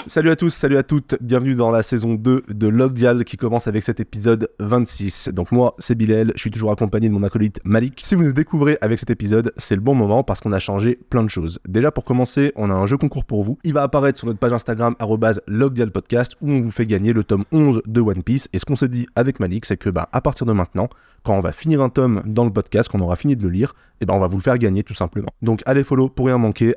Salut à tous, salut à toutes, bienvenue dans la saison 2 de Logdial qui commence avec cet épisode 26. Donc moi, c'est Bilal, je suis toujours accompagné de mon acolyte Malik. Si vous nous découvrez avec cet épisode, c'est le bon moment parce qu'on a changé plein de choses. Déjà pour commencer, on a un jeu concours pour vous. Il va apparaître sur notre page Instagram @logdialpodcast où on vous fait gagner le tome 11 de One Piece. Et ce qu'on s'est dit avec Malik, c'est que à partir de maintenant, quand on va finir un tome dans le podcast, quand on aura fini de le lire, on va vous le faire gagner tout simplement. Donc allez follow pour rien manquer,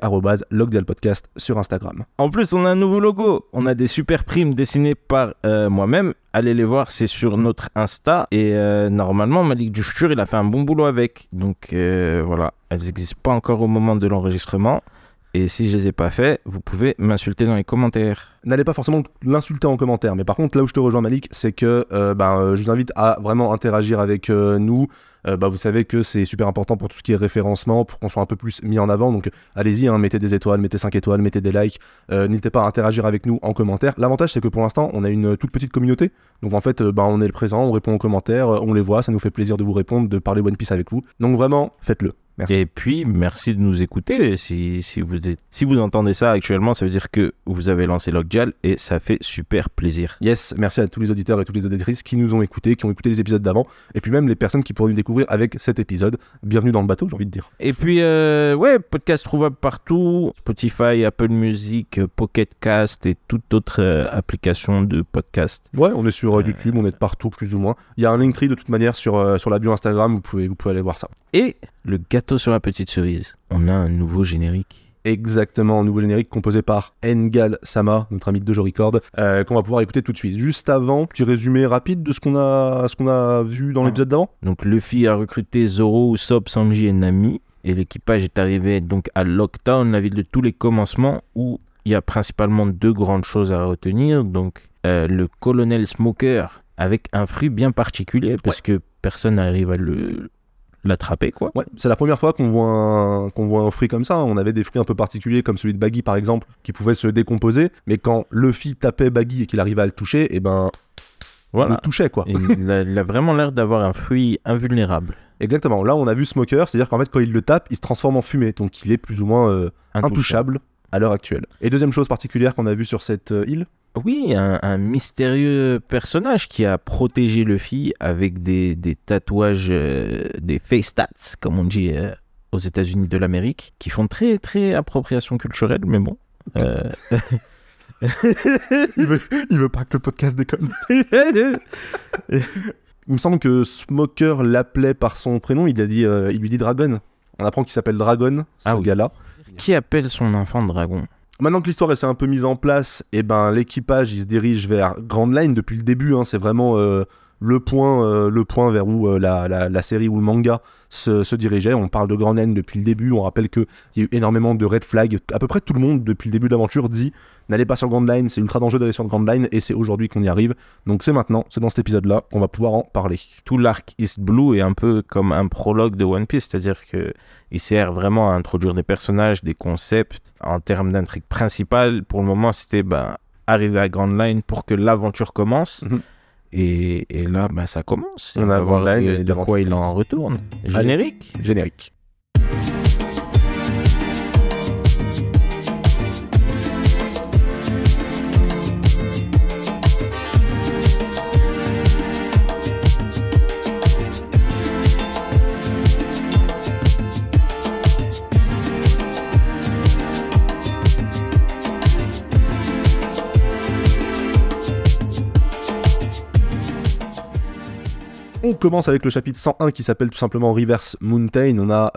@logdialpodcast sur Instagram. En plus, on a un nouveau logo. On a des super primes dessinées par moi-même. Allez les voir, c'est sur notre Insta. Et normalement, Malik Duchur, il a fait un bon boulot avec. Donc voilà, elles n'existent pas encore au moment de l'enregistrement. Et si je les ai pas fait, vous pouvez m'insulter dans les commentaires. N'allez pas forcément l'insulter en commentaire, mais par contre là où je te rejoins Malik, c'est que je vous invite à vraiment interagir avec nous. Vous savez que c'est super important pour tout ce qui est référencement, pour qu'on soit un peu plus mis en avant, donc allez-y, mettez des étoiles, mettez 5 étoiles, mettez des likes, n'hésitez pas à interagir avec nous en commentaire. L'avantage c'est que pour l'instant on a une toute petite communauté, donc en fait on est le présent, on répond aux commentaires, on les voit, ça nous fait plaisir de vous répondre, de parler One Piece avec vous, donc vraiment faites-le. Merci. Et puis, merci de nous écouter. Si vous entendez ça actuellement, ça veut dire que vous avez lancé Logdial et ça fait super plaisir. Yes, merci à tous les auditeurs et toutes les auditrices qui nous ont écoutés, qui ont écouté les épisodes d'avant, et puis même les personnes qui pourront nous découvrir avec cet épisode. Bienvenue dans le bateau, j'ai envie de dire. Et puis, podcast trouvable partout, Spotify, Apple Music, Pocket Cast et toute autre application de podcast. Ouais, on est sur YouTube, on est de partout plus ou moins. Il y a un Linktree de toute manière sur la bio Instagram, vous pouvez aller voir ça. Et le gâteau sur la petite cerise, on a un nouveau générique. Exactement, un nouveau générique composé par Ngal Sama, notre ami de Dojo Record, qu'on va pouvoir écouter tout de suite. Juste avant, petit résumé rapide de ce qu'on a vu dans l'épisode d'avant. Donc Luffy a recruté Zoro, Usopp, Sanji et Nami, et l'équipage est arrivé donc à Locktown, la ville de tous les commencements, où il y a principalement deux grandes choses à retenir. Donc le colonel Smoker, avec un fruit bien particulier, parce que personne n'arrive à l'attraper, quoi. Ouais, c'est la première fois qu'on voit un fruit comme ça. On avait des fruits un peu particuliers comme celui de Baggy par exemple qui pouvaient se décomposer, mais quand Luffy tapait Baggy et qu'il arrivait à le toucher, voilà. Il le touchait quoi. Il a vraiment l'air d'avoir un fruit invulnérable. Exactement, là on a vu Smoker, c'est-à-dire qu'en fait quand il le tape, il se transforme en fumée, donc il est plus ou moins intouchable à l'heure actuelle. Et deuxième chose particulière qu'on a vue sur cette île. Oui, un mystérieux personnage qui a protégé Luffy avec des tatouages, des face tats, comme on dit aux États-Unis de l'Amérique, qui font très, très appropriation culturelle, mais bon. il veut pas que le podcast déconne. Il me semble que Smoker l'appelait par son prénom, il lui dit Dragon. On apprend qu'il s'appelle Dragon, ce gars-là. Qui appelle son enfant Dragon ? Maintenant que l'histoire s'est un peu mise en place, l'équipage il se dirige vers Grand Line depuis le début. C'est vraiment le point vers où la série ou le manga se dirigeait. On parle de Grand Line depuis le début. On rappelle qu'il y a eu énormément de red flags. À peu près tout le monde depuis le début de l'aventure dit n'allez pas sur Grand Line, c'est ultra dangereux d'aller sur Grand Line et c'est aujourd'hui qu'on y arrive. Donc c'est maintenant, c'est dans cet épisode-là qu'on va pouvoir en parler. Tout l'arc East Blue est un peu comme un prologue de One Piece, c'est-à-dire qu'il sert vraiment à introduire des personnages, des concepts. En termes d'intrigue principale, pour le moment, c'était arriver à Grand Line pour que l'aventure commence. Mm-hmm. Et là, ça commence. On va voir de quoi il en retourne. Générique. On commence avec le chapitre 101 qui s'appelle tout simplement Reverse Mountain. On a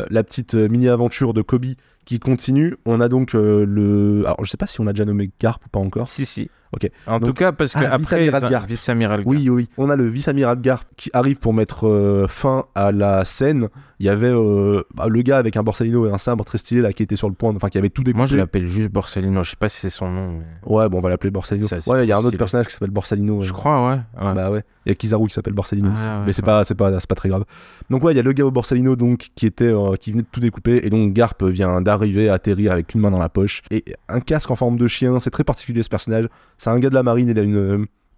la petite mini-aventure de Kobe qui continue. On a donc Alors je sais pas si on a déjà nommé Garp ou pas encore. Si. Ok. En tout cas, parce qu'après, Vice-Amiral Garp. Oui. On a le Vice-Amiral Garp qui arrive pour mettre fin à la scène. Il y avait le gars avec un Borsalino et un sabre très stylé là qui était sur le point, qui avait tout découpé. Moi je l'appelle juste Borsalino, je sais pas si c'est son nom. Mais... Ouais, bon on va l'appeler Borsalino. Il y a un autre personnage qui s'appelle Borsalino. Je crois, ouais. Bah ouais. Il y a Kizaru qui s'appelle Borsalino aussi. Mais c'est pas très grave. Donc ouais, il y a le gars au Borsalino donc qui venait de tout découper et donc Garp vient d'arriver, atterrir avec une main dans la poche et un casque en forme de chien. C'est très particulier ce personnage. C'est un gars de la marine, il a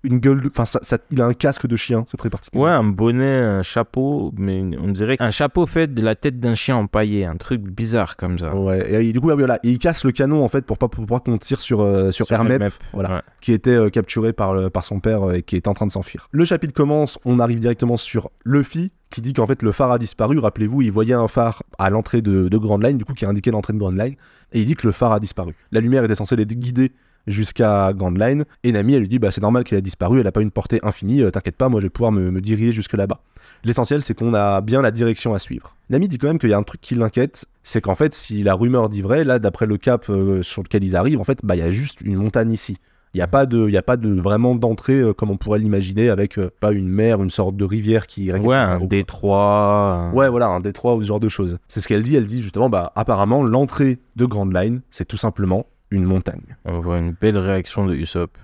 une gueule, enfin il a un casque de chien, c'est très particulier. Ouais, un bonnet, un chapeau, mais on dirait un chapeau fait de la tête d'un chien empaillé, un truc bizarre comme ça. Ouais, et du coup, voilà, il casse le canon en fait pour pas qu'on tire sur Hermep, voilà, ouais. qui était capturé par son père et qui était en train de s'enfuir. Le chapitre commence, on arrive directement sur Luffy qui dit qu'en fait le phare a disparu. Rappelez-vous, il voyait un phare à l'entrée de Grand Line, du coup qui indiquait l'entrée de Grand Line, et il dit que le phare a disparu. La lumière était censée les guider jusqu'à Grand Line, et Nami elle lui dit bah c'est normal qu'elle a disparu, elle a pas une portée infinie, t'inquiète pas, moi je vais pouvoir me diriger jusque là-bas. L'essentiel c'est qu'on a bien la direction à suivre. Nami dit quand même qu'il y a un truc qui l'inquiète, c'est qu'en fait si la rumeur dit vrai, là d'après le cap sur lequel ils arrivent, en fait bah il y a juste une montagne ici. Il n'y a pas de vraiment d'entrée comme on pourrait l'imaginer avec pas une mer, une sorte de rivière qui... Ouais, un détroit. Ouais, voilà, un détroit ou ce genre de choses. C'est ce qu'elle dit. Elle dit justement, bah apparemment, l'entrée de Grand Line, c'est tout simplement une montagne. On voit une belle réaction de Usopp.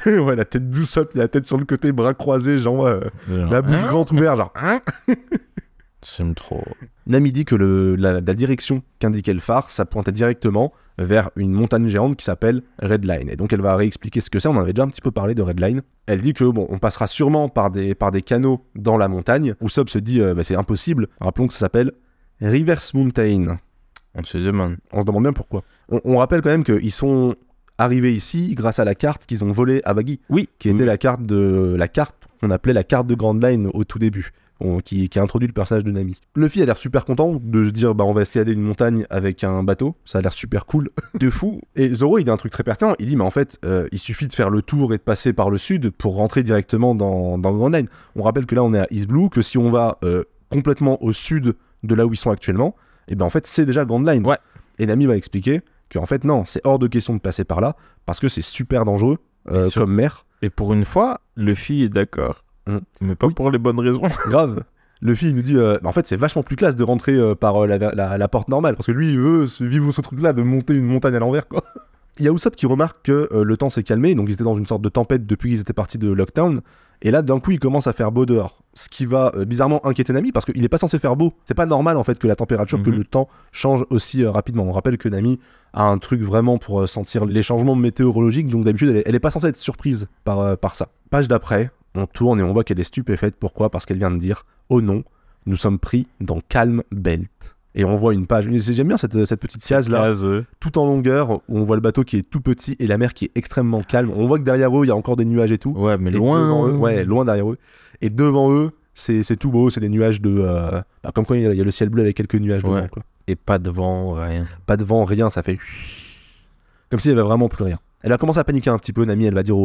Ouais, la tête d'Usopp, la tête sur le côté, bras croisés, genre la bouche grande ouverte, genre... C'est trop... Nami dit que la direction qu'indiquait le phare, ça pointait directement vers une montagne géante qui s'appelle Red Line. Et donc elle va réexpliquer ce que c'est, on en avait déjà un petit peu parlé de Red Line. Elle dit que bon, on passera sûrement par des canaux dans la montagne. Usopp se dit bah, c'est impossible. Rappelons que ça s'appelle Reverse Mountain. On se demande bien pourquoi. On rappelle quand même qu'ils sont arrivés ici grâce à la carte qu'ils ont volée à Baggy. Oui. Qui était la carte qu'on appelait la carte de Grand Line au tout début. Qui a introduit le personnage de Nami. Luffy a l'air super content de se dire bah on va escalader une montagne avec un bateau, ça a l'air super cool, de fou. Et Zoro il dit un truc très pertinent, il dit mais en fait il suffit de faire le tour et de passer par le sud pour rentrer directement dans Grand Line. On rappelle que là on est à East Blue, que si on va complètement au sud de là où ils sont actuellement, et ben en fait c'est déjà Grand Line. Ouais. Et Nami va expliquer qu'en fait non, c'est hors de question de passer par là parce que c'est super dangereux comme mer. Et pour une fois, Luffy est d'accord. Mais pas pour les bonnes raisons. Grave. Luffy il nous dit en fait c'est vachement plus classe de rentrer par la porte normale parce que lui il veut vivre ce truc là de monter une montagne à l'envers quoi. Il y a Usopp qui remarque que le temps s'est calmé, donc ils étaient dans une sorte de tempête depuis qu'ils étaient partis de Lockdown, et là d'un coup il commence à faire beau dehors, ce qui va bizarrement inquiéter Nami parce qu'il est pas censé faire beau. C'est pas normal en fait que la température, que le temps change aussi rapidement. On rappelle que Nami a un truc vraiment pour sentir les changements météorologiques, donc d'habitude elle est pas censée être surprise par ça. Page d'après, on tourne et on voit qu'elle est stupéfaite. Pourquoi ? Parce qu'elle vient de dire « Oh non, nous sommes pris dans Calm Belt ». Et on voit une page, j'aime bien cette petite case là, tout en longueur, où on voit le bateau qui est tout petit et la mer qui est extrêmement calme. On voit que derrière eux, il y a encore des nuages et tout. Ouais, mais et loin. Loin derrière eux. Et devant eux, c'est tout beau, c'est des nuages de... comme quoi il y a le ciel bleu avec quelques nuages devant, quoi. Et pas de vent, rien. Pas de vent, rien, ça fait... Comme s'il n'y avait vraiment plus rien. Elle va commencer à paniquer un petit peu, Nami, elle va dire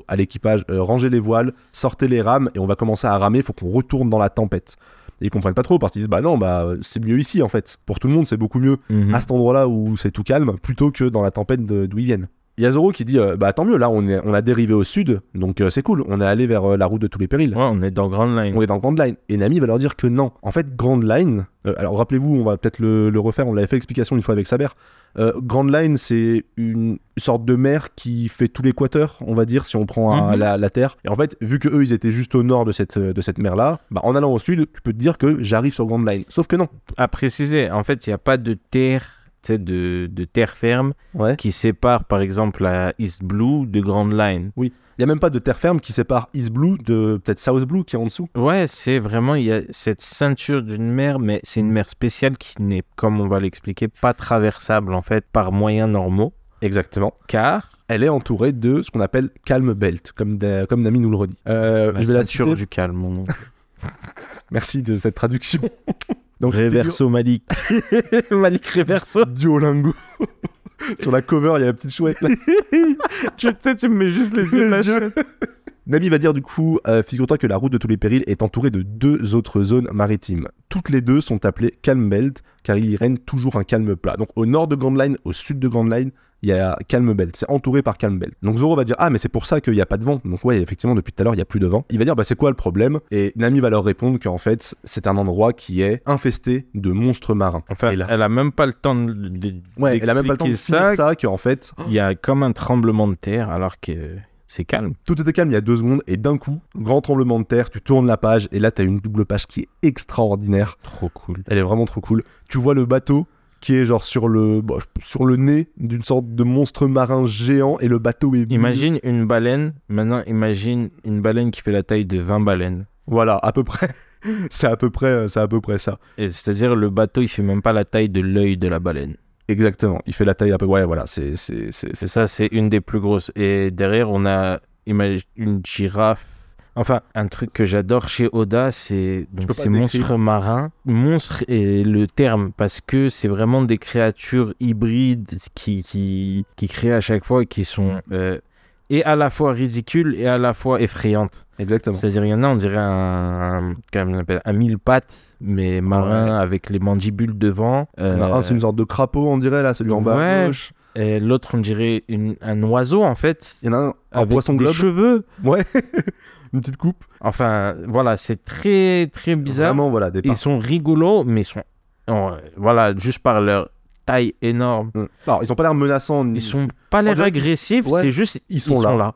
à l'équipage, rangez les voiles, sortez les rames, et on va commencer à ramer, il faut qu'on retourne dans la tempête. Et ils comprennent pas trop, parce qu'ils disent, bah non, c'est mieux ici, en fait. Pour tout le monde, c'est beaucoup mieux à cet endroit-là où c'est tout calme, plutôt que dans la tempête d'où ils viennent. Il y a Zoro qui dit, bah tant mieux, là, on a dérivé au sud, donc c'est cool, on est allé vers la route de tous les périls. Ouais, on est dans Grand Line. On est dans Grand Line. Et Nami va leur dire que non. En fait, Grand Line, alors rappelez-vous, on va peut-être le refaire, on l'avait fait l'explication une fois avec Saber. Grand Line, c'est une sorte de mer qui fait tout l'équateur, on va dire, si on prend la Terre. Et en fait, vu que eux, ils étaient juste au nord de cette mer-là, bah, en allant au sud, tu peux te dire que j'arrive sur Grand Line. Sauf que non. À préciser, en fait, il n'y a pas de terre, de terre ferme qui sépare, par exemple, la East Blue de Grand Line. Oui. Il n'y a même pas de terre ferme qui sépare East Blue de peut-être South Blue qui est en dessous. Ouais, c'est vraiment, il y a cette ceinture d'une mer, mais c'est une mer spéciale qui n'est, comme on va l'expliquer, pas traversable en fait par moyens normaux. Exactement. Car elle est entourée de ce qu'on appelle Calm Belt, comme Nami nous le redit. La ceinture du calme, mon nom. Merci de cette traduction. Donc, Reverso Malik. Malik Reverso. Duolingo. Sur la cover, il y a la petite chouette là. Tu me mets juste les yeux là. Nami va dire du coup, figure-toi que la route de tous les périls est entourée de 2 autres zones maritimes. Toutes les 2 sont appelées Calm Belt, car il y règne toujours un calme plat. Donc au nord de Grand Line, au sud de Grand Line, il y a Calm Belt, c'est entouré par Calm Belt. Donc Zoro va dire, ah mais c'est pour ça qu'il n'y a pas de vent. Donc ouais, effectivement, depuis tout à l'heure, il n'y a plus de vent. Il va dire, bah c'est quoi le problème ? Et Nami va leur répondre qu'en fait, c'est un endroit qui est infesté de monstres marins. Enfin, elle a même pas le temps elle a même pas le temps de finir ça, qu'en fait... Il y a comme un tremblement de terre, alors que... C'est calme. Tout était calme il y a 2 secondes et d'un coup, grand tremblement de terre, tu tournes la page et là t'as une double page qui est extraordinaire. Trop cool. Elle est vraiment trop cool. Tu vois le bateau qui est genre sur le nez d'une sorte de monstre marin géant et le bateau est... Imagine une baleine, maintenant imagine une baleine qui fait la taille de 20 baleines. Voilà, à peu près. C'est à peu près ça. Et c'est-à-dire le bateau, il fait même pas la taille de l'œil de la baleine. Exactement, il fait la taille à peu... Ouais, voilà, c'est ça, c'est une des plus grosses. Et derrière, on a une girafe. Enfin, un truc que j'adore chez Oda, c'est monstres marins. Monstre est le terme, parce que c'est vraiment des créatures hybrides qui créent à chaque fois et qui sont... et à la fois ridicules et à la fois effrayantes. Exactement. C'est-à-dire, il y en a, on dirait un mille pattes, mais marin, avec les mandibules devant. Un, c'est une sorte de crapaud, on dirait, là, celui en bas à gauche. Et l'autre, on dirait un oiseau, en fait. Il y en a un avec poisson des globe. Cheveux. Ouais, une petite coupe. Enfin, voilà, c'est très, très bizarre. Vraiment, voilà, Ils sont rigolos, mais ils sont... voilà, juste par leur taille énorme. Alors, ils ont pas l'air menaçants. Ils sont pas l'air agressifs, c'est juste ils sont là.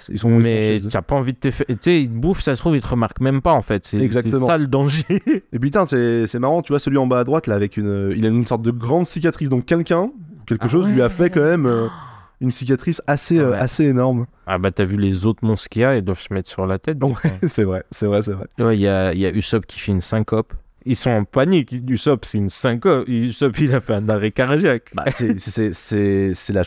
Ils sont mais t'as pas envie de te faire... Tu sais, ils te bouffent, ça se trouve, ils te remarquent même pas, en fait. C'est ça le danger. Et putain, c'est marrant, tu vois, celui en bas à droite, là, avec il a une sorte de grande cicatrice. Donc quelque chose lui a fait quand même une cicatrice assez énorme. Ah bah t'as vu les autres monstres qu'il y a, ils doivent se mettre sur la tête. Donc, c'est vrai. Ouais, il y a Usopp qui fait une syncope. Ils sont en panique. Usopp, c'est une syncope. Usopp, il a fait un arrêt cardiaque. Bah, c'est la...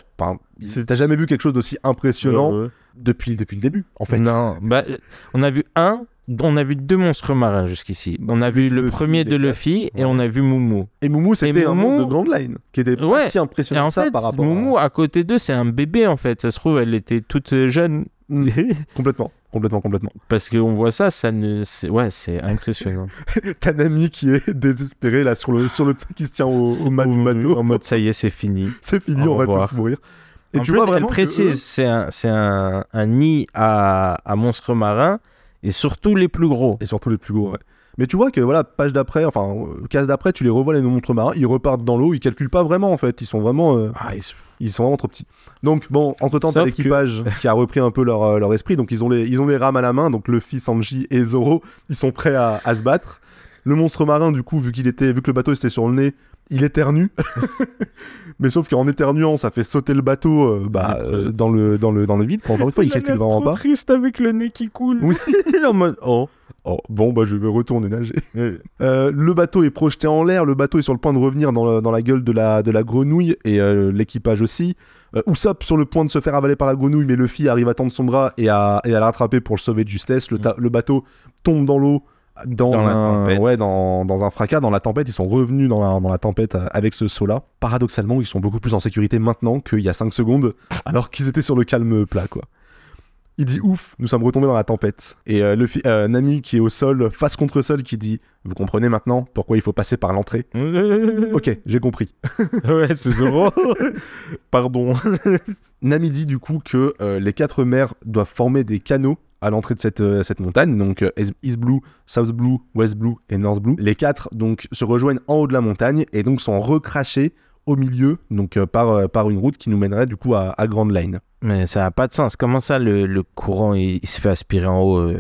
T'as jamais vu quelque chose d'aussi impressionnant depuis le début, en fait. Non, bah, on a vu deux monstres marins jusqu'ici. On a vu le premier de Luffy et on a vu Moumou. Et Moumou, c'était un monstre de Grand Line qui était pas si impressionnant que ça par rapport Moumou, à côté d'eux, c'est un bébé, en fait. Ça se trouve, elle était toute jeune. Complètement. Parce qu'on voit ça, c'est impressionnant. T'as Nami qui est désespéré là sur le truc qui se tient au mât du bateau. En mode ça y est, c'est fini. C'est fini, on va tous mourir. Et tu vois vraiment elle précise, c'est un nid à monstres marins et surtout les plus gros. Ouais. Mais tu vois que voilà, case d'après, tu les revois les monstres marins, ils repartent dans l'eau, ils calculent pas vraiment en fait, ils sont vraiment ils sont vraiment trop petits. Donc bon, entre-temps, t'as l'équipage qui a repris un peu leur esprit, donc ils ont les rames à la main, donc Luffy, Sanji et Zoro, ils sont prêts à se battre. Le monstre marin, du coup, vu que le bateau était sur le nez, il éternue. Mais sauf qu'en éternuant, ça fait sauter le bateau dans le vide. Encore une fois, il calcule vraiment pas. Triste avec le nez qui coule. Oui, en mode bon, bah je vais retourner nager. Le bateau est projeté en l'air, le bateau est sur le point de revenir dans la gueule de la grenouille et l'équipage aussi. Usopp sur le point de se faire avaler par la grenouille, mais Luffy arrive à tendre son bras et à le rattraper pour le sauver de justesse. Le bateau tombe dans l'eau. Dans un fracas, dans la tempête. Ils sont revenus dans la tempête avec ce saut-là. Paradoxalement, ils sont beaucoup plus en sécurité maintenant qu'il y a 5 secondes, alors qu'ils étaient sur le calme plat, quoi. Il dit ouf, nous sommes retombés dans la tempête. Et Nami qui est au sol, face contre sol, qui dit vous comprenez maintenant pourquoi il faut passer par l'entrée. Ok, j'ai compris. Ouais, c'est Zoro. Pardon. Nami dit du coup que les 4 mers doivent former des canaux à l'entrée de cette montagne, donc East Blue, South Blue, West Blue et North Blue. Les 4 donc se rejoignent en haut de la montagne et donc sont recrachés au milieu, donc par une route qui nous mènerait du coup à Grand Line. Mais ça n'a pas de sens. Comment ça, le courant il se fait aspirer en haut?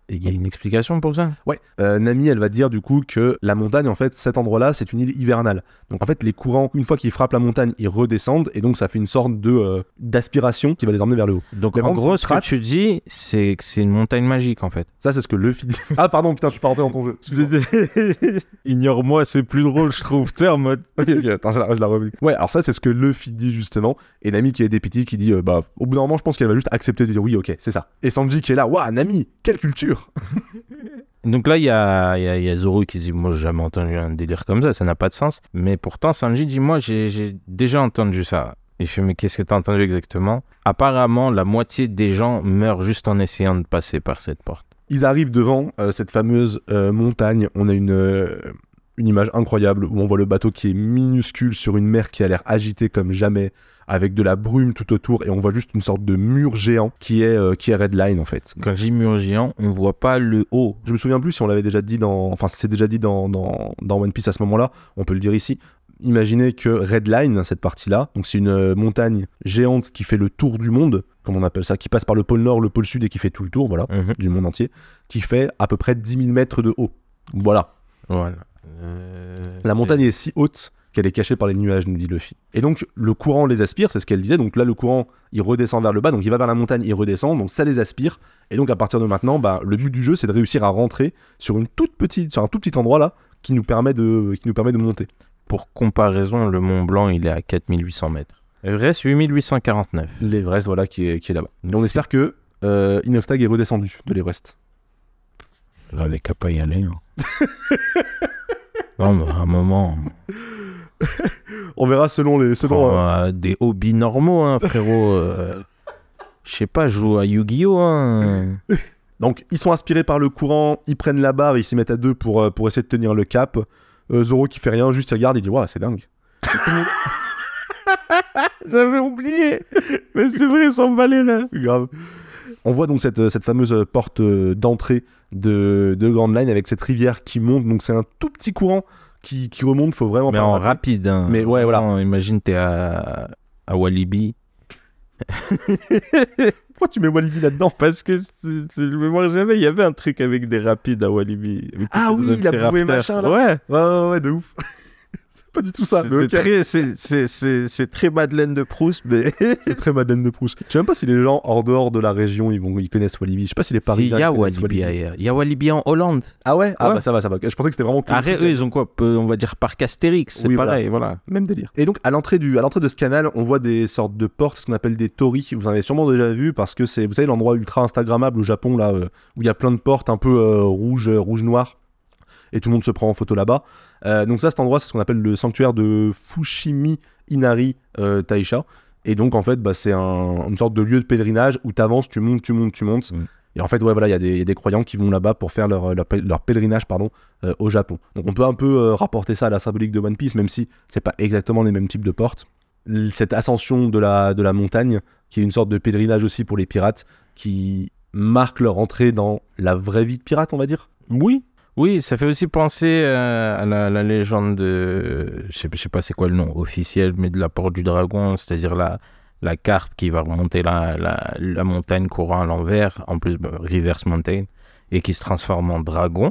Il y a une explication pour ça? Ouais, Nami, elle va dire du coup que la montagne, en fait, cet endroit-là, c'est une île hivernale. Donc en fait, les courants, une fois qu'ils frappent la montagne, ils redescendent, et donc ça fait une sorte d'aspiration qui va les emmener vers le haut. Donc en gros, ce que tu dis, c'est que c'est une montagne magique, en fait. Ça, c'est ce que Luffy dit. Ah pardon, putain, je suis pas rentré dans ton jeu. Ignore-moi, c'est plus drôle, je trouve. T'es en mode... Ok, attends, je la revis. Ouais, alors ça, c'est ce que Luffy dit, justement, et Nami qui est dépitée, qui dit, au bout d'un moment, je pense qu'elle va juste accepter de dire oui, ok, c'est ça. Et Sanji qui est là, waouh, Nami, quelle culture. Donc là, il y a Zoro qui dit moi, j'ai jamais entendu un délire comme ça n'a pas de sens. Mais pourtant, Sanji dit moi, j'ai déjà entendu ça. Il fait mais qu'est-ce que t'as entendu exactement? Apparemment, la moitié des gens meurent juste en essayant de passer par cette porte. Ils arrivent devant cette fameuse montagne. On a une image incroyable où on voit le bateau qui est minuscule sur une mer qui a l'air agitée comme jamais, avec de la brume tout autour, et on voit juste une sorte de mur géant qui est Red Line en fait. Quand je dis mur géant, on voit pas le haut. Je me souviens plus si on l'avait déjà dit si c'est déjà dit dans One Piece à ce moment-là, on peut le dire ici. Imaginez que Red Line, cette partie-là, donc c'est une montagne géante qui fait le tour du monde, comme on appelle ça, qui passe par le pôle Nord, le pôle Sud et qui fait tout le tour, voilà, du monde entier, qui fait à peu près 10 000 mètres de haut. Voilà. Voilà. La montagne est si haute qu'elle est cachée par les nuages, nous dit Luffy. Et donc, le courant les aspire, c'est ce qu'elle disait. Donc là, le courant, il redescend vers le bas. Donc il va vers la montagne, il redescend. Donc ça les aspire. Et donc, à partir de maintenant, le but du jeu, c'est de réussir à rentrer sur un tout petit endroit là, qui nous permet de monter. Pour comparaison, le Mont Blanc, il est à 4800 mètres. Everest, 8849. L'Everest, voilà, qui est là-bas. Et on espère que Inoxtag est redescendu de l'Everest. Là, les capas y aller. Hein. Non, mais à un moment... On verra selon des hobbies normaux, hein, frérot. Je sais pas, joue à Yu-Gi-Oh! Hein. Donc, ils sont inspirés par le courant, ils prennent la barre, ils s'y mettent à deux pour essayer de tenir le cap. Zoro qui fait rien, juste il regarde, il dit « Waouh, c'est dingue !» J'avais oublié. Mais c'est vrai, ça me valait là. Grave. On voit donc cette fameuse porte d'entrée de Grand Line avec cette rivière qui monte. Donc, c'est un tout petit courant qui remonte, faut vraiment mais pas... en rapide. Hein. Mais ouais, voilà. Non, imagine, t'es à Walibi. Pourquoi tu mets Walibi là-dedans? Parce que je me mémoire jamais, il y avait un truc avec des rapides à Walibi. Ah oui, la bouée machin là. Ouais, de ouf. C'est pas du tout ça. C'est très Madeleine de Proust, mais... C'est très Madeleine de Proust. Je sais même pas si les gens hors dehors de la région, ils connaissent Walibi. Je sais pas si les Parisiens... Il y a Walibi ailleurs. Il y a Walibi en Hollande. Ah ouais? Ah bah ça va. Je pensais que c'était vraiment... Eux, ils ont quoi? On va dire parc Astérix, c'est pareil, voilà. Même délire. Et donc, à l'entrée de ce canal, on voit des sortes de portes, ce qu'on appelle des torii. Vous en avez sûrement déjà vu, parce que c'est, vous savez, l'endroit ultra instagrammable au Japon, là, où il y a plein de portes un peu rouge-noir. Et tout le monde se prend en photo là-bas. Donc ça, cet endroit, c'est ce qu'on appelle le sanctuaire de Fushimi Inari Taisha. Et donc, en fait, c'est une sorte de lieu de pèlerinage où t'avances, tu montes. Et en fait, ouais, voilà, il y a des croyants qui vont là-bas pour faire leur pèlerinage au Japon. Donc on peut un peu rapporter ça à la symbolique de One Piece, même si c'est pas exactement les mêmes types de portes. Cette ascension de la montagne, qui est une sorte de pèlerinage aussi pour les pirates, qui marque leur entrée dans la vraie vie de pirate, on va dire. Oui, ça fait aussi penser à la légende de... Je sais pas c'est quoi le nom officiel, mais de la Porte du Dragon, c'est-à-dire la carpe qui va remonter la montagne courant à l'envers, en plus Reverse Mountain, et qui se transforme en dragon.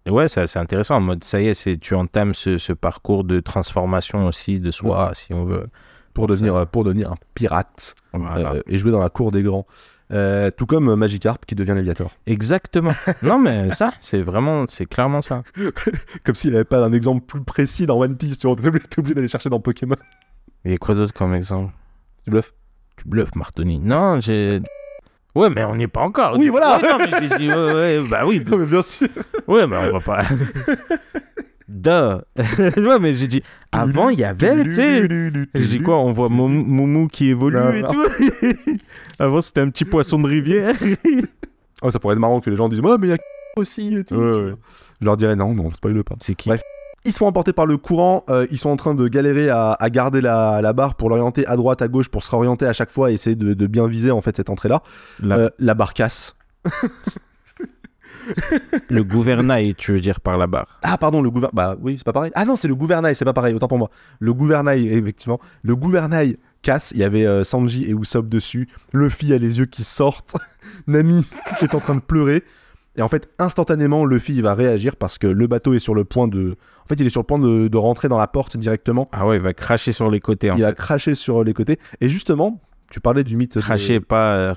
Et ouais, c'est intéressant, en mode ça y est, tu entames ce parcours de transformation aussi de soi, si on veut. Pour devenir un pirate, voilà. Et jouer dans la cour des grands. Tout comme Magikarp qui devient Léviator. Exactement. Non mais ça, c'est clairement ça. Comme s'il n'y avait pas un exemple plus précis dans One Piece, tu vois, t'es obligé d'aller chercher dans Pokémon. Il y a quoi d'autre comme exemple? Tu bluffes? Tu bluffes, Martoni. Non, Ouais, mais on n'y est pas encore. Oui, voilà. Ouais, non, mais j'ai dit, bah oui. Non, mais bien sûr. Ouais, mais on va pas... Ouais, mais j'ai dit, avant, il y avait, tu sais... J'ai dit quoi? On voit Moumou qui évolue et tout. Avant, c'était un petit poisson de rivière. Oh, ça pourrait être marrant que les gens disent, ouais, mais il y a aussi et tout. Ouais. Je leur dirais, non, spoil pas. C'est qui? Bref. Ils sont emportés par le courant, ils sont en train de galérer à garder la barre pour l'orienter à droite, à gauche, pour se réorienter à chaque fois et essayer de bien viser en fait cette entrée-là. La barre casse. Le gouvernail, tu veux dire par la barre? Ah pardon, le gouvernail, bah oui, c'est pas pareil. Ah non, c'est le gouvernail, c'est pas pareil, autant pour moi. Le gouvernail, effectivement. Le gouvernail casse, il y avait Sanji et Usopp dessus. Luffy a les yeux qui sortent. Nami qui est en train de pleurer. Et en fait, instantanément, Luffy il va réagir parce que le bateau est sur le point de... En fait, il est sur le point de rentrer dans la porte directement. Ah ouais, il va cracher sur les côtés. Il va cracher sur les côtés. Et justement, tu parlais du mythe... Cracher, pas...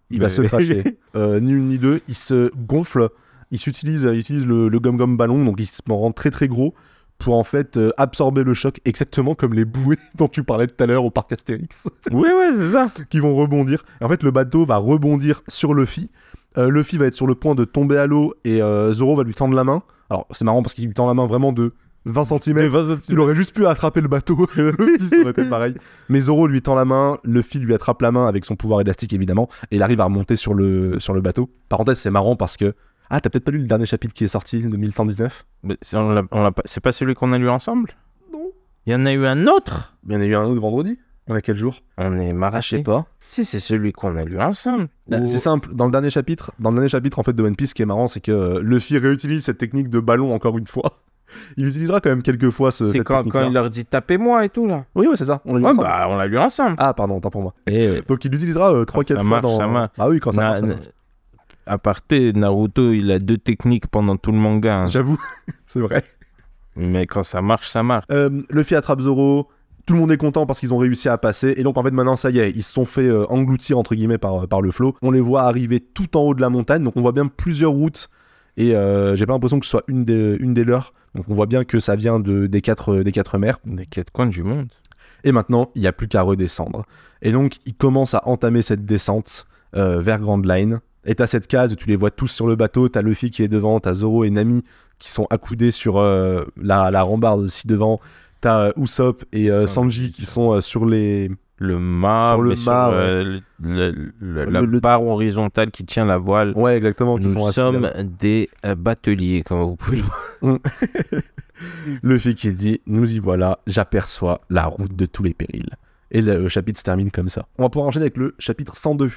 Il va se cracher. Ni une ni deux. Il se gonfle. Il utilise le gum-gum ballon. Donc, il se rend très très gros pour en fait absorber le choc. Exactement comme les bouées dont tu parlais tout à l'heure au parc Astérix. Ouais, c'est ça. Qui vont rebondir. Et en fait, le bateau va rebondir sur Luffy. Luffy va être sur le point de tomber à l'eau et Zoro va lui tendre la main. Alors, c'est marrant parce qu'il lui tend la main vraiment de 20 cm. Il aurait juste pu attraper le bateau. Luffy, ça aurait été pareil. Mais Zoro lui tend la main, Luffy lui attrape la main avec son pouvoir élastique évidemment, et il arrive à remonter sur le bateau. Parenthèse, c'est marrant parce que... Ah, t'as peut-être pas lu le dernier chapitre qui est sorti de 1119 ? Mais c'est pas celui qu'on a lu ensemble ? Non. Il y en a eu un autre ? Il y en a eu un autre vendredi. On a quel jour ? On est maraché. Je sais pas. Si, c'est celui qu'on a lu ensemble. C'est simple, dans le dernier chapitre en fait de One Piece, ce qui est marrant, c'est que Luffy réutilise cette technique de ballon encore une fois. Il utilisera quand même quelques fois cette technique-là. Quand il leur dit tapez-moi et tout là. Oui, c'est ça. On l'a lu ensemble. Ah, pardon, tant pour moi. Et donc il l'utilisera 3-4 fois dans... Ah oui, quand ça marche. À part Naruto, il a 2 techniques pendant tout le manga. Hein. J'avoue, c'est vrai. Mais quand ça marche, ça marche. Luffy attrape Zoro. Tout le monde est content parce qu'ils ont réussi à passer. Et donc, en fait, maintenant, ça y est, ils se sont fait engloutir, entre guillemets, par le flot. On les voit arriver tout en haut de la montagne. Donc, on voit bien plusieurs routes. Et j'ai pas l'impression que ce soit une des leurs. Donc, on voit bien que ça vient des quatre mers. Des quatre coins du monde. Et maintenant, il n'y a plus qu'à redescendre. Et donc, ils commencent à entamer cette descente vers Grand Line. Et t'as cette case où tu les vois tous sur le bateau. T'as Luffy qui est devant. T'as Zoro et Nami qui sont accoudés sur la rambarde aussi devant. T'as Usopp et Sanji qui sont sur le mât, sur le mais mât, la barre horizontale qui tient la voile. Ouais, exactement. Nous sommes des bateliers, comme vous pouvez le voir. Luffy qui dit, nous y voilà, j'aperçois la route de tous les périls. Et le chapitre se termine comme ça. On va pouvoir enchaîner avec le chapitre 102.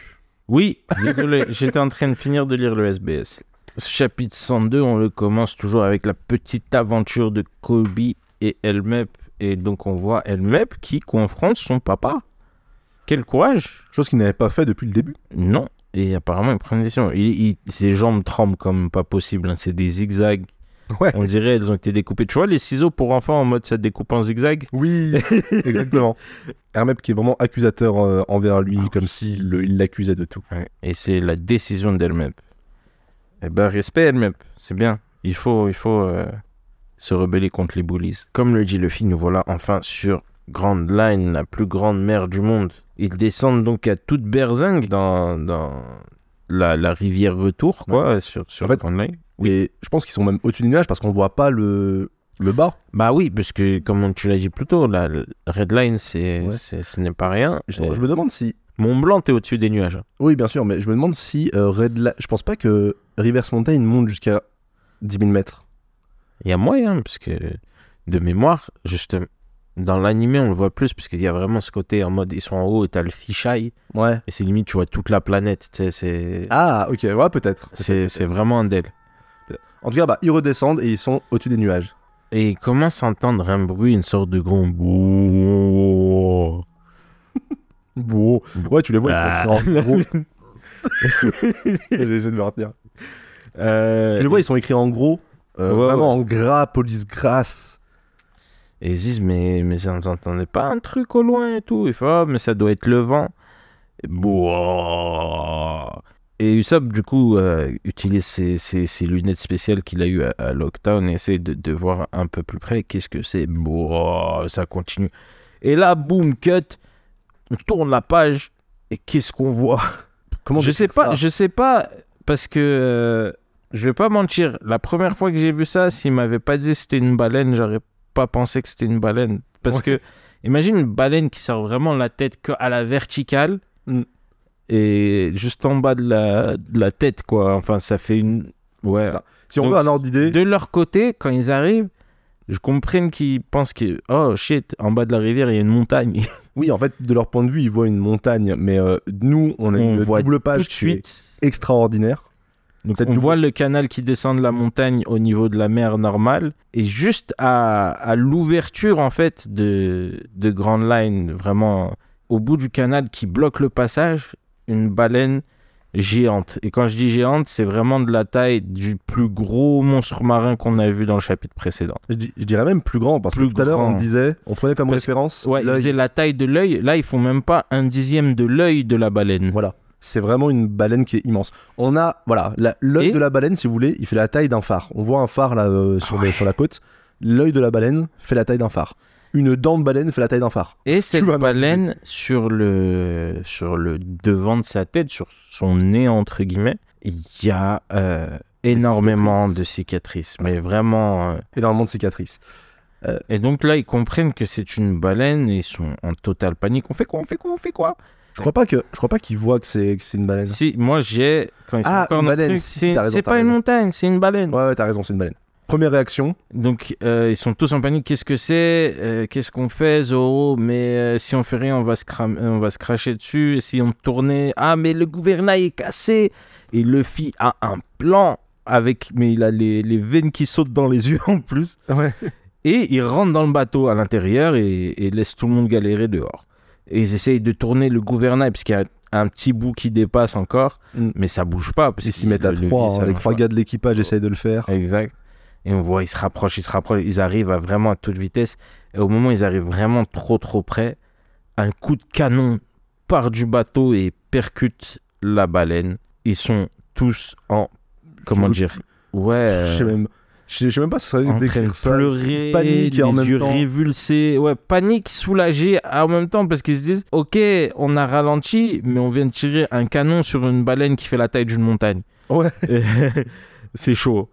Oui, désolé, j'étais en train de finir de lire le SBS. Ce chapitre 102, on le commence toujours avec la petite aventure de Koby et Helmep. Et donc on voit Helmep qui confronte son papa. Quel courage! Chose qu'il n'avait pas fait depuis le début. Non, et apparemment il prend une décision. Ses jambes tremblent comme pas possible, hein. C'est des zigzags. Ouais. On dirait elles ont été découpées. Tu vois les ciseaux pour enfants en mode ça découpe en zigzag? Oui, exactement. Hermep qui est vraiment accusateur envers lui, comme s'il l'accusait de tout. Ouais. Et c'est la décision d'Helmep. Eh ben respect Helmep, c'est bien. Il faut se rebeller contre les bullies. Comme le dit Luffy, nous voilà enfin sur Grand Line, la plus grande mer du monde. Ils descendent donc à toute berzingue dans la rivière Retour, quoi, ouais. sur en fait, Grand Line. Oui. Et je pense qu'ils sont même au-dessus des nuages parce qu'on voit pas le bas. Bah oui, parce que comme tu l'as dit plus tôt, la Red Line, ce n'est pas rien. Je me demande si... Mont-Blanc, t'es au-dessus des nuages. Oui, bien sûr, mais je me demande si je pense pas que Reverse Mountain monte jusqu'à 10 000 mètres. Il y a moyen, parce que de mémoire, justement, dans l'animé, on le voit plus, parce qu'il y a vraiment ce côté en mode, ils sont en haut et t'as le fisheye. Ouais. Et c'est limite, tu vois toute la planète, tu sais, c'est... Ah, ok, ouais, peut-être. C'est vraiment un del. En tout cas, ils redescendent et ils sont au-dessus des nuages. Et ils commencent à entendre un bruit, une sorte de grand bouh. Bouh. Ouais, tu les vois, ils sont écrits en gros. J'essaie de me retenir. Tu les vois, ils sont écrits en gros. Vraiment en gras, police grasse. Et ils disent, mais ça ne s'entendait pas un truc au loin et tout. Il fait, oh, mais ça doit être le vent. Et Usopp, du coup, utilise ses lunettes spéciales qu'il a eues à Lockdown et essaie de voir un peu plus près. Qu'est-ce que c'est? Ça continue. Et là, boum, cut. On tourne la page. Et qu'est-ce qu'on voit? Je sais pas, parce que... je vais pas mentir, la première fois que j'ai vu ça, s'il m'avait pas dit que c'était une baleine, j'aurais pas pensé que c'était une baleine. Parce que, imagine une baleine qui sort vraiment la tête à la verticale et juste en bas de la tête, quoi. Enfin, ça fait une... Ouais. Ça. Si on veut un ordre d'idée... De leur côté, quand ils arrivent, je comprends qu'ils pensent que, oh shit, en bas de la rivière, il y a une montagne. Oui, en fait, de leur point de vue, ils voient une montagne, mais nous, on a une double page qui est extraordinaire. Donc on voit le canal qui descend de la montagne au niveau de la mer normale et juste à l'ouverture en fait de Grand Line, vraiment au bout du canal qui bloque le passage, une baleine géante. Et quand je dis géante, c'est vraiment de la taille du plus gros monstre marin qu'on a vu dans le chapitre précédent. Je dirais même plus grand parce que tout à l'heure on prenait comme référence ils faisaient la taille de l'œil. Là ils font même pas 1/10 de l'œil de la baleine. Voilà. C'est vraiment une baleine qui est immense. On a, voilà, l'œil de la baleine, si vous voulez, il fait la taille d'un phare. On voit un phare là sur la côte. L'œil de la baleine fait la taille d'un phare. Une dent de baleine fait la taille d'un phare. Et cette baleine, sur le devant de sa tête, sur son nez, entre guillemets, il y a énormément de cicatrices. Mais vraiment... énormément de cicatrices. Et donc là, ils comprennent que c'est une baleine et ils sont en totale panique. On fait quoi? Je crois pas qu'ils voient que c'est une baleine. Si, moi j'ai... Quand ils sont encore une baleine, truc, c'est pas une montagne, c'est une baleine. Ouais, t'as raison, c'est une baleine. Première réaction. Donc, ils sont tous en panique. Qu'est-ce que c'est? Qu'est-ce qu'on fait, Zoro? Mais si on fait rien, on va se cracher dessus. Et si on tournait... Ah, mais le gouvernail est cassé. Et Luffy a un plan mais il a les veines qui sautent dans les yeux en plus. Ouais. Et il rentre dans le bateau à l'intérieur et laisse tout le monde galérer dehors. Et ils essayent de tourner le gouvernail parce qu'il y a un petit bout qui dépasse encore, mais ça bouge pas. Parce ils s'y mettent à trois. Les trois gars de l'équipage essayent de le faire. Exact. Et on voit, ils se rapprochent, ils arrivent vraiment à toute vitesse. Et au moment où ils arrivent vraiment trop près, un coup de canon part du bateau et percute la baleine. Ils sont tous en... Comment dire? Ouais. Je sais même pas si ça en train de pleurer, panique les en même yeux temps. révulsés. Ouais, panique, soulagé en même temps parce qu'ils se disent ok, on a ralenti, mais on vient de tirer un canon sur une baleine qui fait la taille d'une montagne. Ouais. C'est chaud.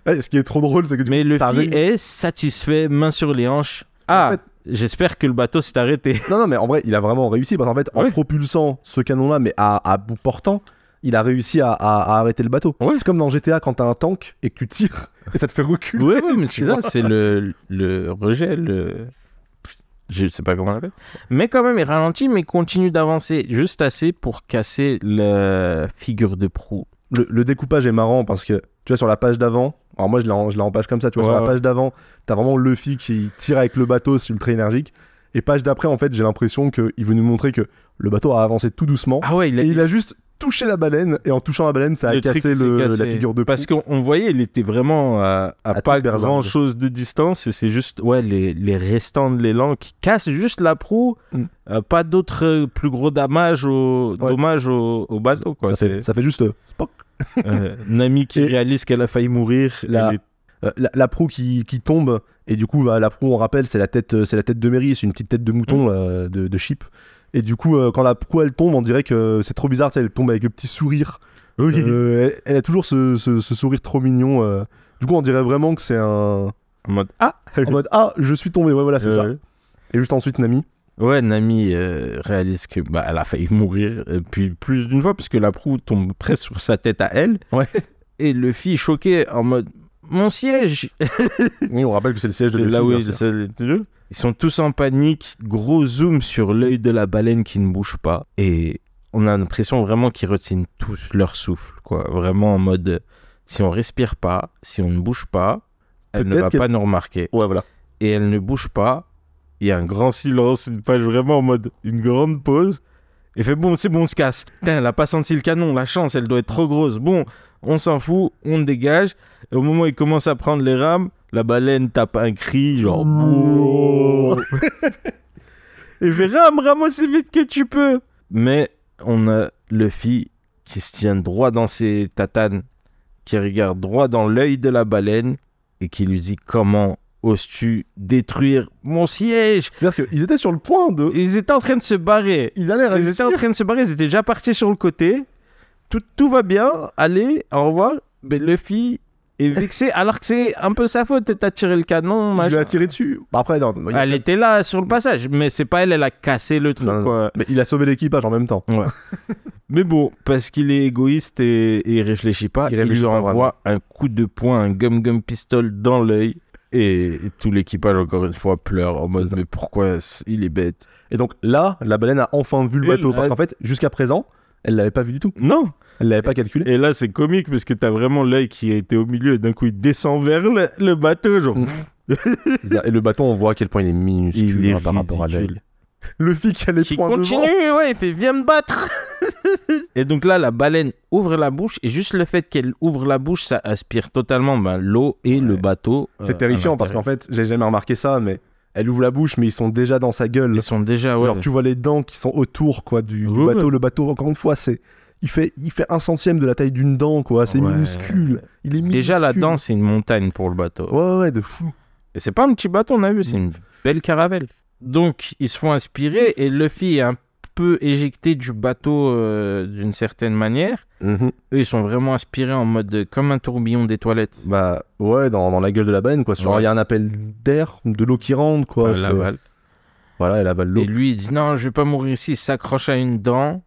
Ouais, ce qui est trop drôle, c'est que Mais le Luffy est satisfait, main sur les hanches. Ah, en fait, j'espère que le bateau s'est arrêté. non, mais en vrai, il a vraiment réussi parce qu'en fait, en propulsant ce canon-là, mais à bout portant, il a réussi à arrêter le bateau. Ouais. C'est comme dans GTA quand t'as un tank et que tu tires et ça te fait reculer. Ouais, mais c'est ça, c'est le rejet, je sais pas comment on l'appelle. Mais quand même, il ralentit, mais continue d'avancer juste assez pour casser la figure de proue. Le découpage est marrant parce que, tu vois, sur la page d'avant, alors moi je l'ai en page comme ça, tu vois, sur la page d'avant, t'as vraiment Luffy qui tire avec le bateau, c'est ultra énergique. Et page d'après, en fait, j'ai l'impression qu'il veut nous montrer que le bateau a avancé tout doucement. Ah ouais, il a juste touché la baleine, et en touchant la baleine, ça a cassé la figure de proue. Parce qu'on voyait, il était vraiment à pas grand chose de distance, et c'est juste les restants de l'élan qui cassent juste la proue, pas d'autres plus gros dommages au bateau. Quoi. Ça fait juste Spock. Nami qui réalise qu'elle a failli mourir. La proue qui tombe, et du coup, la proue, on rappelle, c'est la tête de Mary, c'est une petite tête de mouton de Sheep. Et du coup, quand la proue elle tombe, on dirait que c'est trop bizarre, elle tombe avec le petit sourire. Oui. Elle a toujours ce sourire trop mignon. Du coup, on dirait vraiment que c'est en mode je suis tombé, ouais, voilà, c'est ça. Et juste ensuite, Nami. Ouais, Nami réalise que elle a failli mourir, puis plus d'une fois, parce que la proue tombe presque sur sa tête à elle. Ouais. Et Luffy choqué en mode mon siège. Oui, on rappelle que c'est le siège de Luffy. Là où ils sont tous en panique. Gros zoom sur l'œil de la baleine qui ne bouge pas. Et on a l'impression vraiment qu'ils retiennent tous leur souffle, quoi. Vraiment en mode si on respire pas, si on ne bouge pas, elle ne va pas nous remarquer. Ouais, voilà. Et elle ne bouge pas. Il y a un grand silence, une page vraiment en mode une grande pause. Et fait bon, c'est bon, on se casse. Putain, elle a pas senti le canon, la chance, elle doit être trop grosse. Bon, on s'en fout, on dégage. Et au moment où il commence à prendre les rames, la baleine tape un cri, genre. Et fait rame aussi vite que tu peux. Mais on a Luffy qui se tient droit dans ses tatanes, qui regarde droit dans l'œil de la baleine et qui lui dit comment oses-tu détruire mon siège? C'est-à-dire qu'ils étaient sur le point de... Ils étaient en train de se barrer. Ils étaient en train de se barrer, ils étaient déjà partis sur le côté. Tout va bien, allez, au revoir. Mais Luffy est vexé alors que c'est un peu sa faute. T'as tiré le canon, machin. Il lui a tiré dessus. Après, non, elle était là sur le passage, mais c'est pas elle a cassé le truc. Non, quoi. Mais il a sauvé l'équipage en même temps. Ouais. Mais bon, parce qu'il est égoïste et il réfléchit pas, il lui envoie un coup de poing, un gum pistol dans l'œil. Et tout l'équipage, encore une fois, pleure en mode mais pourquoi il est bête. Et donc là, la baleine a enfin vu le bateau. Parce qu'en fait, jusqu'à présent, elle l'avait pas vu du tout. Non. Elle l'avait pas calculé. Et là, c'est comique parce que t'as vraiment l'œil qui était au milieu et d'un coup, il descend vers le bateau. Genre. Et le bateau, on voit à quel point il est minuscule par rapport à l'œil. Luffy qui a les points continue, devant. Ouais, il fait viens me battre. Et donc là, la baleine ouvre la bouche et juste le fait qu'elle ouvre la bouche, ça aspire totalement l'eau et le bateau. C'est terrifiant parce qu'en fait, j'ai jamais remarqué ça, mais elle ouvre la bouche, mais ils sont déjà dans sa gueule. Ils sont déjà, ouais. Genre, tu vois les dents qui sont autour, quoi, du bateau. Le bateau, encore une fois, il fait 1/100 de la taille d'une dent, quoi. C'est minuscule. Il est minuscule. Déjà, la dent, c'est une montagne pour le bateau. Ouais, de fou. Et c'est pas un petit bateau, on a vu, c'est une belle caravelle. Donc, ils se font aspirer et Luffy est un peu éjecté du bateau d'une certaine manière. Eux, ils sont vraiment aspirés en mode comme un tourbillon des toilettes. Bah, ouais, dans la gueule de la baleine, quoi. Genre, il y a un appel d'air, de l'eau qui rentre, quoi. Elle avale. Voilà, elle avale l'eau. Et lui, il dit non, je vais pas mourir ici. Il s'accroche à une dent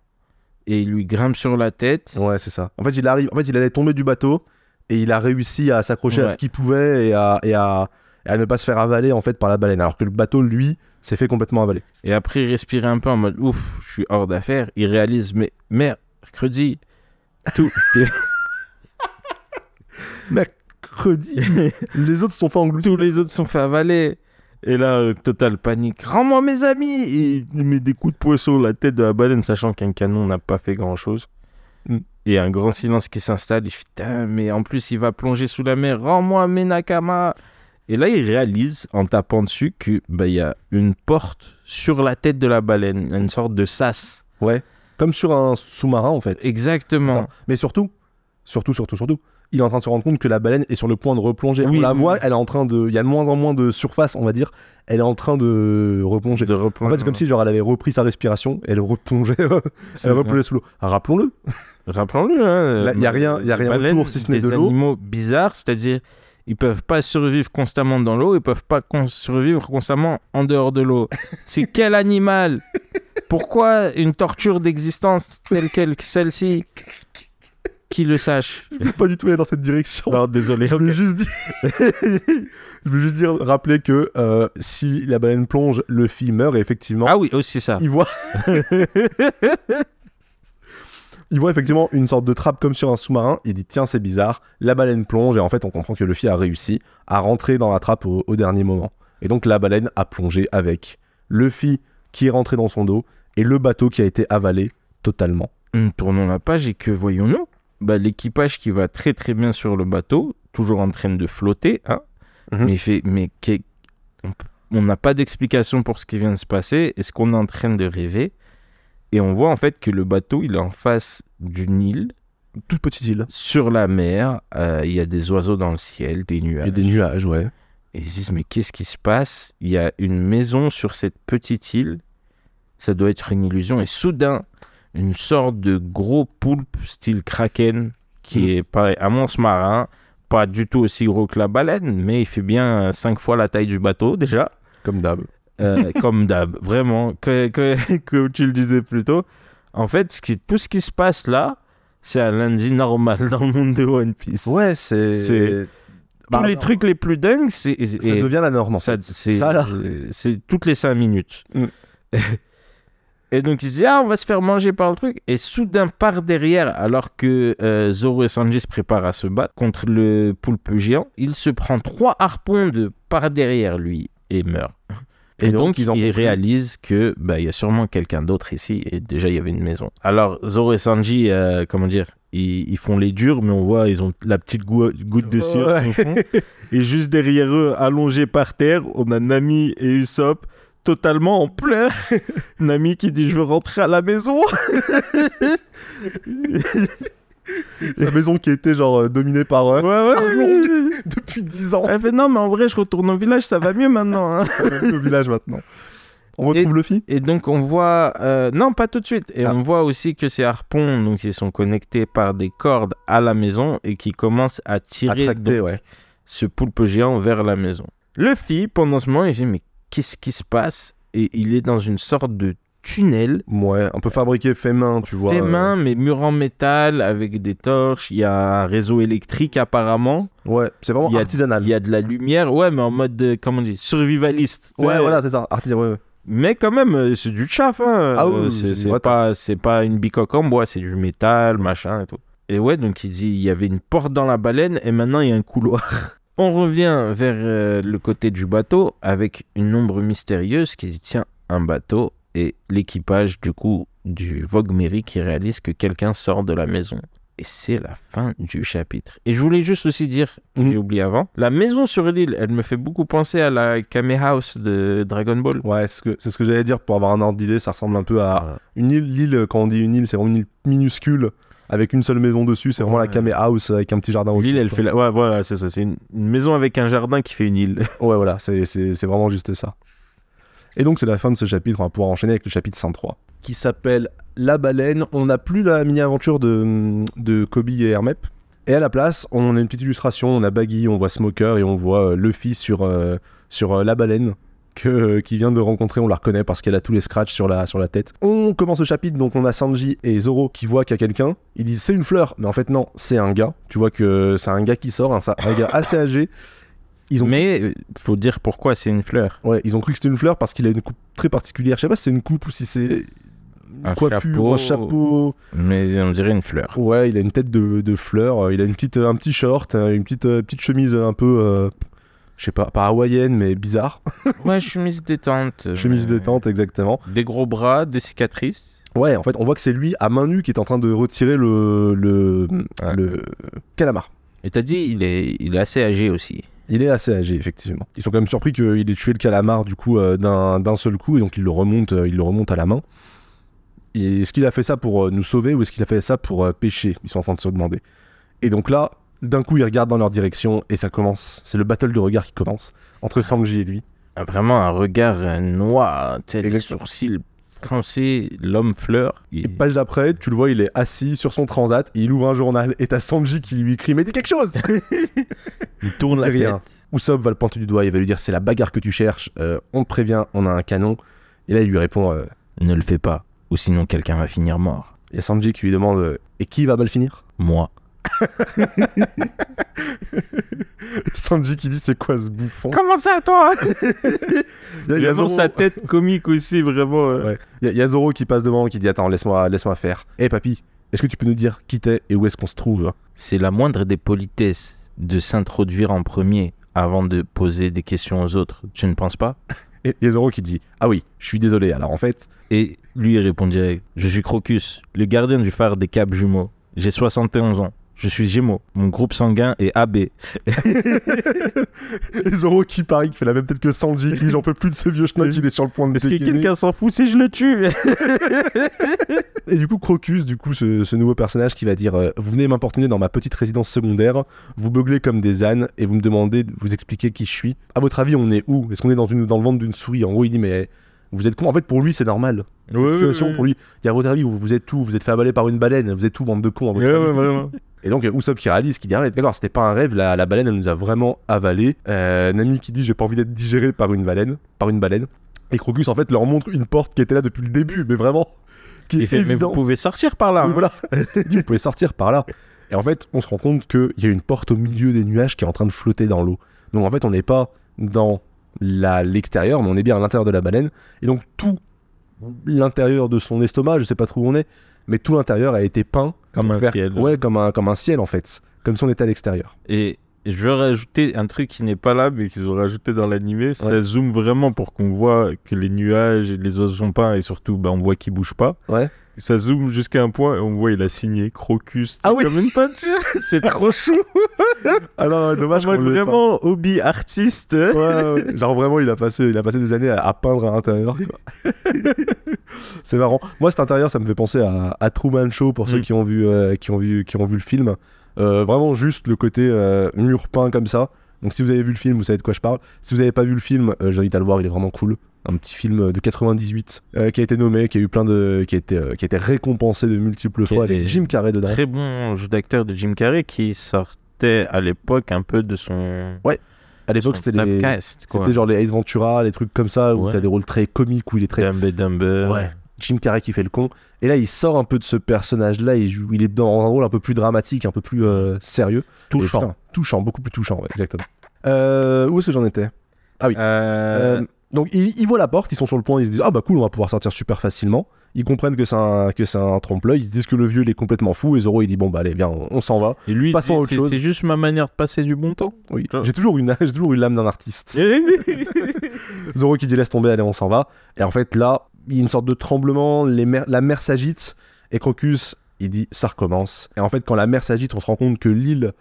et il lui grimpe sur la tête. Ouais, c'est ça. En fait, il allait tomber du bateau et il a réussi à s'accrocher à ce qu'il pouvait et à ne pas se faire avaler en fait par la baleine. Alors que le bateau, lui, s'est fait complètement avaler. Et après, il respirait un peu en mode ouf, je suis hors d'affaire. Il réalise, mais mercredi, tout. Mercredi, les autres se sont fait engloutir. Tous les autres se sont fait avaler. Et là, total panique. Rends-moi mes amis. Et il met des coups de poing sur la tête de la baleine, sachant qu'un canon n'a pas fait grand-chose. Il y a un grand silence qui s'installe. Il fait putain, mais en plus, il va plonger sous la mer. Rends-moi mes Nakama. Et là, il réalise, en tapant dessus, que bah, y a une porte sur la tête de la baleine. Une sorte de sas. Ouais. Comme sur un sous-marin, en fait. Exactement. Attends. Mais surtout, il est en train de se rendre compte que la baleine est sur le point de replonger. Oui, on la oui, voit, oui. elle est en train de... Il y a de moins en moins de surface, on va dire. Elle est en train de replonger. De En replonger. fait, c'est comme si genre, elle avait repris sa respiration et elle replongeait, C'est elle ça. replongeait sous l'eau. Rappelons-le. Rappelons-le. Hein, Là, y a rien les baleines, autour si ce n'est de des l'eau. animaux bizarres, c'est-à-dire ils peuvent pas survivre constamment dans l'eau, ils peuvent pas survivre constamment en dehors de l'eau. C'est quel animal? Pourquoi une torture d'existence telle quelle que celle-ci? Qui le sache? Je ne veux pas du tout aller dans cette direction. Non, désolé. Je voulais juste dire... je voulais juste dire, rappeler que si la baleine plonge, Luffy meurt et effectivement... Ah oui, aussi ça. Il voit... il voit effectivement une sorte de trappe comme sur un sous-marin. Il dit tiens, c'est bizarre. La baleine plonge et en fait, on comprend que Luffy a réussi à rentrer dans la trappe au dernier moment. Et donc, la baleine a plongé avec Luffy qui est rentré dans son dos et le bateau qui a été avalé totalement. Tournons la page et que voyons-nous? Bah, l'équipage qui va très très bien sur le bateau, toujours en train de flotter, hein. Mhm. Mais il fait, on n'a pas d'explication pour ce qui vient de se passer. Est-ce qu'on est en train de rêver? Et on voit en fait que le bateau, il est en face d'une île, Toute petite île. sur la mer. Il y a des oiseaux dans le ciel, des nuages. Il y a des nuages, ouais. Et ils se disent, mais qu'est-ce qui se passe? Il y a une maison sur cette petite île. Ça doit être une illusion. Et soudain, une sorte de gros poulpe style kraken, qui est pareil, amance marin, pas du tout aussi gros que la baleine, mais il fait bien 5 fois la taille du bateau déjà. Comme d'hab. Comme d'hab, vraiment, comme tu le disais plus tôt. En fait, tout ce qui se passe là, c'est un lundi normal dans le monde de One Piece. Ouais, C'est- Bah, Tous les trucs les plus dingues, ça devient la norme. En ça, fait. c'est, Ça, là. c'est toutes les 5 minutes. Mm. Et donc, ils se disent, on va se faire manger par le truc. Et soudain, par derrière, alors que Zoro et Sanji se préparent à se battre contre le poulpe géant, il se prend 3 harpons par derrière lui et meurt. Et donc, ils en il concluent. réalise que il y a sûrement quelqu'un d'autre ici. Et déjà, il y avait une maison. Alors, Zoro et Sanji, comment dire, ils font les durs, mais on voit, ils ont la petite goutte de sueur Ouais. sur le front. Et juste derrière eux, allongés par terre, on a Nami et Usopp totalement en pleurs. Nami qui dit, je veux rentrer à la maison. Sa maison qui était genre dominée par Ouais, Arlong depuis 10 ans. Elle fait, non, mais en vrai, je retourne au village, ça va mieux maintenant. Hein. Au village maintenant. On retrouve Luffy. Et donc on voit, non pas tout de suite, et Ah. on voit aussi que ces harpons, donc ils sont connectés par des cordes à la maison et qui commencent à tirer Attracté, donc, ouais. ce poulpe géant vers la maison. Luffy, pendant ce moment, il dit mais qu'est-ce qui se passe? Et il est dans une sorte de tunnel Ouais, on peut fabriquer fait main, tu vois. fait main, mais mur en métal avec des torches. Il y a un réseau électrique apparemment. Ouais, c'est vraiment Il y a- artisanal. Il y a de la lumière, ouais, mais en mode comment on dit, survivaliste. tu Ouais, sais. voilà, c'est ça. Artisanal, ouais. Mais quand même, c'est du tchaf. Hein. Ah oui, c'est c'est une vraie c'est pas une bicoque en bois, c'est du métal, machin et tout. Et ouais, donc il dit il y avait une porte dans la baleine et maintenant il y a un couloir. On revient vers le côté du bateau avec une ombre mystérieuse qui dit tiens, un bateau. Et l'équipage du coup du Vogue Mary qui réalise que quelqu'un sort de la maison. Et c'est la fin du chapitre. Et je voulais juste aussi dire, que j'ai oublié avant, la maison sur l'île, elle me fait beaucoup penser à la Kame House de Dragon Ball. Ouais, c'est ce que j'allais dire pour avoir un ordre d'idée. Ça ressemble un peu à Voilà. une île. L'île, quand on dit une île, c'est vraiment une île minuscule avec une seule maison dessus. C'est vraiment la Ouais. Kame House avec un petit jardin autour. L'île, elle fait ouais, voilà, c'est ça. C'est une maison avec un jardin qui fait une île. Ouais, voilà, c'est vraiment juste ça. Et donc, c'est la fin de ce chapitre. On va pouvoir enchaîner avec le chapitre 103 qui s'appelle La baleine. On n'a plus la mini-aventure de Kobe et Hermep. Et à la place, on a une petite illustration. On a Baggy, on voit Smoker et on voit Luffy sur la baleine qui vient de rencontrer. On la reconnaît parce qu'elle a tous les scratchs sur la tête. On commence le chapitre, donc on a Sanji et Zoro qui voient qu'il y a quelqu'un. Ils disent c'est une fleur, mais en fait non, c'est un gars. Tu vois que c'est un gars qui sort, un gars assez âgé. Mais faut dire pourquoi c'est une fleur. Ouais, ils ont cru que c'était une fleur parce qu'il a une coupe très particulière. Je sais pas si c'est une coupe ou si c'est une Un coiffure, un chapeau. Mais on dirait une fleur. Ouais, il a une tête de fleur. Il a un petit short, une petite chemise un peu, je sais pas hawaïenne, mais bizarre. Ouais, chemise détente. Chemise détente, exactement. Des gros bras, des cicatrices. Ouais, en fait, on voit que c'est lui à main nue qui est en train de retirer le calamar. Et t'as dit, il est assez âgé aussi. Il est assez âgé, effectivement. Ils sont quand même surpris qu'il ait tué le calamar du coup d'un seul coup, et donc il le remonte à la main. Et est-ce qu'il a fait ça pour nous sauver ou est-ce qu'il a fait ça pour pêcher? Ils sont en train de se demander. Et donc là, d'un coup, ils regardent dans leur direction et ça commence. C'est le battle de regard qui commence entre Sanji et lui. Vraiment un regard noir, tu sais, les Exactement. sourcils froncés, l'homme fleur. Et page d'après, tu le vois, il est assis sur son transat, et il ouvre un journal et t'as Sanji qui lui crie mais dis quelque chose. Il tourne la Dis rien. tête. Usopp va le pointer du doigt, il va lui dire c'est la bagarre que tu cherches, on te prévient, on a un canon. Et là il lui répond, Ne le fais pas, ou sinon quelqu'un va finir mort. il y a Sanji qui lui demande et qui va mal finir? Moi. Sanji qui dit c'est quoi ce bouffon? Comment ça, toi? Il y a Vraiment Zoro- sa tête comique aussi, vraiment. Ouais. Il y a Zoro qui passe devant qui dit attends laisse-moi faire. Eh papy, est-ce que tu peux nous dire qui t'es et où est-ce qu'on se trouve? C'est la moindre des politesses de s'introduire en premier avant de poser des questions aux autres. Tu ne penses pas? Et il y a Zoro qui dit ah oui, je suis désolé. Alors en fait, Et lui, il répond direct. Je suis Crocus, le gardien du phare des Caps Jumeaux. J'ai 71 ans. Je suis Gémeaux. Mon groupe sanguin est AB. et Zoro qui parie, qui fait la même tête que Sanji, qui dit j'en peux plus de ce vieux schnock, il est sur le point de Est-ce que dégainer. quelqu'un s'en fout si je le tue? Et du coup, Crocus, ce nouveau personnage qui va dire vous venez m'importuner dans ma petite résidence secondaire, vous beuglez comme des ânes et vous me demandez de vous expliquer qui je suis. À votre avis, on est où? Est-ce qu'on est dans le ventre d'une souris? En gros, il dit mais vous êtes con. En fait, pour lui, c'est normal. Cette situation, pour lui, il dit à votre avis, vous êtes où? Vous êtes fait avaler par une baleine, vous êtes où, bande de cons? À votre avis vraiment. Et donc, Usopp qui réalise, qui dit ah, ouais, d'accord, c'était pas un rêve, la baleine, elle nous a vraiment avalé. Nami qui dit j'ai pas envie d'être digéré par une baleine. Et Crocus, en fait, leur montre une porte qui était là depuis le début, mais vraiment, qui est Il fait, mais vous évidente. pouvez sortir par là. Oui, voilà. Il dit, vous pouvez sortir par là. Et en fait, on se rend compte qu'il y a une porte au milieu des nuages qui est en train de flotter dans l'eau. Donc en fait, on n'est pas dans l'extérieur, mais on est bien à l'intérieur de la baleine. Et donc tout l'intérieur de son estomac, je sais pas trop où on est, mais tout l'intérieur a été peint Comme pour un ciel. Ouais, comme un ciel en fait. Comme si on était à l'extérieur. Et je vais rajouter un truc qui n'est pas là, mais qu'ils ont rajouté dans l'animé. Ça Ouais. zoome vraiment pour qu'on voit que les nuages et les oiseaux sont peints et surtout, on voit qu'ils bougent pas. Ouais. Ça zoome jusqu'à un point et on voit il a signé Crocus. Ah oui. Comme une peinture. C'est trop chou. Ah non, ouais, dommage En mode qu'on l'ait pas. vraiment hobby artiste. Ouais. Genre vraiment, il a passé des années à peindre à l'intérieur. quoi. C'est marrant. Moi, cet intérieur, ça me fait penser à Truman Show pour ceux qui ont vu le film. Vraiment juste le côté mur peint comme ça. Donc si vous avez vu le film, vous savez de quoi je parle. Si vous n'avez pas vu le film, j'invite à le voir, il est vraiment cool. Un petit film de 98 qui a été nommé, qui a eu qui a été récompensé de multiples fois avec est Jim Carrey dedans. Très bon jeu d'acteur de Jim Carrey qui sortait à l'époque un peu de son. À l'époque, son c'était typecast, quoi. c'était genre les Ace Ventura, les trucs comme ça, où Ouais. t'as des rôles très comiques, où il est très... Dumb and Dumber. Ouais. Jim Carrey qui fait le con. Et là, il sort un peu de ce personnage-là, il est dans un rôle un peu plus dramatique, un peu plus sérieux. Touchant. Et putain, touchant, beaucoup plus touchant, ouais, exactement. Où est-ce que j'en étais? Ah oui. Donc ils voient la porte, ils sont sur le point, ils se disent ah bah cool, on va pouvoir sortir super facilement. Ils comprennent que c'est un trompe-l'œil, ils se disent que le vieux il est complètement fou et Zoro il dit bon bah allez viens on s'en va. Et lui, il Passons à dit, autre chose. c'est juste ma manière de passer du bon temps. Oui. Genre. J'ai toujours eu l'âme d'un artiste. Zoro qui dit laisse tomber, allez on s'en va. Et en fait là il y a une sorte de tremblement, la mer s'agite et Crocus il dit ça recommence. Et en fait quand la mer s'agite on se rend compte que l'île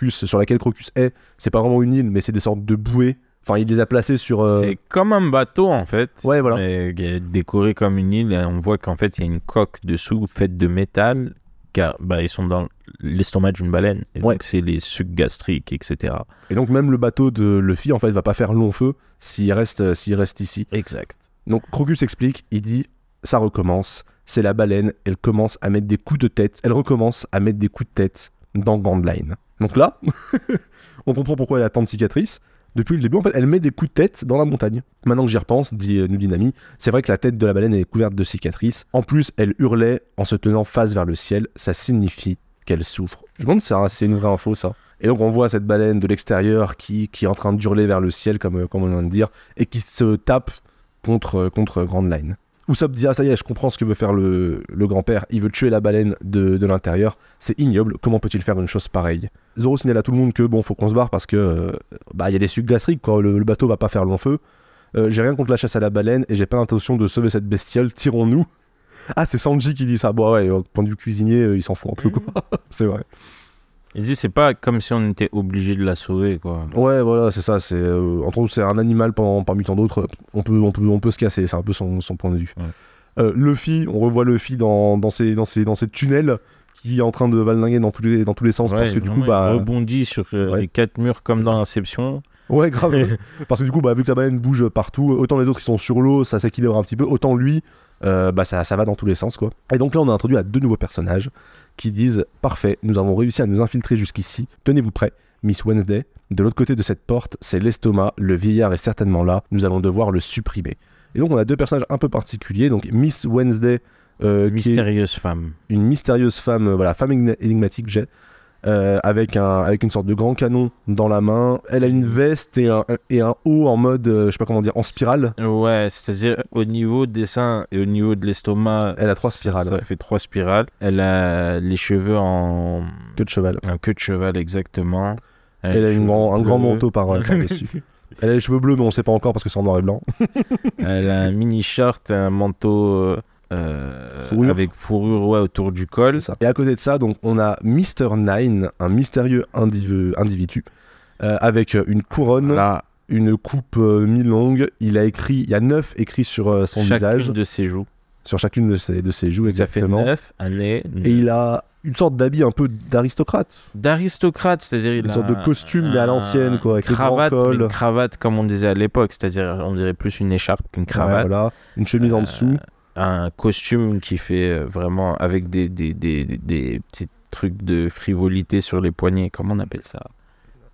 sur laquelle Crocus est, c'est pas vraiment une île mais c'est des sortes de bouées. Enfin, il les a placés sur... C'est comme un bateau en fait. Ouais, voilà. Mais qui est décoré comme une île. Et on voit qu'en fait, il y a une coque dessous faite de métal. Car ils sont dans l'estomac d'une baleine. Et Ouais. donc, c'est les sucs gastriques, etc. Et donc, même le bateau de Luffy, en fait, va pas faire long feu s'il reste ici. Exact. Donc, Crocus explique, il dit, ça recommence, c'est la baleine, elle commence à mettre des coups de tête, elle recommence à mettre des coups de tête dans Grand Line. Donc là, on comprend pourquoi elle a tant de cicatrices. Depuis le début, en fait, elle met des coups de tête dans la montagne. Maintenant que j'y repense, nous dit Nami, c'est vrai que la tête de la baleine est couverte de cicatrices. En plus, elle hurlait en se tenant face vers le ciel. Ça signifie qu'elle souffre. Je me demande si c'est une vraie info, ça. Et donc, on voit cette baleine de l'extérieur qui est en train d'hurler vers le ciel, comme on vient de dire, et qui se tape contre Grand Line. Usopp dit ah ça y est, je comprends ce que veut faire le grand-père, il veut tuer la baleine de l'intérieur, c'est ignoble, comment peut-il faire une chose pareille? Zoro signale à tout le monde que bon faut qu'on se barre parce que y a des sucs gastriques quoi, le bateau va pas faire long feu, j'ai rien contre la chasse à la baleine et j'ai pas l'intention de sauver cette bestiole, tirons-nous. Ah, c'est Sanji qui dit ça. Bon, ouais, au point de vue cuisinier, il s'en fout un peu, quoi. C'est vrai. Il dit c'est pas comme si on était obligé de la sauver, quoi. Ouais, voilà, c'est ça. C'est, entre autres, c'est un animal parmi tant d'autres. On peut se casser. C'est un peu son point de vue. Ouais. Luffy, on revoit Luffy dans ces tunnels qui est en train de valdinguer dans tous les sens. Ouais, Parce que du coup, il rebondit sur les 4 murs comme dans Inception. Ouais, grave. Parce que du coup, vu que la baleine bouge partout, autant les autres ils sont sur l'eau, ça s'équilibre un petit peu, autant lui, ça va dans tous les sens, quoi. Et donc là, on a introduit à 2 nouveaux personnages qui disent « Parfait, nous avons réussi à nous infiltrer jusqu'ici, tenez-vous prêts, Miss Wednesday. De l'autre côté de cette porte, c'est l'estomac, le vieillard est certainement là, nous allons devoir le supprimer. » Et donc on a 2 personnages un peu particuliers, donc Miss Wednesday, mystérieuse femme. Une mystérieuse femme, femme énigmatique, avec une sorte de grand canon dans la main. Elle a une veste et un haut en mode, je sais pas comment dire, en spirale. Ouais, c'est-à-dire au niveau des seins et au niveau de l'estomac, elle a 3 spirales. Ça fait 3 spirales. Elle a les cheveux en queue de cheval. En queue de cheval, exactement. Elle a un grand manteau par-dessus. Elle a les cheveux bleus, mais on sait pas encore parce que c'est en noir et blanc. Elle a un mini short, un manteau avec fourrure autour du col. Et à côté de ça, donc, on a Mr. Nine, un mystérieux individu, avec une couronne, une coupe mi-longue. Il y a 9 écrits sur son visage. De ses joues. Sur chacune de ses joues, exactement. Ça fait 9 années. Et il a une sorte d'habit un peu d'aristocrate. D'aristocrate, c'est-à-dire une sorte de costume, mais à l'ancienne, quoi, avec cravate, le grand col. Une cravate, comme on disait à l'époque, c'est-à-dire on dirait plus une écharpe qu'une cravate. Ouais, voilà. Une chemise en dessous. Un costume qui fait vraiment avec des petits trucs de frivolité sur les poignets, comment on appelle ça,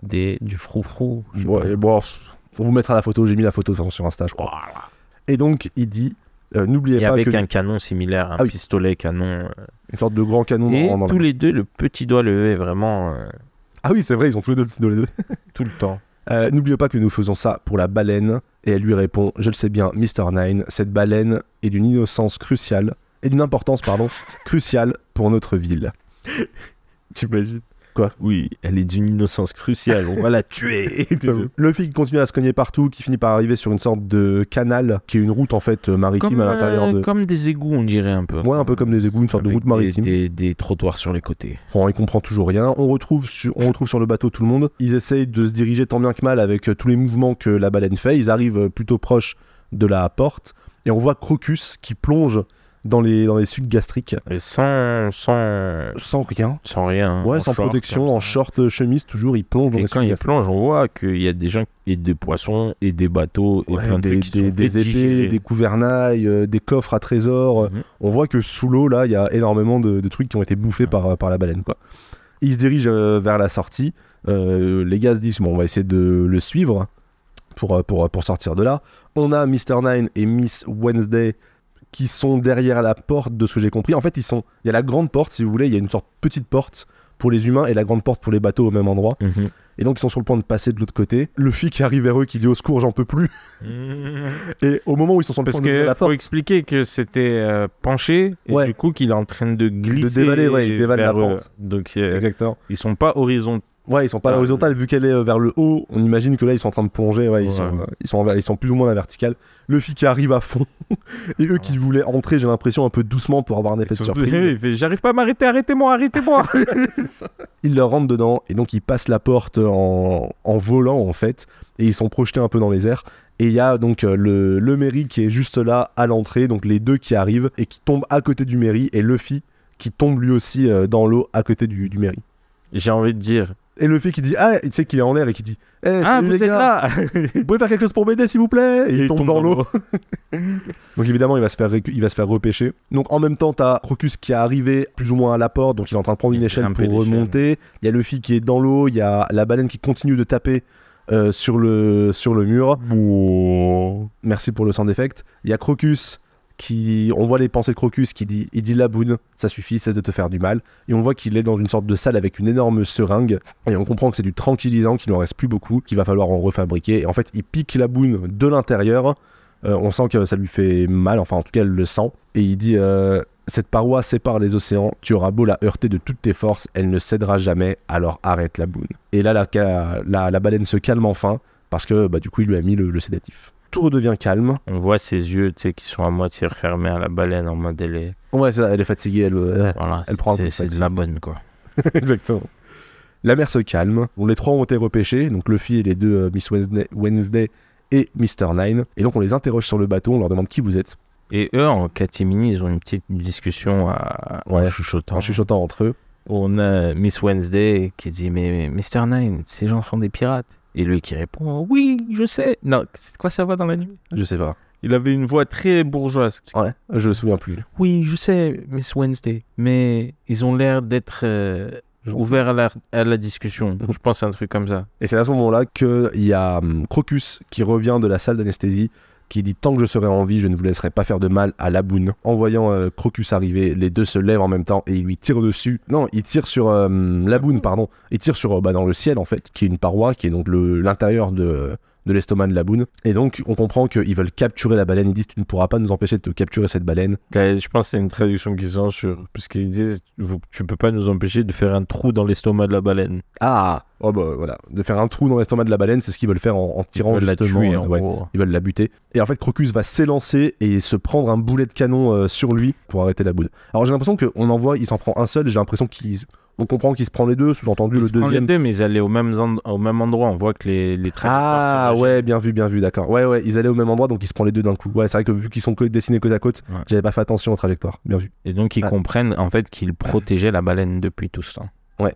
du froufrou. Ouais, bon, on vous mettra la photo, j'ai mis la photo de toute façon sur Insta, je crois. Voilà. Et donc il dit n'oubliez pas avec un canon similaire, un pistolet canon, une sorte de grand canon. Et tous les deux le petit doigt levé, vraiment. Ah oui, c'est vrai, ils ont tous les deux le petit doigt levé. Tout le temps. N'oubliez pas que nous faisons ça pour la baleine. Et elle lui répond, je le sais bien, Mr. Nine, cette baleine est d'une innocence cruciale, et d'une importance, cruciale pour notre ville. T'imagines? Quoi? Oui, elle est d'une innocence cruciale, on va la tuer. Luffy continue à se cogner partout, qui finit par arriver sur une sorte de canal, qui est une route en fait maritime à l'intérieur de... Comme des égouts, on dirait un peu. Ouais, un peu comme des égouts, une sorte de route maritime. Des trottoirs sur les côtés. Bon, il comprend toujours rien. On retrouve sur le bateau tout le monde. Ils essayent de se diriger tant bien que mal avec tous les mouvements que la baleine fait. Ils arrivent plutôt proche de la porte, et on voit Crocus qui plonge dans les sucs gastriques. Et sans rien. Sans rien. Ouais, sans protection, en short, chemise, toujours, il plonge dans les sucs gastriques. Et quand il plonge, on voit qu'il y a des gens, et des poissons, et des bateaux, et plein de trucs qui sont des épées, des gouvernails, des coffres à trésors. On voit que sous l'eau, là, il y a énormément de trucs qui ont été bouffés par la baleine, quoi. Il se dirige vers la sortie. Les gars se disent, bon, on va essayer de le suivre pour sortir de là. On a Mr. Nine et Miss Wednesday qui sont derrière la porte, de ce que j'ai compris. En fait, il y a la grande porte, si vous voulez, il y a une sorte de petite porte pour les humains et la grande porte pour les bateaux au même endroit. Et donc, ils sont sur le point de passer de l'autre côté. Luffy qui arrive vers eux, qui dit au secours, j'en peux plus. Et au moment où ils sont sur le point de la porte... Parce qu'il faut expliquer que c'était penché, et du coup, qu'il est en train de glisser. De dévaler, il dévale la porte. Donc, exactement. Ils sont pas horizontaux. Ouais, ils sont pas à l'horizontale, vu qu'elle est vers le haut, on imagine que là ils sont en train de plonger, ils sont plus ou moins à la verticale. Luffy qui arrive à fond, et eux qui voulaient entrer, j'ai l'impression, un peu doucement pour avoir un effet de surprise. Il fait, j'arrive pas à m'arrêter, arrêtez-moi. Il leur rentre dedans, et donc ils passent la porte en volant en fait, et ils sont projetés un peu dans les airs. Et il y a donc le Merry qui est juste là à l'entrée, donc les deux qui arrivent, et qui tombent à côté du Merry, et Luffy qui tombe lui aussi dans l'eau à côté du Merry. J'ai envie de dire... Et Luffy qui dit tu sais qu'il est en l'air et qui dit vous êtes là. Vous pouvez faire quelque chose pour m'aider s'il vous plaît. Et il tombe dans l'eau. Donc évidemment il va se faire repêcher. Donc en même temps t'as Crocus qui est arrivé plus ou moins à la porte, donc il est en train de prendre une échelle pour remonter. Il y a Luffy qui est dans l'eau, il y a la baleine qui continue de taper sur le mur. Merci pour le sound effect. Il y a Crocus on voit les pensées de Crocus il dit Laboon, ça suffit, cesse de te faire du mal. Et on voit qu'il est dans une sorte de salle avec une énorme seringue, et on comprend que c'est du tranquillisant, qu'il n'en reste plus beaucoup, qu'il va falloir en refabriquer. Et en fait il pique Laboon de l'intérieur, on sent que ça lui fait mal, enfin en tout cas elle le sent, et il dit cette paroi sépare les océans, tu auras beau la heurter de toutes tes forces, elle ne cédera jamais, alors arrête Laboon. Et là la baleine se calme enfin, parce que du coup il lui a mis le sédatif. Tout redevient calme. On voit ses yeux, tu sais, qui sont à moitié refermés à la baleine en mode elle est... Ouais, c'est ça, elle est fatiguée, Voilà, elle prend un coup de c'est fatigue. de la bonne, quoi. Exactement. La mer se calme. Bon, les 3 ont été repêchés, donc Luffy et les 2 Miss Wednesday et Mr. Nine. Et donc on les interroge sur le bateau, on leur demande qui vous êtes, Et eux, en catimini, ils ont une petite discussion en chuchotant. en chuchotant entre eux. On a Miss Wednesday qui dit mais Mr. Nine, ces gens sont des pirates. Et lui qui répond oui, je sais. Non, c'est quoi ça va dans la nuit? Je sais pas. Il avait une voix très bourgeoise. Ouais, je me souviens plus. Oui, je sais, Miss Wednesday, mais ils ont l'air d'être ouverts à la discussion. Je pense à un truc comme ça. Et c'est à ce moment-là qu'il y a Crocus qui revient de la salle d'anesthésie, qui dit tant que je serai en vie, je ne vous laisserai pas faire de mal à Laboon. En voyant Crocus arriver, les deux se lèvent en même temps et ils lui tirent dessus. Non, ils tirent sur Laboon, pardon. Ils tirent sur dans le ciel en fait, qui est une paroi, qui est donc l'intérieur de l'estomac de Laboon. Et donc on comprend qu'ils veulent capturer la baleine. Ils disent tu ne pourras pas nous empêcher de te capturer cette baleine. Je pense que c'est une traduction qui censure, parce qu'ils disent tu peux pas nous empêcher de faire un trou dans l'estomac de la baleine. Ah, oh bah voilà, de faire un trou dans l'estomac de la baleine, c'est ce qu'ils veulent faire en tirant Ils veulent justement. la tuer, en Ouais. gros. Ils veulent la buter. Et en fait, Crocus va s'élancer et se prendre un boulet de canon sur lui pour arrêter Laboon. Alors j'ai l'impression qu'on en voit, il s'en prend un seul. J'ai l'impression on comprend qu'il se prend les deux, sous-entendu le deuxième. Les deux, mais ils allaient au même endroit. On voit que les traits. Ah ouais, bien vu, d'accord. Ouais, ils allaient au même endroit, donc il se prend les deux d'un coup. Ouais, c'est vrai que vu qu'ils sont dessinés côte à côte, Ouais. j'avais pas fait attention aux trajectoires. Bien vu. Et donc ils Ah. comprennent en fait qu'ils protégeaient la baleine depuis tout ce temps. Ouais.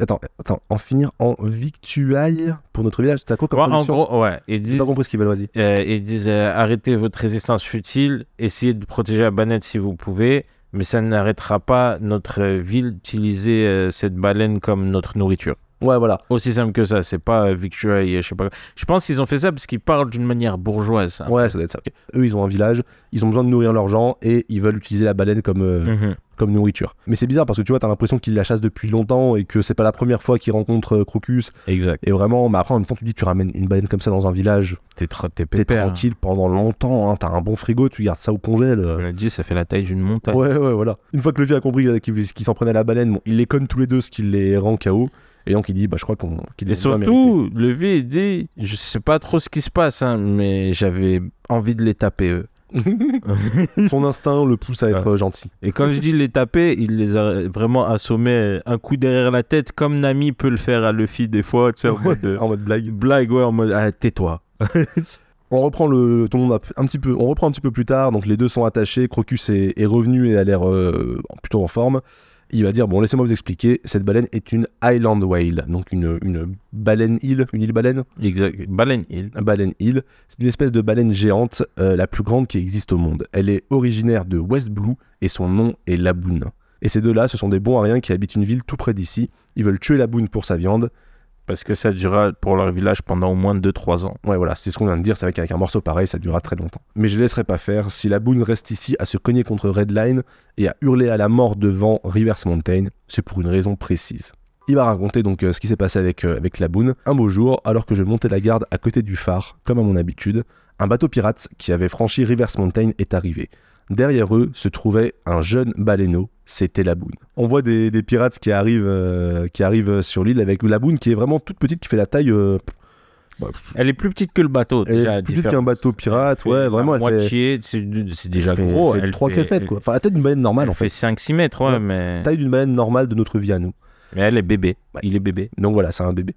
Attends, en finir en victuailles pour notre village. T'as quoi comme Ouais, en traduction? gros, ouais. Ils J'ai disent, pas compris ce qu'ils veulent, vas-y. arrêtez votre résistance futile, essayez de protéger la baleine si vous pouvez, mais ça n'arrêtera pas notre ville d'utiliser cette baleine comme notre nourriture. Ouais, voilà. Aussi simple que ça, c'est pas victuaille, je sais pas. Je pense qu'ils ont fait ça parce qu'ils parlent d'une manière bourgeoise. Hein. Ouais, ça doit être ça. Ok. Eux, ils ont un village, ils ont besoin de nourrir leurs gens et ils veulent utiliser la baleine Mhm. comme nourriture. Mais c'est bizarre parce que tu vois, t'as l'impression qu'ils la chassent depuis longtemps et que c'est pas la première fois qu'ils rencontrent Crocus. Exact. Et vraiment, mais après, en même temps, tu dis, tu ramènes une baleine comme ça dans un village, T'es t'es pépère. tranquille pendant longtemps, hein, t'as un bon frigo, tu gardes ça au congèle. On a dit, ça fait la taille d'une montagne. Ouais, voilà. Une fois que Luffy a compris qu'ils s'en prenaient à la baleine, bon, il les conne tous les deux, ce qui les rend KO. Et donc il dit, je crois qu'il Et les a bien mérités. surtout, Levi il dit, je sais pas trop ce qui se passe, hein, mais j'avais envie de les taper eux. Son instinct le pousse à être gentil. Et quand je dis les taper, il les a vraiment assommés un coup derrière la tête, comme Nami peut le faire à Luffy des fois, tu sais, en mode blague. blague, ouais, en mode tais-toi. On reprend tout le monde on reprend un petit peu plus tard, donc les deux sont attachés, Crocus est revenu et a l'air plutôt en forme. Il va dire, bon, laissez-moi vous expliquer, cette baleine est une Island Whale, donc une baleine-île, une île-baleine. Exact. Baleine Hill. Baleine-île, c'est une espèce de baleine géante, la plus grande qui existe au monde. Elle est originaire de West Blue et son nom est Laboon. Et ces deux-là, ce sont des bons à rien qui habitent une ville tout près d'ici. Ils veulent tuer Laboon pour sa viande. Parce que ça durera pour leur village pendant au moins 2-3 ans. Ouais, voilà, c'est ce qu'on vient de dire, c'est vrai qu'avec un morceau pareil, ça durera très longtemps. Mais je les laisserai pas faire. Si Laboon reste ici à se cogner contre Redline et à hurler à la mort devant Rivers Mountain, c'est pour une raison précise. Il va raconter donc ce qui s'est passé avec Laboon. Un beau jour, alors que je montais la garde à côté du phare, comme à mon habitude, un bateau pirate qui avait franchi Rivers Mountain est arrivé. Derrière eux se trouvait un jeune baleineau, c'était Laboon. On voit des pirates qui arrivent sur l'île avec Laboon qui est vraiment toute petite, qui fait la taille... Elle est plus petite que le bateau, elle déjà. est plus petite qu'un bateau pirate, ouais, vraiment, elle fait... moitié, c'est déjà gros. Elle fait 3-4 mètres, quoi. Enfin, la tête d'une baleine normale, Elle en fait. fait 5-6 mètres, ouais, Ouais. mais... Taille d'une baleine normale de notre vie à nous. Mais elle est bébé. Ouais. Il est bébé. Donc voilà, c'est un bébé.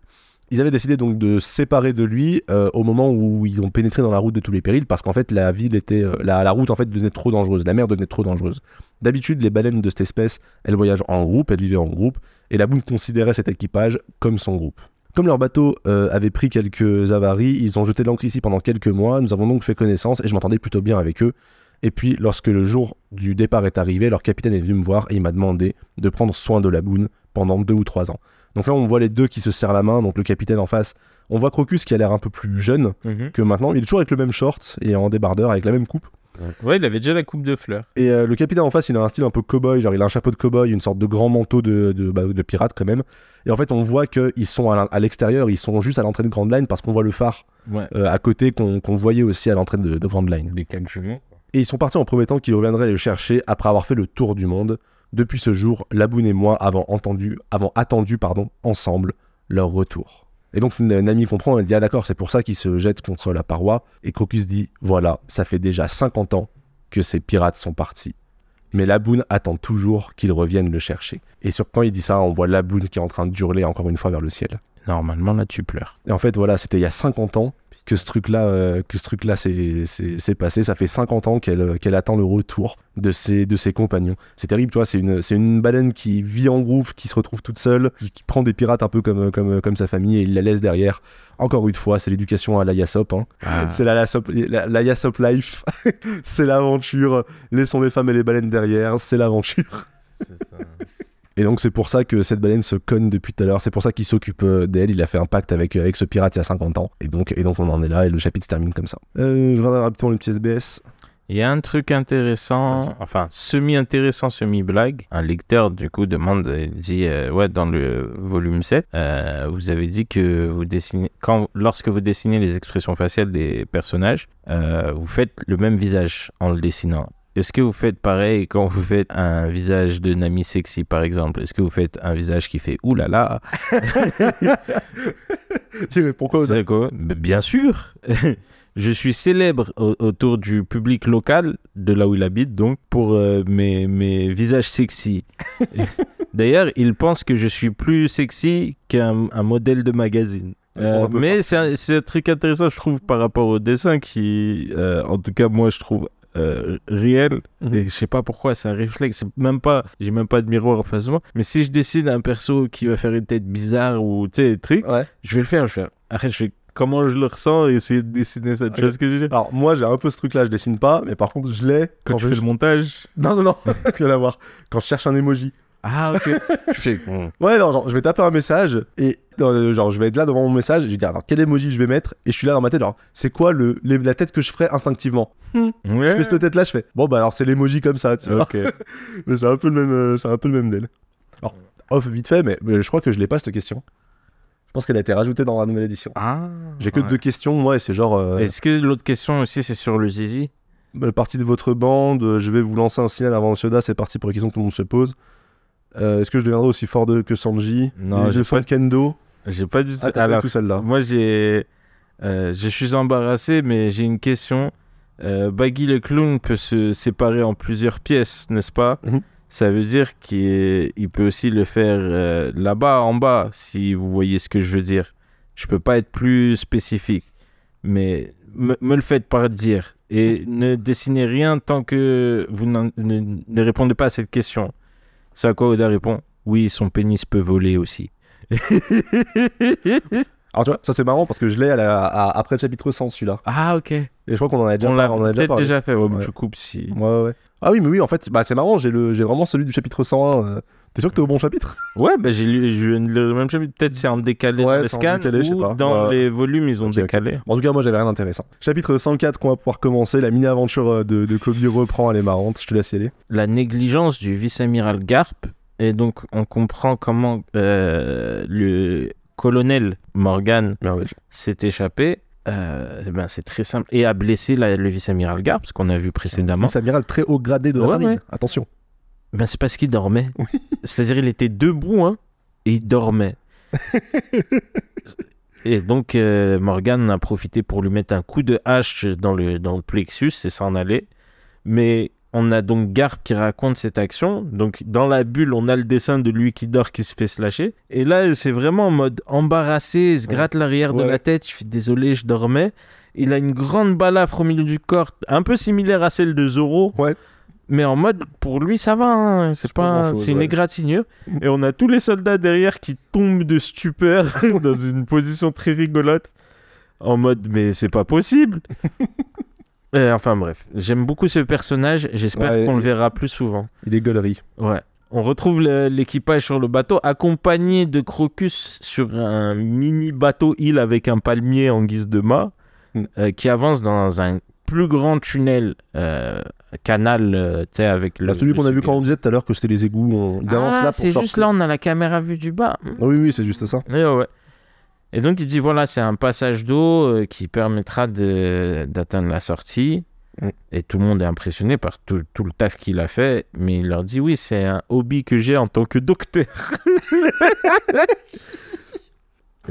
Ils avaient décidé donc de se séparer de lui au moment où ils ont pénétré dans la route de tous les périls, parce qu'en fait la ville était la route en fait devenait trop dangereuse, la mer devenait trop dangereuse. D'habitude, les baleines de cette espèce, elles voyagent en groupe, elles vivaient en groupe, et Laboon considérait cet équipage comme son groupe. Comme leur bateau avait pris quelques avaries, ils ont jeté l'ancre ici pendant quelques mois. Nous avons donc fait connaissance et je m'entendais plutôt bien avec eux. Et puis, lorsque le jour du départ est arrivé, leur capitaine est venu me voir et il m'a demandé de prendre soin de Laboon pendant 2 ou 3 ans. Donc là, on voit les deux qui se serrent la main, donc le capitaine en face. On voit Crocus qui a l'air un peu plus jeune que maintenant. Il est toujours avec le même short et en débardeur, avec la même coupe. Ouais, il avait déjà la coupe de fleurs. Et le capitaine en face, il a un style un peu cow-boy, genre il a un chapeau de cow-boy, une sorte de grand manteau de pirate quand même. Et en fait, on voit qu'ils sont à l'extérieur, ils sont juste à l'entrée de Grand Line parce qu'on voit le phare Ouais. à côté qu'on voyait aussi à l'entrée de Grand Line. Des quatre jumeaux. Et ils sont partis en promettant qu'ils reviendraient le chercher après avoir fait le tour du monde. Depuis ce jour, Laboon et moi avons attendu ensemble leur retour. Et donc Nami comprend, elle dit ah d'accord, c'est pour ça qu'il se jette contre la paroi. Et Crocus dit voilà, ça fait déjà 50 ans que ces pirates sont partis. Mais Laboon attend toujours qu'ils reviennent le chercher. Et quand il dit ça, on voit Laboon qui est en train d'hurler encore une fois vers le ciel. Normalement, là, tu pleures. Et en fait, voilà, c'était il y a 50 ans que ce truc-là s'est passé. Ça fait 50 ans qu'elle attend le retour de ses compagnons. C'est terrible, tu vois, c'est une baleine qui vit en groupe, qui se retrouve toute seule, qui prend des pirates un peu comme sa famille et il la laisse derrière. Encore une fois, c'est l'éducation à la Yasopp. Hein. C'est la Yasopp Life. C'est l'aventure. Laissons les femmes et les baleines derrière. C'est l'aventure. C'est ça. Et donc c'est pour ça que cette baleine se cogne depuis tout à l'heure, c'est pour ça qu'il s'occupe d'elle, il a fait un pacte avec ce pirate il y a 50 ans, et donc on en est là, et le chapitre se termine comme ça. Je regarde rapidement le petit SBS. Il y a un truc intéressant, enfin semi-intéressant, semi-blague. Un lecteur du coup demande, il dit, ouais, dans le volume 7, vous avez dit que lorsque vous dessinez les expressions faciales des personnages, vous faites le même visage en le dessinant. Est-ce que vous faites pareil quand vous faites un visage de Nami sexy, par exemple? Est-ce que vous faites un visage qui fait « Ouh là là » Tu réponds quoi? Bien sûr. Je suis célèbre autour du public local, de là où il habite, donc, pour mes visages sexy. D'ailleurs, il pense que je suis plus sexy qu'un modèle de magazine. Mais c'est un truc intéressant, je trouve, par rapport au dessin qui, en tout cas, moi, je trouve réel, et je sais pas pourquoi, c'est un réflexe, j'ai même pas de miroir en face de moi, mais si je dessine un perso qui va faire une tête bizarre ou tu sais des trucs, je vais le faire, arrête, comment je le ressens et essayer de dessiner cette chose que j'ai. Alors moi j'ai un peu ce truc là, je dessine pas, mais par contre je l'ai quand tu fais le montage. Non, tu vas l'avoir, quand je cherche un emoji. Ah ok. Tu fais ouais, non, genre je vais taper un message et genre je vais être là devant mon message et je vais dire alors quel emoji je vais mettre, et je suis là dans ma tête genre c'est quoi la tête que je ferais instinctivement. Ouais. Je fais cette tête là, je fais bon bah alors c'est l'emoji comme ça, tu vois. Mais c'est un peu le même deal. Alors off vite fait, mais je crois que je l'ai pas cette question. Je pense qu'elle a été rajoutée dans la nouvelle édition. J'ai que 2 questions moi, et c'est genre est-ce que l'autre question aussi c'est sur le zizi? Partie de votre bande, je vais vous lancer un signal avant Yoda, c'est parti pour les questions que tout le monde se pose. Est-ce que je deviendrai aussi fort que Sanji? Non, j'ai pas de kendo. J'ai pas du tout. Alors, tout celle-là. Moi, je suis embarrassé, mais j'ai une question. Baggy le clown peut se séparer en plusieurs pièces, n'est-ce pas? Ça veut dire qu'il peut aussi le faire là-bas, en bas, si vous voyez ce que je veux dire. Je peux pas être plus spécifique, mais me le faites pas dire. Et ne dessinez rien tant que vous ne répondez pas à cette question. C'est à quoi Oda répond: oui, son pénis peut voler aussi. Alors tu vois, ça c'est marrant parce que je l'ai après le chapitre 100 celui-là. Ah ok. Et je crois qu'on en a déjà parlé. On l'a peut-être déjà fait, ouais. Tu coupes si... Ouais. Ah oui, mais oui, en fait, c'est marrant, j'ai vraiment celui du chapitre 101. T'es sûr que t'es au bon chapitre? Ouais, je viens de lire le même chapitre. Peut-être c'est en décalé dans le scan, décalé, je sais pas. Dans les volumes, ils ont décalé. En tout cas, moi, j'avais rien d'intéressant. Chapitre 104 qu'on va pouvoir commencer. La mini-aventure de Kobe reprend, elle est marrante. Je te laisse y aller. La négligence du vice-amiral Garp. Et donc, on comprend comment le colonel Morgan s'est échappé. C'est très simple. Et a blessé le vice-amiral Garp, ce qu'on a vu précédemment. Vice-amiral très haut gradé de la marine. Attention. C'est parce qu'il dormait. Oui. C'est-à-dire il était debout et il dormait. Et donc Morgan a profité pour lui mettre un coup de hache dans le plexus et s'en aller. Mais on a donc Garp qui raconte cette action. Donc dans la bulle, on a le dessin de lui qui dort, qui se fait slasher. Et là, c'est vraiment en mode embarrassé, il se gratte l'arrière de la tête. Il fait désolé, je dormais. Il a une grande balafre au milieu du corps, un peu similaire à celle de Zoro. Ouais. Mais en mode, pour lui, ça va. C'est une égratignure. Et on a tous les soldats derrière qui tombent de stupeur dans une position très rigolote. En mode, mais c'est pas possible. Enfin bref, j'aime beaucoup ce personnage. J'espère qu'on le verra plus souvent. Il est gaulerie. Ouais. On retrouve l'équipage sur le bateau, accompagné de Crocus sur un mini bateau île avec un palmier en guise de mât, qui avance dans un plus grand tunnel canal, tu sais, avec celui qu'on a vu quand on disait tout à l'heure que c'était les égouts. C'est juste là, on a la caméra vue du bas. Oui, c'est juste ça. Ouais. Et donc il dit voilà, c'est un passage d'eau qui permettra d'atteindre la sortie. Et tout le monde est impressionné par tout le taf qu'il a fait, mais il leur dit oui, c'est un hobby que j'ai en tant que docteur.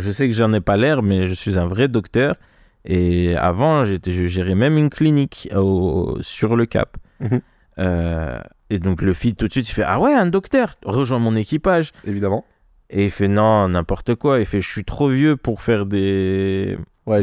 je sais que j'en ai pas l'air, mais je suis un vrai docteur. Et avant, je gérais même une clinique sur le Cap. Et donc, le fils, tout de suite, il fait « Ah ouais, un docteur, rejoins mon équipage. » Évidemment. Et il fait « Non, n'importe quoi. » Il fait « Je suis trop vieux pour faire des... » Ouais,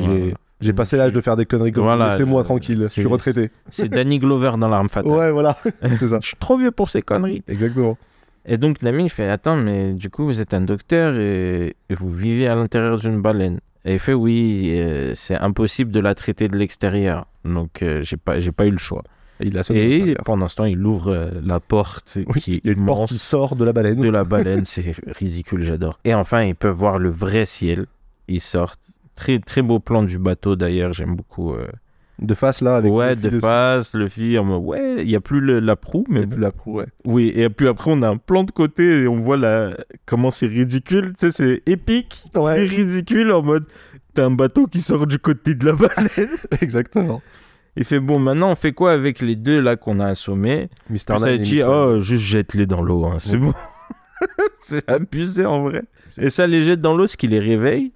j'ai passé l'âge de faire des conneries comme Voilà, laissez-moi tranquille, je suis retraité. C'est Danny Glover dans L'Arme Fatale. Ouais, voilà, c'est ça. Je suis trop vieux pour ces conneries. Exactement. Et donc, Nami, il fait « Attends, mais du coup, vous êtes un docteur et vous vivez à l'intérieur d'une baleine. » Et il fait « Oui, c'est impossible de la traiter de l'extérieur. Donc, j'ai pas eu le choix. » Et il la sonne de l'intérieur. Pendant ce temps, il ouvre la porte qui est Il y a une porte immense qui sort de la baleine. de la baleine. C'est ridicule, j'adore. Et enfin, ils peuvent voir le vrai ciel. Ils sortent. Très, très beau plan du bateau, d'ailleurs. J'aime beaucoup. De face, là, avec Ouais, le fil de face, le fil en mode, ouais, il n'y a plus la proue, mais Et puis la proue, ouais. oui, et puis après, on a un plan de côté et on voit comment c'est ridicule. Tu sais, c'est épique, Ouais. très ridicule en mode, t'as un bateau qui sort du côté de la baleine. Exactement. Il fait, bon, maintenant, on fait quoi avec les deux là qu'on a assommés? Mister Puis ça Nine et dit, Miss oh, juste jette-les dans l'eau, hein, c'est bon. C'est abusé en vrai. Et ça les jette dans l'eau, ce qui les réveille.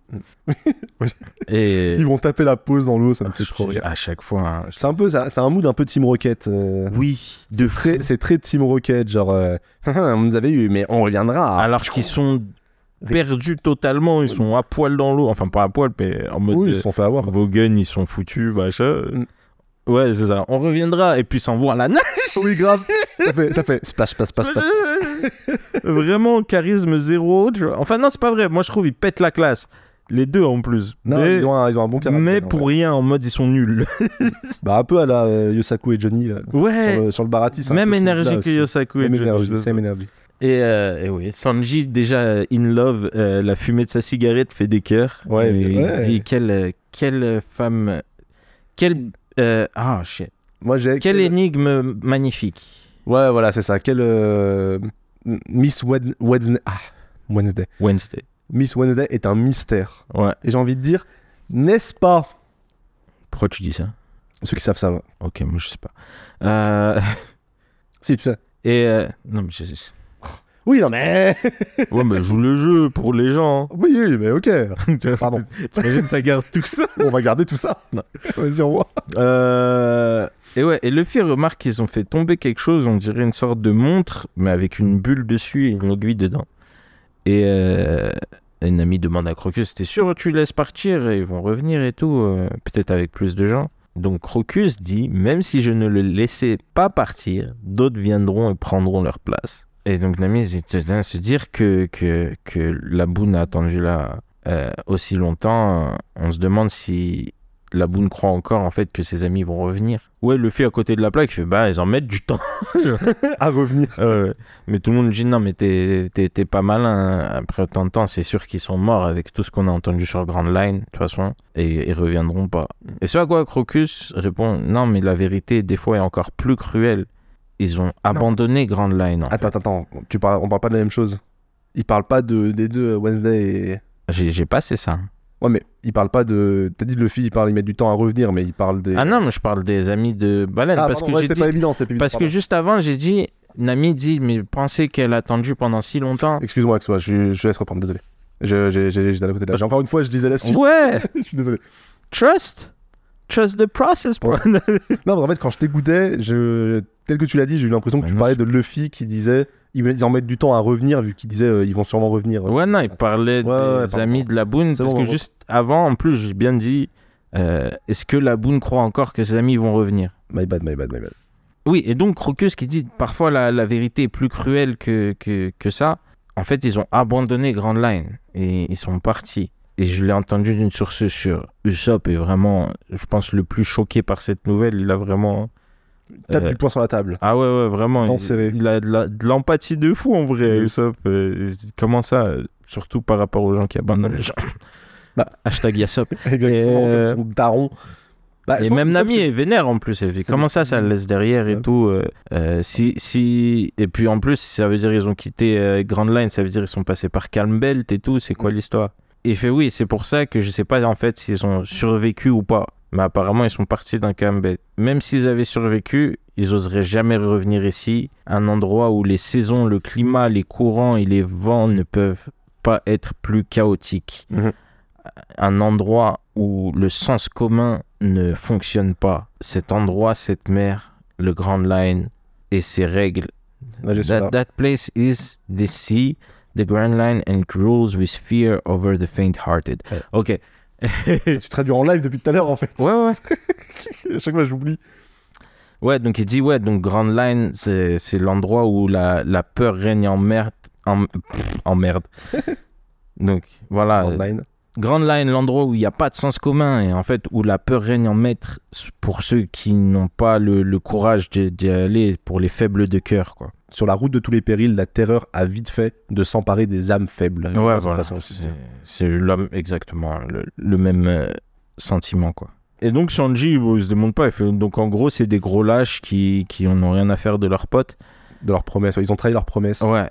Oui. Et Ils vont taper la pose dans l'eau, ça me fait trop rire. à chaque fois. Hein. C'est un peu, c'est un mood un peu Team Rocket. Oui, de frais. C'est très Team Rocket, genre, on nous avait eu, mais on reviendra. Alors qu'ils sont perdus totalement, ils sont à poil dans l'eau. Enfin, pas à poil, mais en mode. Oui, ils se sont fait avoir. Vos guns, ils sont foutus, machin. Ouais, c'est ça. On reviendra et puis s'envoie à la nage. Oui, grave. Ça fait splash, splash, splash, splash. Vraiment, charisme zéro. Tu vois. Enfin, non, c'est pas vrai. Moi, je trouve ils pètent la classe. Les deux en plus. Non, mais ils ont un bon caractère. mais pour rien, en mode ils sont nuls. Bah, un peu à la Yosaku et Johnny. Là, Ouais. sur le Baratie. c'est un Même peu ce énergie mood-là que aussi. Yosaku et Même Johnny. énergie, same énergie. Et oui, Sanji, déjà in love, la fumée de sa cigarette fait des cœurs. Ouais, Et il ouais. se dit quelle femme. Shit. Moi, j'ai. Quelle énigme magnifique. Ouais, voilà, c'est ça. Miss Wednesday. Wednesday. Miss Wednesday est un mystère. Ouais. Et j'ai envie de dire, n'est-ce pas? Pourquoi tu dis ça? Ceux qui savent ça. Ok, moi je sais pas. Si, tu sais. Et non, mais je sais. Oui, non, mais. Ouais, mais joue le jeu pour les gens. Oui, mais ok. Pardon. T'imagines, ça garde tout ça. On va garder tout ça. Non. Vas-y, au revoir. Et ouais, et Luffy remarque qu'ils ont fait tomber quelque chose, on dirait une sorte de montre, mais avec une bulle dessus et une aiguille dedans. Et Nami demande à Crocus, t'es sûr que tu laisses partir et ils vont revenir et tout, peut-être avec plus de gens. Donc Crocus dit, même si je ne le laissais pas partir, d'autres viendront et prendront leur place. Et donc Nami se dire que la Boune a attendu là aussi longtemps, on se demande si la Boune croit encore en fait que ses amis vont revenir. Ouais, le fait à côté de la plaque, il fait bah ils en mettent du temps À revenir. mais tout le monde dit non mais t'es pas malin. Après autant de temps, c'est sûr qu'ils sont morts avec tout ce qu'on a entendu sur Grand Line de toute façon et ils reviendront pas. Et ce à quoi Crocus répond non mais la vérité des fois est encore plus cruelle. Ils ont abandonné Grand Line. Attends, on parle pas de la même chose. Ils parlent pas des deux Wednesday et... J'ai passé ça. Ouais, mais ils parlent pas de... T'as dit Luffy, ils mettent du temps à revenir, mais ils parlent des... Ah non, mais je parle des amis de Baleine. Ah, parce pardon, que ouais, j'ai c'était dit... pas évident. Parce que juste avant, j'ai dit... Nami dit, mais pensez qu'elle a attendu pendant si longtemps. Excuse-moi, je laisse reprendre, désolé. J'étais à côté de là. Encore une fois, je disais la suite. Ouais. Je suis désolé. Trust the process, bro. Non, mais en fait, quand je t'écoutais, tel que tu l'as dit, j'ai eu l'impression que tu parlais de Luffy qui disait... Ils en mettent du temps à revenir, vu qu'ils disaient ils vont sûrement revenir. Ouais, non, il parlait des amis de la Boune. Parce que juste avant, en plus, j'ai bien dit, est-ce que la Boune croit encore que ses amis vont revenir? My bad. Oui, et donc Crocus qui dit, parfois la vérité est plus cruelle que ça. En fait, ils ont abandonné Grand Line et ils sont partis. Et je l'ai entendu d'une source sûre. Usopp est vraiment, je pense, le plus choqué par cette nouvelle. Il a vraiment... Tape du poing sur la table. Ah ouais, vraiment. Il a de l'empathie de fou en vrai, Usopp. Comment ça, surtout par rapport aux gens qui abandonnent les gens. Hashtag Yasop. Exactement, son daron. Et même Nami est vénère en plus. Elle fait, comment ça le laisse derrière et tout. Et puis en plus, ça veut dire qu'ils ont quitté Grand Line, ça veut dire qu'ils sont passés par Calm Belt et tout. C'est quoi l'histoire? Et il fait oui, c'est pour ça que je sais pas en fait s'ils ont survécu ou pas. Mais apparemment, ils sont partis d'un Calm Belt. Même s'ils avaient survécu, ils oseraient jamais revenir ici. Un endroit où les saisons, le climat, les courants et les vents ne peuvent pas être plus chaotiques. un endroit où le sens commun ne fonctionne pas, cet endroit, cette mer, le Grand Line et ses règles, that place is the sea, the Grand Line, and it rules with fear over the faint-hearted. Ouais. Ok. Tu traduis en live depuis tout à l'heure, en fait. Ouais. À chaque fois, j'oublie. Ouais, donc il dit, donc Grand Line, c'est l'endroit où la peur règne en merde. En merde. Donc, voilà. Grand Line, l'endroit où il n'y a pas de sens commun et en fait où la peur règne en maître pour ceux qui n'ont pas le courage d'y aller, pour les faibles de cœur, quoi. Sur la route de tous les périls, la terreur a vite fait de s'emparer des âmes faibles. Ouais, voilà. C'est l'homme, exactement, le même sentiment, quoi. Et donc Sanji, il se demande pas. Il fait, donc en gros, c'est des gros lâches qui n'ont rien à faire de leurs potes. De leurs promesses. Ils ont trahi leurs promesses. Ouais.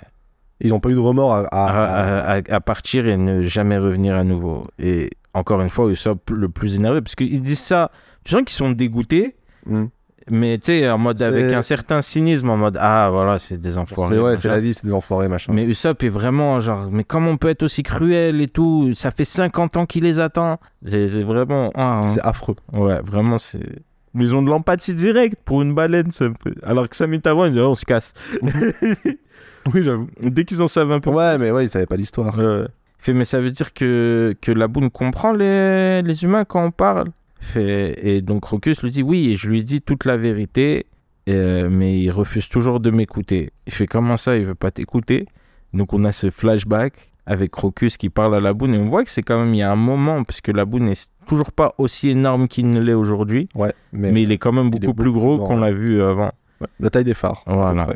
Ils n'ont pas eu de remords à partir et ne jamais revenir à nouveau. Et encore une fois, Usopp le plus énervé, parce qu'ils disent ça, tu sens qu'ils sont dégoûtés, mais tu sais, en mode avec un certain cynisme, en mode ah voilà, c'est des enfoirés. C'est la vie, c'est des enfoirés, machin. Mais Usopp est vraiment genre, mais comment on peut être aussi cruel et tout, ça fait 50 ans qu'il les attend. C'est vraiment. C'est affreux. Ouais, vraiment, c'est. Mais ils ont de l'empathie directe pour une baleine, ça peut... alors que 5 minutes avant, ils disaient on se casse. Oui, j'avoue. Dès qu'ils en savent un peu. Ouais, mais ouais, ils savaient pas l'histoire. Mais ça veut dire que la boune comprend les humains quand on parle. Et donc Crocus lui dit oui, et je lui dis toute la vérité, mais il refuse toujours de m'écouter. Il fait comment ça, il veut pas t'écouter? Donc on a ce flashback avec Crocus qui parle à la boune et on voit que c'est quand même, il y a un moment, parce que la boune n'est toujours pas aussi énorme qu'il ne l'est aujourd'hui, ouais, mais il est quand même beaucoup plus gros qu'on l'a vu avant. Ouais, la taille des phares. Voilà.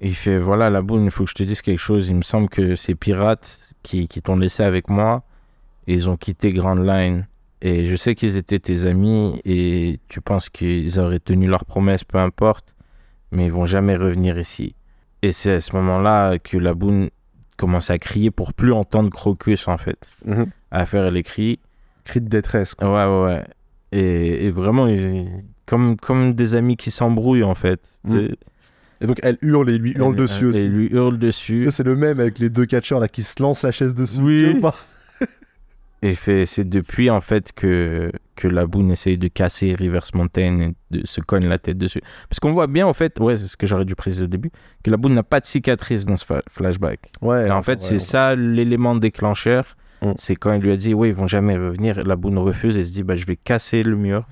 Il fait, voilà, la boune, il faut que je te dise quelque chose. Il me semble que ces pirates qui t'ont laissé avec moi, ils ont quitté Grand Line. Et je sais qu'ils étaient tes amis et tu penses qu'ils auraient tenu leur promesse, peu importe, mais ils vont jamais revenir ici. Et c'est à ce moment-là que la boune commence à crier pour plus entendre Crocus, en fait. À faire les cris. Cris de détresse, quoi. Ouais. Et vraiment, comme des amis qui s'embrouillent, en fait. Et donc elle hurle et lui hurle dessus aussi. Et lui hurle dessus. C'est le même avec les deux catcheurs là qui se lancent la chaise dessus. Oui. Et c'est depuis en fait que la boune essaye de casser Reverse Mountain et de se cogne la tête dessus. Parce qu'on voit bien en fait, ouais, c'est ce que j'aurais dû préciser au début, que la boune n'a pas de cicatrice dans ce flashback. Ouais. Et en fait, c'est ça l'élément déclencheur. C'est quand il lui a dit, oui, ils vont jamais revenir. La boune refuse et se dit, bah je vais casser le mur.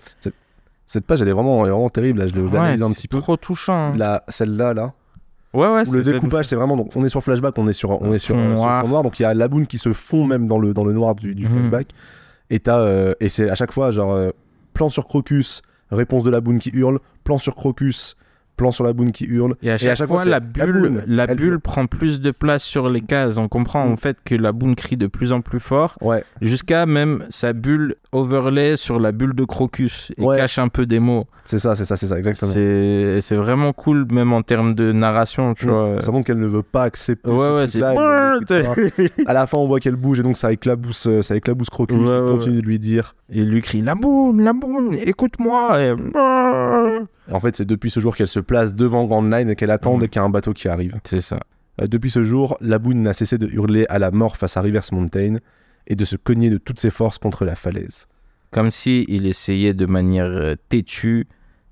Cette page, elle est vraiment terrible. Là, je l'ai analysé un petit peu. Trop touchant. Celle-là, là. Ouais. Où le découpage, c'est vraiment. Donc, on est sur flashback, on est sur fond noir. Donc, il y a la boune qui se fond même dans le noir du flashback. Et c'est à chaque fois, genre, plan sur Crocus, réponse de la boune qui hurle, plan sur Crocus, plan sur la boune qui hurle. Et à chaque fois, la bulle prend plus de place sur les cases. On comprend en fait que la boune crie de plus en plus fort, jusqu'à même sa bulle overlay sur la bulle de Crocus et cache un peu des mots. C'est ça, exactement. C'est vraiment cool, même en termes de narration, tu vois. Ça montre qu'elle ne veut pas accepter. C'est... À la fin, on voit qu'elle bouge et donc ça éclabousse Crocus. Il continue de lui dire. Il lui crie la boune, écoute-moi. Et... En fait, c'est depuis ce jour qu'elle se place devant Grand Line et qu'elle attend dès qu'il y a un bateau qui arrive. C'est ça. Depuis ce jour, la boune n'a cessé de hurler à la mort face à Reverse Mountain et de se cogner de toutes ses forces contre la falaise. Comme si il essayait de manière têtue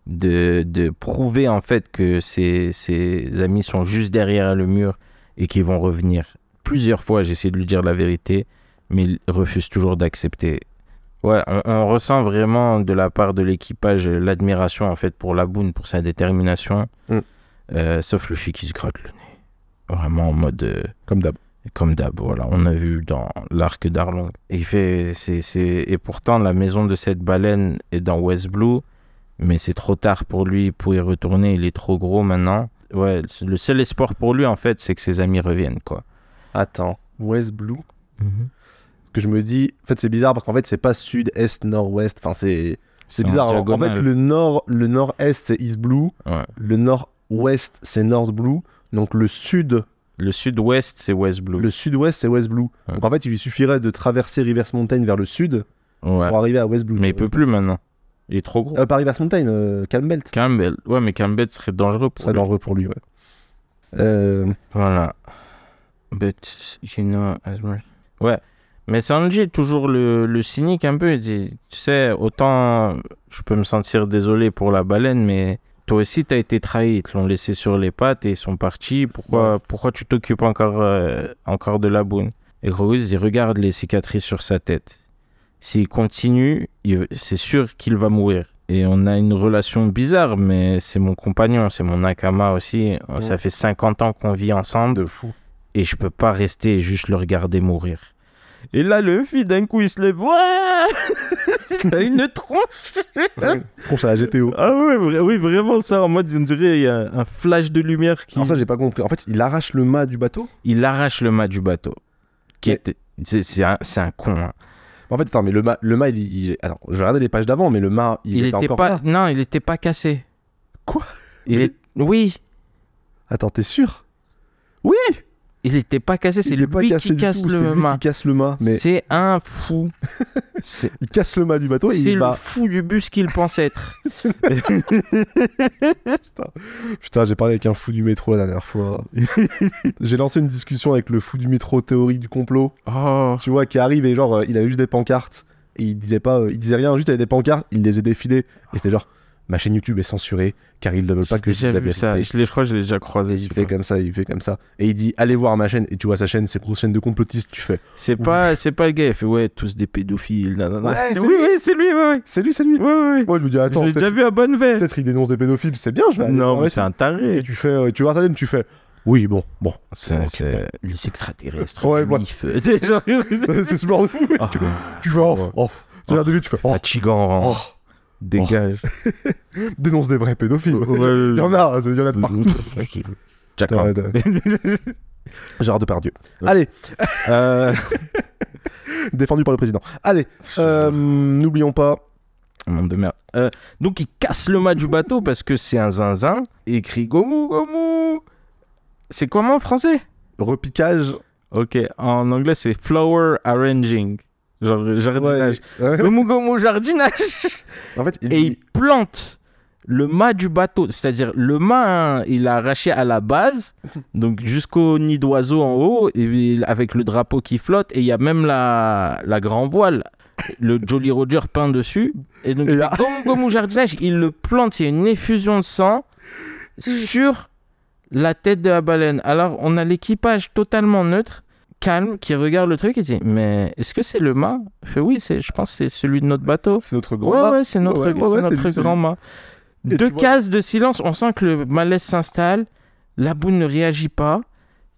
de prouver en fait que ses amis sont juste derrière le mur et qu'ils vont revenir. Plusieurs fois, j'ai essayé de lui dire la vérité, mais il refuse toujours d'accepter. Ouais, on ressent vraiment de la part de l'équipage l'admiration en fait pour la boune, pour sa détermination. Sauf Luffy qui se gratte le nez. Vraiment en mode... Comme d'hab, voilà. On a vu dans l'arc d'Arlong. Et pourtant, la maison de cette baleine est dans West Blue, mais c'est trop tard pour lui pour y retourner. Il est trop gros maintenant. Ouais, le seul espoir pour lui, en fait, c'est que ses amis reviennent, quoi. Attends, West Blue Ce que je me dis, en fait, c'est bizarre parce qu'en fait, c'est pas sud, est, nord, ouest. Enfin, c'est bizarre. En fait, le nord-est, c'est East Blue. Ouais. Le nord-ouest, c'est North Blue. Donc, le sud-ouest, c'est West Blue. Le sud-ouest, c'est West Blue. Ouais. Donc, en fait, il lui suffirait de traverser Reverse Mountain vers le sud pour arriver à West Blue. Mais il peut plus maintenant. Il est trop gros. Pas Reverse Mountain, Calm Belt. Ouais, mais Calm Belt serait dangereux pour lui. Ouais. Voilà. But, you know, as much... Ouais. Mais Sanji est toujours le cynique un peu. Il dit, tu sais, autant je peux me sentir désolé pour la baleine, mais toi aussi, tu as été trahi. Ils te l'ont laissé sur les pattes et ils sont partis. Pourquoi tu t'occupes encore de la boune? Et Grogu dit, regarde les cicatrices sur sa tête. S'il continue, c'est sûr qu'il va mourir. Et on a une relation bizarre, mais c'est mon compagnon, c'est mon Nakama aussi. Ça fait 50 ans qu'on vit ensemble. De fou. Et je peux pas rester et juste le regarder mourir. Et là, Luffy, d'un coup, il se lève. Ouais. Il a une tronche. Tronche à la GTO. Ah ouais, oui, vraiment ça. En mode, on dirait, il y a un flash de lumière qui... Alors ça, j'ai pas compris. En fait, il arrache le mât du bateau. Il arrache le mât du bateau. C'est un con. Hein. En fait, attends, mais le mât, attends, je regardais les pages d'avant, mais le mât, il était encore pas... là. Non, il était pas cassé. Quoi? Oui. Attends, t'es sûr? Oui. Il était pas cassé, c'est lui qui casse le mât. Qui casse le mât. Mais... C'est un fou. Il casse le mât du bateau et il va... C'est le fou du bus qu'il pense être. Putain, j'ai parlé avec un fou du métro la dernière fois. J'ai lancé une discussion avec le fou du métro théorie du complot. Oh. Tu vois, qui arrive et genre, il avait juste des pancartes. Et il disait rien, juste il avait des pancartes, il les a défilées. Et c'était genre, ma chaîne YouTube est censurée car ils ne veulent pas que je dise la vérité. Je crois que je l'ai déjà croisé. Il fait comme ça. Et il dit, allez voir ma chaîne. Et tu vois sa chaîne, c'est une grosse chaîne de complotistes, tu fais. C'est pas le gars, il fait, ouais, tous des pédophiles. Ouais, c'est lui. C'est lui. Ouais. Moi, je me dis, attends. Je l'ai déjà vu à Bonnevet. Peut-être il dénonce des pédophiles, c'est bien, je vais aller. Non, mais c'est un taré. Et tu vois sa chaîne, tu fais. Oui, bon. C'est les extraterrestres. Ouais, juifs. C'est ce genre de fou. Tu fais, tu regardes lui, tu fais. Fatigant. Dégage. Dénonce des vrais pédophiles. Il y en a de partout. Gérard Depardieu. Allez. Défendu par le président. Allez. N'oublions pas. Monde de merde. Donc il casse le mât du bateau parce que c'est un zinzin et il crie Gomu. C'est comment en français? Repiquage. Ok. En anglais c'est flower arranging. Genre jardinage. Ouais. Gomu jardinage. En fait, il plante le mât du bateau. C'est-à-dire le mât, il a arraché à la base, donc jusqu'au nid d'oiseau en haut, et avec le drapeau qui flotte. Et il y a même la grand voile, le Jolly Roger peint dessus. Et donc, Gomu jardinage, il le plante. Il y a une effusion de sang sur la tête de la baleine. Alors, on a l'équipage totalement neutre, calme, qui regarde le truc et dit, mais est-ce que c'est le mât? Il fait, oui, je pense que c'est celui de notre bateau. C'est notre grand mât. Ouais, c'est notre grand mât. 2 cases de silence, on sent que le malaise s'installe, la boune ne réagit pas,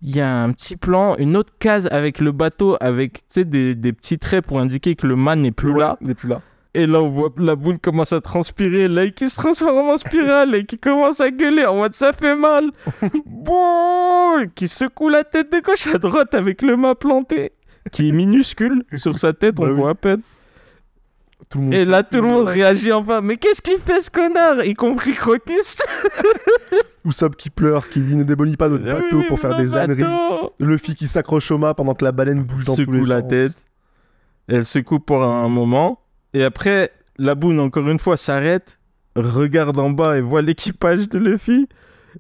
il y a un petit plan, une autre case avec le bateau, avec des petits traits pour indiquer que le mât n'est plus là. Et là, on voit la boule commence à transpirer, là, qui se transforme en spirale et qui commence à gueuler en mode ça fait mal. Bon, qui secoue la tête de gauche à droite avec le mât planté, qui est minuscule sur sa tête, on voit à peine. Et là, tout le monde réagit enfin. Mais qu'est-ce qu'il fait, ce connard? Y compris Crocus. Usopp qui pleure, qui dit ne démolis pas notre bateau pour faire des âneries. Luffy qui s'accroche au mât pendant que la baleine bouge dans tous les sens. Secoue la tête. Elle secoue pour un moment. Et après, la boune, encore une fois, s'arrête, regarde en bas et voit l'équipage de Luffy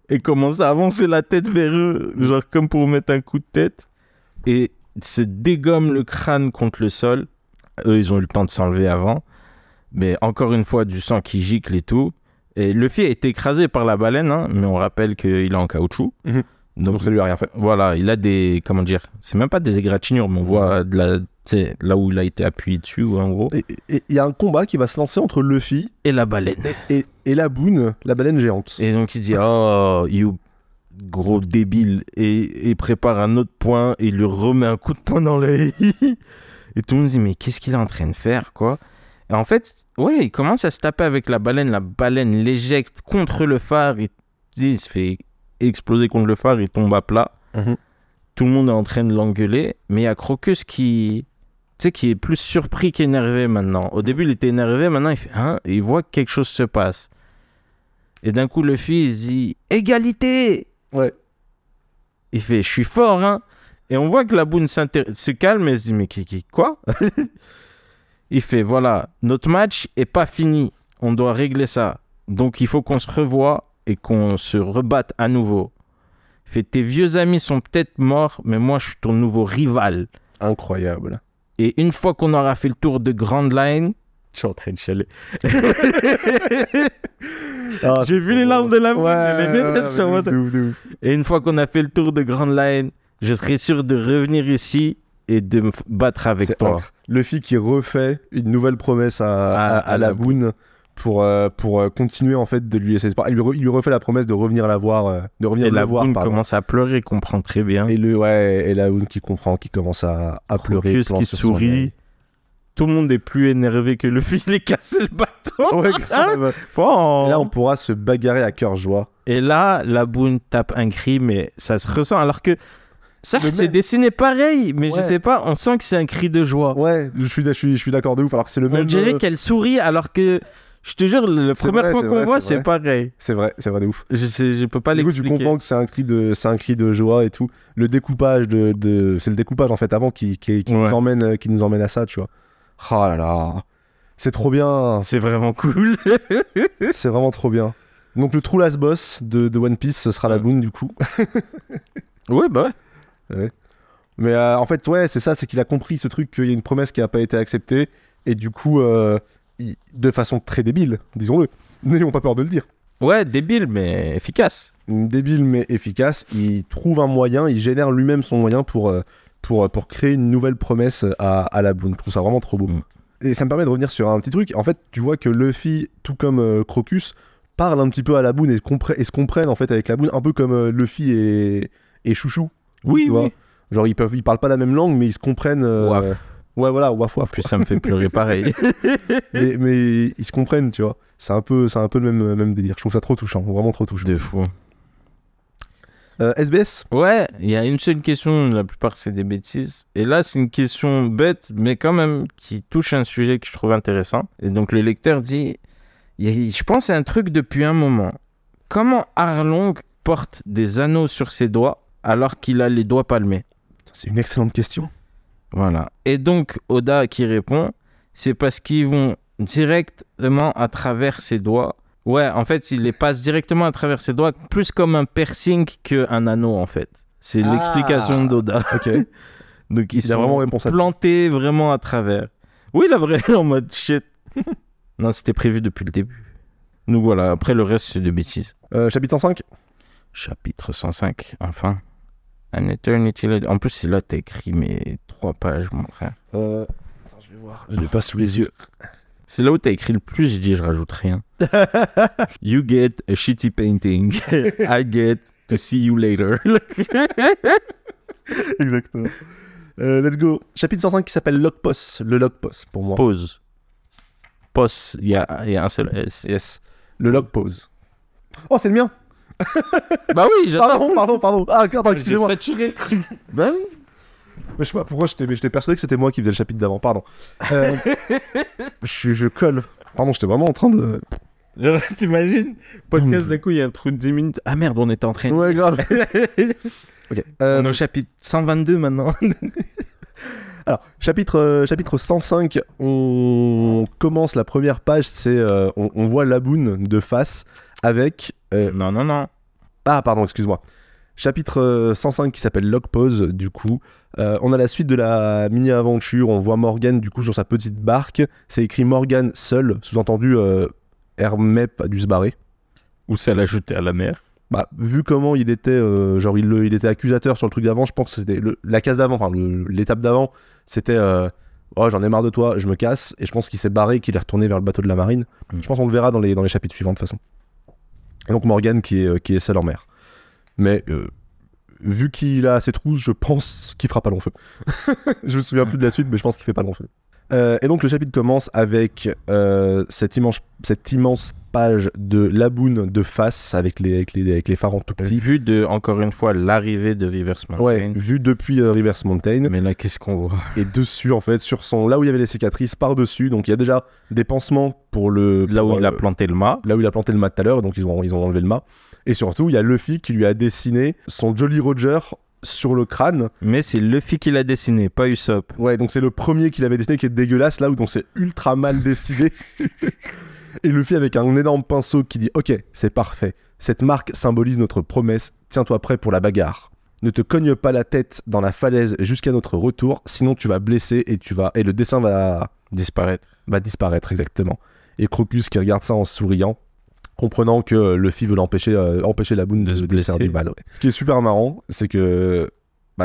et commence à avancer la tête vers eux, genre comme pour mettre un coup de tête. Et se dégomme le crâne contre le sol. Eux, ils ont eu le temps de s'enlever avant. Mais encore une fois, du sang qui gicle et tout. Et Luffy a été écrasé par la baleine, hein, mais on rappelle qu'il est en caoutchouc. Donc ça lui a rien fait. Voilà, il a des... Comment dire? C'est même pas des égratignures, mais on voit là où il a été appuyé dessus, en gros. Et il y a un combat qui va se lancer entre Luffy et la baleine. Et la boune, la baleine géante. Et donc il dit, oh, you gros débile. Et il prépare un autre point et il lui remet un coup de poing dans l'œil. Et tout le monde dit, mais qu'est-ce qu'il est en train de faire, quoi? Et en fait, ouais, il commence à se taper avec la baleine l'éjecte contre le phare, il se fait exploser contre le phare, il tombe à plat. Tout le monde est en train de l'engueuler, mais il y a Crocus qui est plus surpris qu'énervé maintenant. Au début, il était énervé, maintenant il fait, hein? Et il voit que quelque chose se passe. Et d'un coup, Luffy, il dit, égalité! Ouais. Il fait, je suis fort, hein? Et on voit que la boune se calme et se dit, mais quoi? Il fait, voilà, notre match est pas fini. On doit régler ça. Donc, il faut qu'on se revoie et qu'on se rebatte à nouveau. Il fait, tes vieux amis sont peut-être morts, mais moi, je suis ton nouveau rival. Incroyable. Et une fois qu'on aura fait le tour de Grand Line, je suis en train de chialer. J'ai vu les larmes de la bouche, je les mets sur moi. Et une fois qu'on a fait le tour de Grand Line, je serai sûr de revenir ici et de me battre avec toi. Luffy qui refait une nouvelle promesse à la Boone pour continuer en fait de lui laisser espoir. Il lui refait la promesse de revenir la voir, et la Boone commence à pleurer, comprend très bien. Et la Boone qui comprend, qui commence à pleurer. Crocus qui sourit. Tout le monde est plus énervé que Luffy, il est cassé le bateau. Ouais, grave. Et là, on pourra se bagarrer à cœur joie. Et là, la Boone tape un cri, mais ça se ressent. Alors que ça, c'est dessiné pareil, mais je sais pas, on sent que c'est un cri de joie. Ouais, je suis d'accord de ouf. Alors que c'est le même. On dirait qu'elle sourit, alors que je te jure, la première fois qu'on voit, c'est pareil. C'est vrai de ouf. Je peux pas l'expliquer. Du coup, tu comprends que c'est un cri de joie et tout. Le découpage c'est le découpage en fait avant qui nous emmène à ça, tu vois. Oh là là, c'est trop bien. C'est vraiment cool. C'est vraiment trop bien. Donc le True Last Boss de One Piece, ce sera la Boone du coup. Ouais, bah ouais. Mais en fait, ouais, c'est ça, c'est qu'il a compris ce truc qu'il y a une promesse qui n'a pas été acceptée. Et du coup, de façon très débile, disons-le, n'ayons pas peur de le dire. Ouais, débile mais efficace. Débile mais efficace, il trouve un moyen, il génère lui-même son moyen pour créer une nouvelle promesse à la Boone. Je trouve ça vraiment trop beau. Et ça me permet de revenir sur un petit truc. En fait, tu vois que Luffy, tout comme Crocus, parle un petit peu à la Boone et se comprennent en fait avec la Boone, un peu comme Luffy et Chouchou. Oui, tu vois. Genre ils parlent pas la même langue, mais ils se comprennent. Waf. Ouais, voilà, waf. Puis ça me fait pleurer pareil. mais ils se comprennent, tu vois. C'est un peu le même délire. Je trouve ça trop touchant, vraiment trop touchant. De fou. SBS ? Ouais, il y a une seule question, la plupart c'est des bêtises. Et là, c'est une question bête, mais quand même qui touche un sujet que je trouve intéressant. Et donc le lecteur dit, je pense c'est un truc depuis un moment. Comment Arlong porte des anneaux sur ses doigts alors qu'il a les doigts palmés ? C'est une excellente question. Voilà. Et donc Oda qui répond, c'est parce qu'ils vont directement à travers ses doigts. Ouais, en fait, il les passe directement à travers ses doigts, plus comme un piercing qu'un anneau, en fait. C'est l'explication d'Oda. Ok. Donc, ils sont plantés vraiment à travers. Oui, la vraie, en mode shit. Non, c'était prévu depuis le début. Donc voilà, après le reste, c'est de bêtises. Chapitre 105 ? Chapitre 105, enfin. An Eternity. En plus, c'est là, t'as écrit mes 3 pages, mon frère. Attends, je vais voir. Je l'ai pas sous les yeux. C'est là où t'as écrit le plus, j'ai dit je rajoute rien. You get a shitty painting. I get to see you later. Exactement. Let's go. Chapitre 105 qui s'appelle Logpost. Le Logpost pour moi. Pause. Post, il y a un seul S. Yes. Le Logpost. Oh, c'est le mien. Bah oui, j'attends. Pardon. Ah, attends, excusez-moi. J'ai saturé le truc. Bah oui. Mais je sais pas pourquoi j'étais persuadé que c'était moi qui faisais le chapitre d'avant, pardon. Je colle. Pardon, j'étais vraiment en train de... T'imagines ? Podcast d'un coup, il y a un trou de 10 minutes. Ah merde, on était en train de... Ouais, grave. Ok. On est au chapitre 122 maintenant. Alors, chapitre 105, on commence la première page, c'est... on voit la Boone de face avec... Non. Ah, pardon, excuse-moi. Chapitre 105 qui s'appelle Logpost, du coup. On a la suite de la mini-aventure. On voit Morgan, du coup, sur sa petite barque. C'est écrit Morgan seul, sous-entendu Hermep a dû se barrer. Ou c'est à l'ajouter à la mer. Bah, vu comment il était, il était accusateur sur le truc d'avant, je pense que c'était la case d'avant, enfin l'étape d'avant, c'était oh, j'en ai marre de toi, je me casse. Et je pense qu'il s'est barré et qu'il est retourné vers le bateau de la marine. Je pense qu'on le verra dans les chapitres suivants de toute façon. Et donc Morgan qui est seul en mer. Mais vu qu'il a ses trousses, je pense qu'il fera pas long feu. Je me souviens plus de la suite, mais je pense qu'il fait pas long feu. Et donc le chapitre commence avec cette immense page de la Boone de face avec les phares en tout petit. Vu de, encore une fois, l'arrivée de Rivers Mountain. Ouais, vu depuis Rivers Mountain. Mais là, qu'est-ce qu'on voit ? Et dessus, en fait, là où il y avait les cicatrices, par-dessus, donc il y a déjà des pansements pour le... Là où il a planté le mât. Là où il a planté le mât tout à l'heure, donc ils ont enlevé le mât. Et surtout, il y a Luffy qui lui a dessiné son Jolly Roger sur le crâne. Mais c'est Luffy qui l'a dessiné, pas Usopp. Ouais, donc c'est le premier qu'il avait dessiné qui est dégueulasse, là où donc c'est ultra mal dessiné. Et Luffy avec un énorme pinceau qui dit « Ok, c'est parfait. Cette marque symbolise notre promesse. Tiens-toi prêt pour la bagarre. » ne te cogne pas la tête dans la falaise jusqu'à notre retour, sinon tu vas blesser et le dessin va disparaître exactement. Et Crocus qui regarde ça en souriant, comprenant que Luffy veut empêcher la Boone de se faire du mal. Ouais. Ce qui est super marrant, c'est que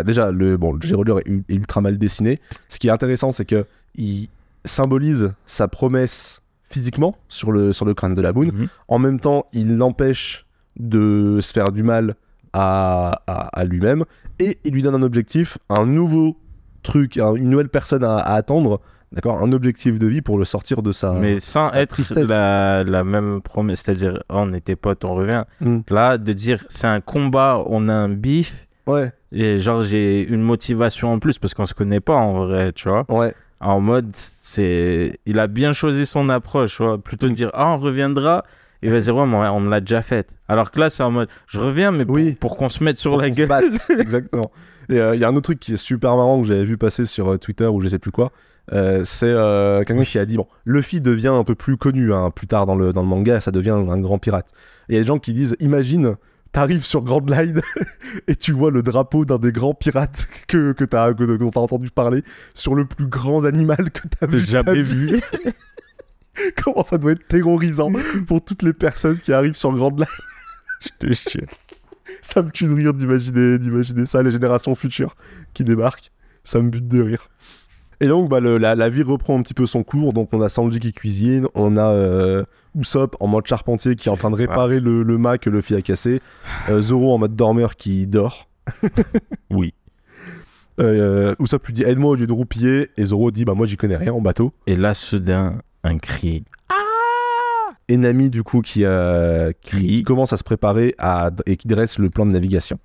déjà le Gérodure est ultra mal dessiné. Ce qui est intéressant, c'est que il symbolise sa promesse physiquement sur le crâne de la Boone. En même temps, il l'empêche de se faire du mal à lui-même, et il lui donne un objectif, un nouveau truc, une nouvelle personne à attendre, d'accord, un objectif de vie pour le sortir de sa mais sans sa être tristesse. la même promesse, c'est-à-dire on était potes, on revient. Là, de dire c'est un combat, on a un bif, Ouais, et genre j'ai une motivation en plus parce qu'on se connaît pas en vrai, tu vois. ouais, En mode, il a bien choisi son approche, tu vois. Plutôt de dire on reviendra. Il va dire, ouais, mais on me l'a déjà faite. Alors que là, c'est en mode, je reviens, mais pour qu'on se mette sur la gueule. Exactement. Et il y a un autre truc qui est super marrant que j'avais vu passer sur Twitter ou je sais plus quoi. C'est quelqu'un qui a dit, bon, Luffy devient un peu plus connu plus tard dans le manga, ça devient un grand pirate. Et il y a des gens qui disent, imagine, t'arrives sur Grand Line et tu vois le drapeau d'un des grands pirates dont t'as entendu parler sur le plus grand animal que t'as jamais vu. Comment ça doit être terrorisant pour toutes les personnes qui arrivent sur Grand Line. Je te jure. Ça me tue de rire d'imaginer ça, les générations futures qui débarquent. Ça me bute de rire. Et donc, la vie reprend un petit peu son cours. Donc, on a Sanji qui cuisine, on a Usopp en mode charpentier qui est en train de réparer le mât que Luffy a cassé, Zoro en mode dormeur qui dort. Oui. Usopp lui dit aide-moi au lieu de roupiller, et Zoro dit moi j'y connais rien en bateau. Et là, soudain, un cri. Et Nami du coup qui commence à se préparer et qui dresse le plan de navigation.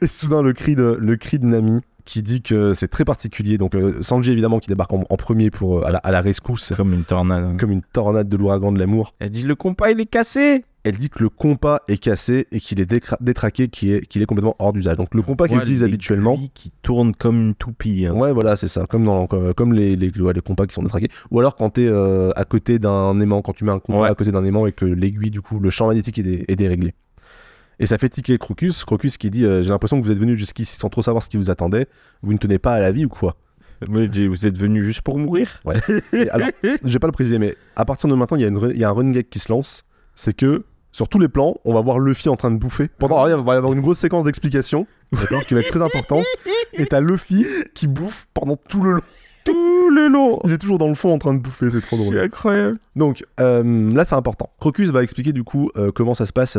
Et soudain le cri de Nami qui dit que c'est très particulier. Donc Sanji évidemment qui débarque en premier pour à la rescousse. Comme une tornade. Comme une tornade de l'ouragan de l'amour. Elle dit le compas il est cassé. Elle dit que le compas est cassé et qu'il est détraqué, qu'il est complètement hors d'usage. Donc le compas qu'il utilise habituellement, qui tourne comme une toupie. Hein. Ouais, voilà, c'est ça, comme les compas qui sont détraqués. Ou alors quand t'es à côté d'un aimant, quand tu mets un compas à côté d'un aimant et que l'aiguille, du coup, le champ magnétique est déréglé. Et ça fait tiquer Crocus qui dit j'ai l'impression que vous êtes venu jusqu'ici sans trop savoir ce qui vous attendait. Vous ne tenez pas à la vie ou quoi? Mais vous êtes venu juste pour mourir? Ouais. Et alors, je vais pas le préciser, mais à partir de maintenant, il y a un running gag qui se lance. C'est que sur tous les plans, on va voir Luffy en train de bouffer. Il va y avoir une grosse séquence d'explication, d'accord, qui va être très importante. Et t'as Luffy qui bouffe pendant tout le long. Tout le long. Il est toujours dans le fond en train de bouffer, c'est trop drôle. C'est incroyable. Donc là, c'est important. Crocus va expliquer du coup comment ça se passe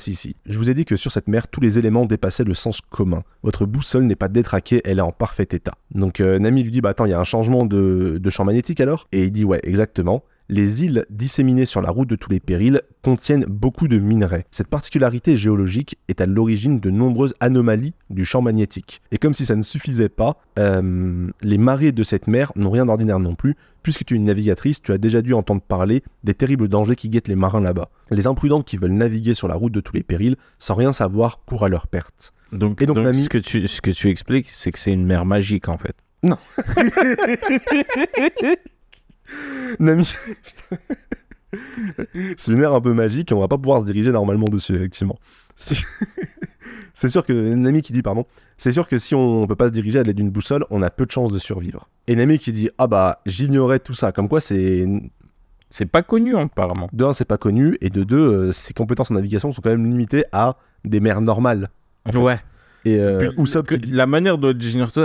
ici. Je vous ai dit que sur cette mer, tous les éléments dépassaient le sens commun. Votre boussole n'est pas détraquée, elle est en parfait état. Donc Nami lui dit attends, il y a un changement de champ magnétique alors? Et il dit ouais, exactement. Les îles disséminées sur la route de tous les périls contiennent beaucoup de minerais. Cette particularité géologique est à l'origine de nombreuses anomalies du champ magnétique. Et comme si ça ne suffisait pas, les marées de cette mer n'ont rien d'ordinaire non plus. Puisque tu es une navigatrice, tu as déjà dû entendre parler des terribles dangers qui guettent les marins là-bas. Les imprudents qui veulent naviguer sur la route de tous les périls sans rien savoir courent à leur perte. Donc Nami... ce que tu expliques, c'est que c'est une mer magique en fait. Non. Nami, c'est une mer un peu magique et on va pas pouvoir se diriger normalement dessus, effectivement. C'est sûr que Nami qui dit, c'est sûr que si on peut pas se diriger à l'aide d'une boussole, on a peu de chances de survivre. Et Nami qui dit, j'ignorais tout ça, comme quoi c'est pas connu apparemment. De un, c'est pas connu, et de deux, ses compétences en navigation sont quand même limitées à des mers normales. Ouais. Et Usopp qui dit... La manière dont j'ignore tout,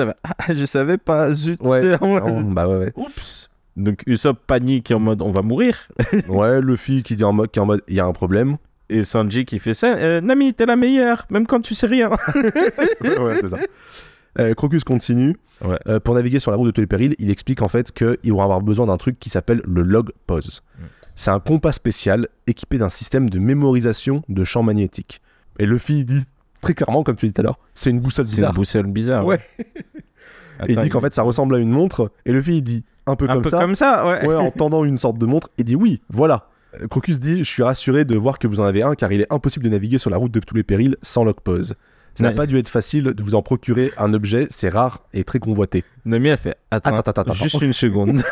je savais pas, zut. Ouais. Ouais. Oups. Donc Usopp panique en mode on va mourir. Ouais, Luffy qui est en mode il y a un problème. Et Sanji qui fait ça, Nami t'es la meilleure, même quand tu sais rien. Ouais, c'est ça. Crocus continue. Ouais. Pour naviguer sur la route de tous les périls, il explique en fait qu'ils vont avoir besoin d'un truc qui s'appelle le log pause. C'est un compas spécial équipé d'un système de mémorisation de champs magnétiques. Et Luffy dit très clairement, comme tu dis tout à l'heure, c'est une boussole bizarre. C'est une boussole bizarre. Ouais. Et il dit qu'en fait ça ressemble à une montre. Et Luffy il dit un peu comme ça, ouais. En tendant une sorte de montre, et dit oui, voilà. Crocus dit, je suis rassuré de voir que vous en avez un, car il est impossible de naviguer sur la route de tous les périls sans log pause. Ça n'a pas dû être facile de vous en procurer un objet, c'est rare et très convoité. Nami a fait, attends, juste une seconde.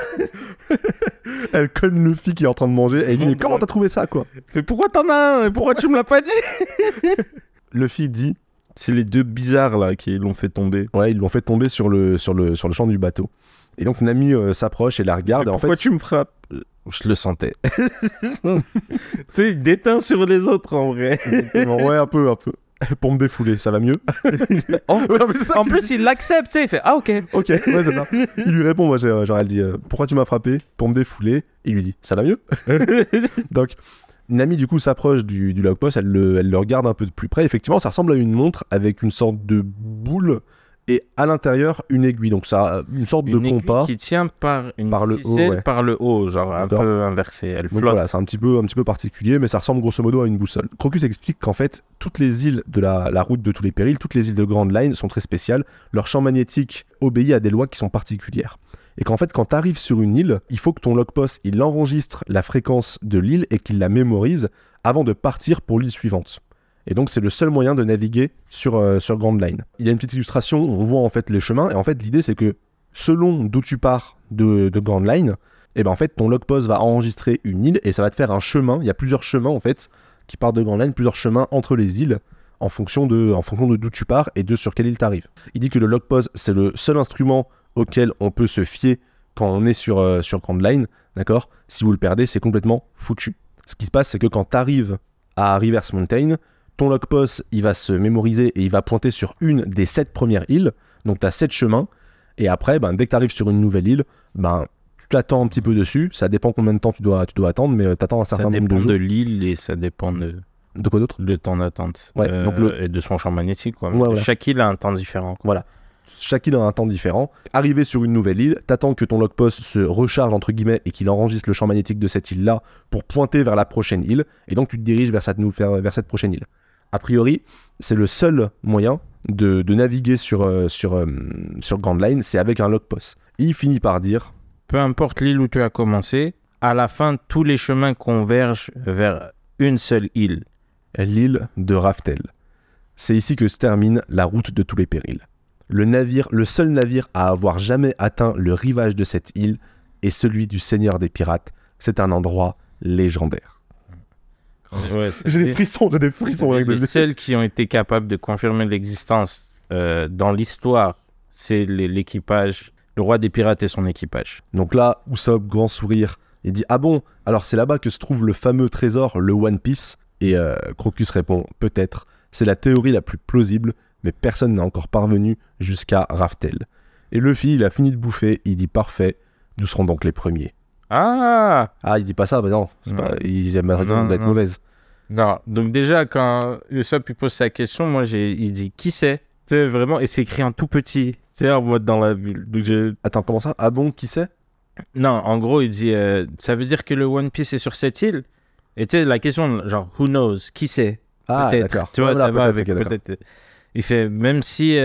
Elle conne Luffy qui est en train de manger, et elle dit, mais comment t'as trouvé ça, quoi? Mais pourquoi t'en as un? Pourquoi tu me l'as pas dit? Luffy dit... C'est les deux bizarres là qui l'ont fait tomber. Ouais, ils l'ont fait tomber sur le champ du bateau. Et donc Nami s'approche et la regarde. Pourquoi tu me frappes? Je le sentais. Tu sais, il déteint sur les autres en vrai. Ouais, un peu. Pour me défouler, ça va mieux. En plus, il l'accepte, tu sais, il fait ah ok. Ok, ouais, c'est ça. Il lui répond, moi, genre, elle dit pourquoi tu m'as frappé? Pour me défouler. Il lui dit ça va mieux. Donc, Nami, du coup, s'approche du log-post, elle le regarde un peu de plus près. Effectivement, ça ressemble à une montre avec une sorte de boule et à l'intérieur, une aiguille. Donc, ça a une sorte de compas. Qui tient par le ficelle, haut, ouais. par le haut, genre un peu inversé. Elle Donc flotte. voilà, c'est un petit peu particulier, mais ça ressemble grosso modo à une boussole. Crocus explique qu'en fait, toutes les îles de la route de tous les périls, toutes les îles de Grand Line sont très spéciales. Leur champ magnétique obéit à des lois qui sont particulières. Et qu'en fait, quand tu arrives sur une île, il faut que ton logpost, il enregistre la fréquence de l'île et qu'il la mémorise avant de partir pour l'île suivante. Et donc, c'est le seul moyen de naviguer sur Grand Line. Il y a une petite illustration où on voit en fait les chemins. Et en fait, l'idée, c'est que selon d'où tu pars de Grand Line, et ben en fait, ton logpost va enregistrer une île et ça va te faire un chemin. Il y a plusieurs chemins en fait qui partent de Grand Line, plusieurs chemins entre les îles en fonction de d'où tu pars et de sur quelle île tu arrives. Il dit que le logpost, c'est le seul instrument auquel on peut se fier quand on est sur Grand Line, d'accord? Si vous le perdez, c'est complètement foutu. Ce qui se passe, c'est que quand tu arrives à Rivers Mountain, ton logpost, il va se mémoriser et il va pointer sur une des 7 premières îles. Donc, tu as 7 chemins. Et après, dès que tu arrives sur une nouvelle île, tu t'attends un petit peu dessus. Ça dépend combien de temps tu dois attendre, mais tu attends un certain nombre de jours. Ça dépend de l'île et ça dépend de... De quoi d'autre? Le temps d'attente. Ouais, et de son champ magnétique, quoi. Ouais, chaque île a un temps différent, quoi. Voilà. Chaque île a un temps différent. Arrivé sur une nouvelle île, t'attends que ton logpost se recharge entre guillemets et qu'il enregistre le champ magnétique de cette île-là pour pointer vers la prochaine île. Et donc tu te diriges vers cette prochaine île. A priori, c'est le seul moyen de naviguer sur Grand Line, c'est avec un logpost. Et il finit par dire... Peu importe l'île où tu as commencé, à la fin, tous les chemins convergent vers une seule île. L'île de Raftel. C'est ici que se termine la route de tous les périls. Le seul navire à avoir jamais atteint le rivage de cette île est celui du Seigneur des Pirates. C'est un endroit légendaire. Ouais, j'ai des frissons. Les seuls qui ont été capables de confirmer l'existence dans l'histoire, c'est l'équipage, le roi des pirates et son équipage. Donc là, Usopp, grand sourire, il dit « Ah bon, alors c'est là-bas que se trouve le fameux trésor, le One Piece ?» Et Crocus répond « Peut-être, c'est la théorie la plus plausible, mais personne n'a encore parvenu jusqu'à Raftel. » Et Luffy, il a fini de bouffer, il dit « Parfait, nous serons donc les premiers. » Ah, il dit pas ça, non, il aime raison d'être mauvaise. Non, donc déjà, quand Usopp pose sa question, moi, il dit « Qui c'est ?» Tu sais, vraiment, et c'est écrit en tout petit, c'est en mode dans la bulle. Donc Attends, comment ça? Ah bon, qui c'est? Non, en gros, il dit ça veut dire que le One Piece est sur cette île? Et tu sais, la question, genre, who knows? Qui c'est? Ah, peut-être. d'accord. Tu vois, voilà, ça va avec okay, peut-être. Il fait, même si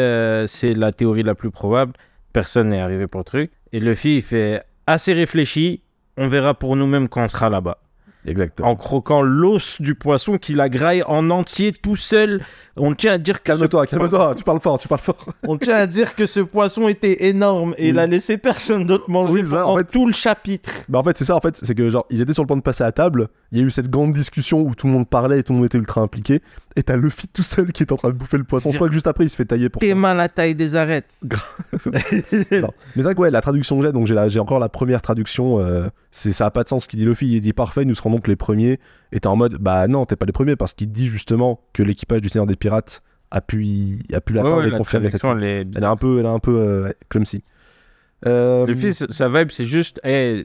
c'est la théorie la plus probable, personne n'est arrivé pour le truc. Et Luffy, il fait, assez réfléchi, on verra pour nous-mêmes quand on sera là-bas. Exactement. En croquant l'os du poisson qui la graille en entier tout seul. On tient à dire que... Calme-toi, tu parles fort. On tient à dire que ce poisson était énorme et il a laissé personne d'autre manger en fait, tout le chapitre. En fait, c'est ça, c'est que genre, ils étaient sur le point de passer à table, il y a eu cette grande discussion où tout le monde parlait et tout le monde était ultra impliqué, et t'as Luffy tout seul qui est en train de bouffer le poisson, je crois que juste après il se fait tailler pour ça. T'es mal à taille des arêtes. Non. Mais c'est vrai que ouais, la traduction que j'ai, donc j'ai encore la première traduction, ça a pas de sens ce qu'il dit Luffy, il dit parfait, nous serons donc les premiers, et t'es en mode, bah non, t'es pas les premiers, parce qu'il dit justement que l'équipage du Seigneur des Pirates a pu l'atteindre et confirmer cette chose. Elle est un peu clumsy. Luffy, sa vibe, c'est juste,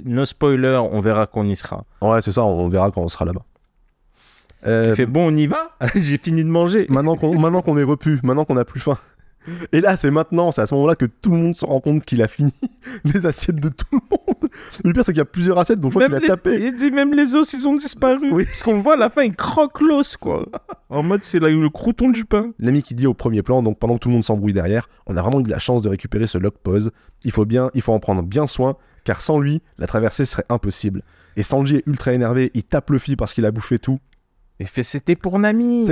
no spoiler, on verra qu'on y sera. Ouais, c'est ça, on verra quand on sera là-bas. Il fait bon, on y va. J'ai fini de manger. Maintenant qu'on est repu, maintenant qu'on a plus faim. Et là, c'est à ce moment-là que tout le monde se rend compte qu'il a fini les assiettes de tout le monde. Le pire, c'est qu'il y a plusieurs assiettes, donc je crois qu'il a tapé. Il dit même les os, ils ont disparu. Oui. Parce qu'on voit à la fin, il croque l'os, quoi. En mode, c'est le crouton du pain. L'ami qui dit au premier plan, donc pendant que tout le monde s'embrouille derrière, on a vraiment eu de la chance de récupérer ce log pause. Il faut en prendre bien soin, car sans lui, la traversée serait impossible. Et Sanji est ultra énervé, il tape Luffy parce qu'il a bouffé tout. Il fait, c'était pour Nami.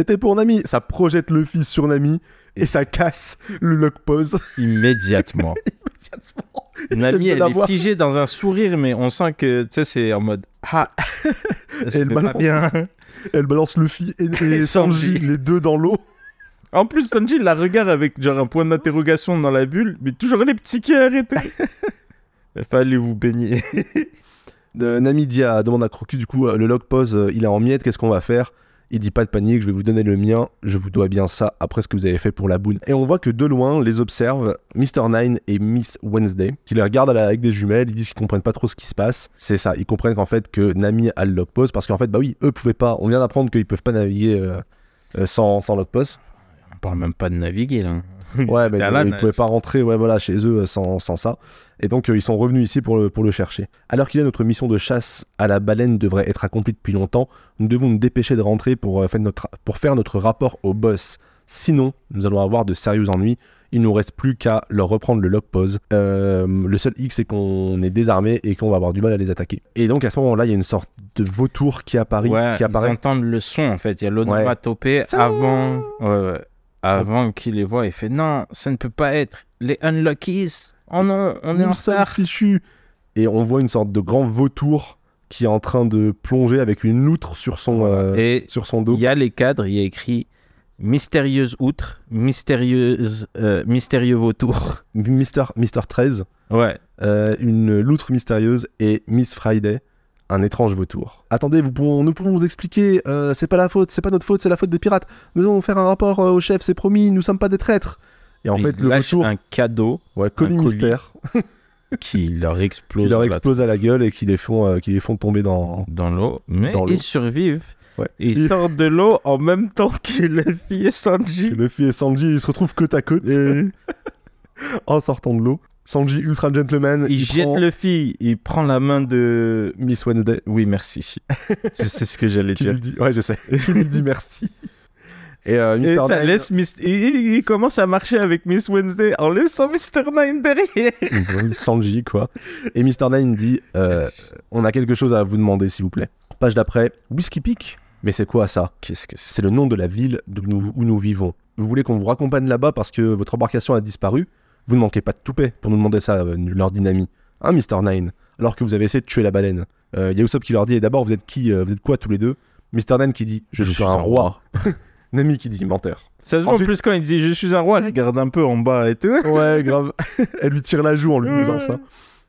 Ça projette Luffy sur Nami et ça casse le log pause. Immédiatement. Nami, elle est figée dans un sourire, mais on sent que, tu sais, c'est en mode, elle balance Luffy et Sanji, les deux dans l'eau. En plus, Sanji, il la regarde avec genre un point d'interrogation dans la bulle, mais toujours les petits cœurs et tout. Il fallait vous baigner. Nami demande à Crocus, du coup, le log pose, il est en miettes, qu'est-ce qu'on va faire? Il dit pas de panique, je vais vous donner le mien, je vous dois bien ça après ce que vous avez fait pour la boune. Et on voit que de loin, les observent Mr. Nine et Miss Wednesday, qui les regardent avec des jumelles, ils disent qu'ils comprennent pas trop ce qui se passe. C'est ça, ils comprennent qu'en fait que Nami a le log pose, parce qu'en fait, bah oui, eux pouvaient pas, on vient d'apprendre qu'ils peuvent pas naviguer sans log pose. On parle même pas de naviguer là. Ouais, mais ils pouvaient pas rentrer chez eux sans ça. Et donc, ils sont revenus ici pour le chercher. Alors qu'il est notre mission de chasse à la baleine devrait être accomplie depuis longtemps, nous devons nous dépêcher de rentrer pour faire notre rapport au boss. Sinon, nous allons avoir de sérieux ennuis. Il ne nous reste plus qu'à leur reprendre le log pose. Le seul hic, c'est qu'on est désarmé et qu'on va avoir du mal à les attaquer. Et donc, à ce moment-là, il y a une sorte de vautour qui apparaît. Ouais, ils entendent le son, en fait. Il y a l'onomatopée avant... Avant qu'il les voit, il fait non, ça ne peut pas être les Unlockies. Oh non, on est en retard. Fichu. Et on voit une sorte de grand vautour qui est en train de plonger avec une loutre sur son dos. Il y a les cadres, il y a écrit mystérieuse outre, mystérieux vautour. Mister 13. Ouais. Une loutre mystérieuse et Miss Friday. Un étrange vautour. Attendez, nous pouvons vous expliquer, c'est pas notre faute, c'est la faute des pirates. Nous allons faire un rapport au chef, c'est promis, nous sommes pas des traîtres. Et en fait, le vautour... un cadeau, colis mystère, qui leur explose à la gueule et qui les font tomber dans l'eau. Mais ils survivent. Ouais. Et ils sortent de l'eau en même temps que Luffy et Sanji. Ils se retrouvent côte à côte en sortant de l'eau. Sanji, ultra gentleman, il jette Luffy, il prend la main de Miss Wednesday. Oui, merci. Je sais ce que j'allais dire. Ouais, je sais. Il lui dit merci. Et Mr. Nine... il commence à marcher avec Miss Wednesday en laissant Mr. Nine derrière. Sanji, quoi. Et Mr. Nine dit on a quelque chose à vous demander, s'il vous plaît. Page d'après, Whiskey Peak. Mais c'est quoi ça? Qu'est-ce que c'est? C'est le nom de la ville où nous vivons. Vous voulez qu'on vous raccompagne là-bas parce que votre embarcation a disparu? Vous ne manquez pas de toupet pour nous demander ça, leur dit Nami. Hein, Mr. Nine? Alors que vous avez essayé de tuer la baleine. Y a Usopp qui leur dit, et d'abord, vous êtes qui? Vous êtes quoi tous les deux? Mr. Nine qui dit, je suis un roi. Nami qui dit, menteur. Ça se voit en plus quand il dit, je suis un roi, elle regarde un peu en bas et tout. Ouais, grave. Elle lui tire la joue en lui disant ça.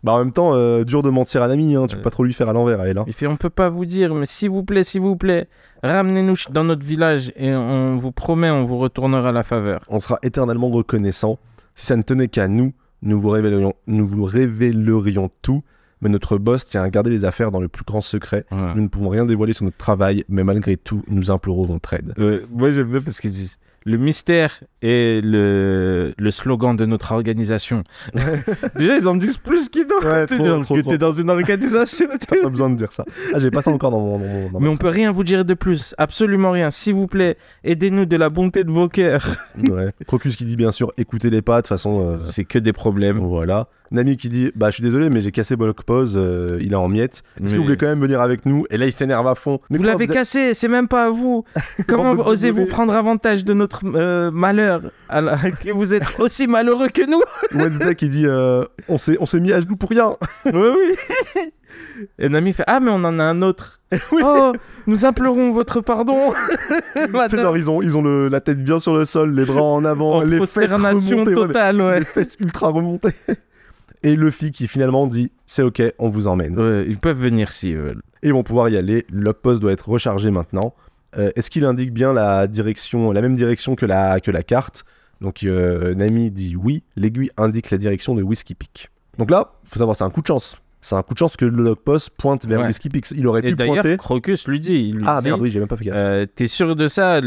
Bah en même temps, dur de mentir à Nami, hein. Tu peux pas trop lui faire à l'envers à elle. Hein. Il fait, on peut pas vous dire, mais s'il vous plaît, ramenez-nous dans notre village et on vous promet, on vous retournera la faveur. On sera éternellement reconnaissant. Si ça ne tenait qu'à nous vous révélerions tout, mais notre boss tient à garder les affaires dans le plus grand secret. Ouais. Nous ne pouvons rien dévoiler sur notre travail, mais malgré tout, nous implorons votre aide. Moi, j'aime bien parce qu'ils disent le mystère est le slogan de notre organisation. Déjà, ils en disent plus qu'ils doivent. Ouais, trop. T'es dans une organisation. T'as pas besoin de dire ça. Ah, j'ai pas ça encore dans mon mais on peut rien vous dire de plus. Absolument rien. S'il vous plaît, aidez-nous de la bonté de vos cœurs. Ouais. Crocus qui dit bien sûr, écoutez les pas. De toute façon, c'est que des problèmes. Voilà. Nami qui dit, bah je suis désolé, mais j'ai cassé Block Pose, il est en miettes. Est-ce que vous voulez quand même venir avec nous? Et là, il s'énerve à fond. Mais vous l'avez cassé, c'est même pas à vous. Comment osez-vous prendre avantage de notre malheur que vous êtes aussi malheureux que nous? Wednesday qui dit, on s'est mis à genoux pour rien. Oui. Et Nami fait, ah mais on en a un autre. Oui. Oh, nous implorons votre pardon. C'est genre ils ont la tête bien sur le sol, les bras en avant, les fesses remontées, totale, ouais. Les fesses ultra remontées. Et Luffy qui finalement dit c'est ok, on vous emmène. Ouais, ils peuvent venir s'ils veulent. Et ils vont pouvoir y aller. Le log post doit être rechargé maintenant. Est-ce qu'il indique bien la même direction que la carte? Donc Nami dit oui. L'aiguille indique la direction de Whiskey Peak. Donc là, faut savoir, c'est un coup de chance. C'est un coup de chance que le log post pointe vers Whiskey Peak. Il aurait pu pointer. Et d'ailleurs, Crocus lui dit. Merde, oui, j'ai même pas fait gaffe. T'es sûr de ça?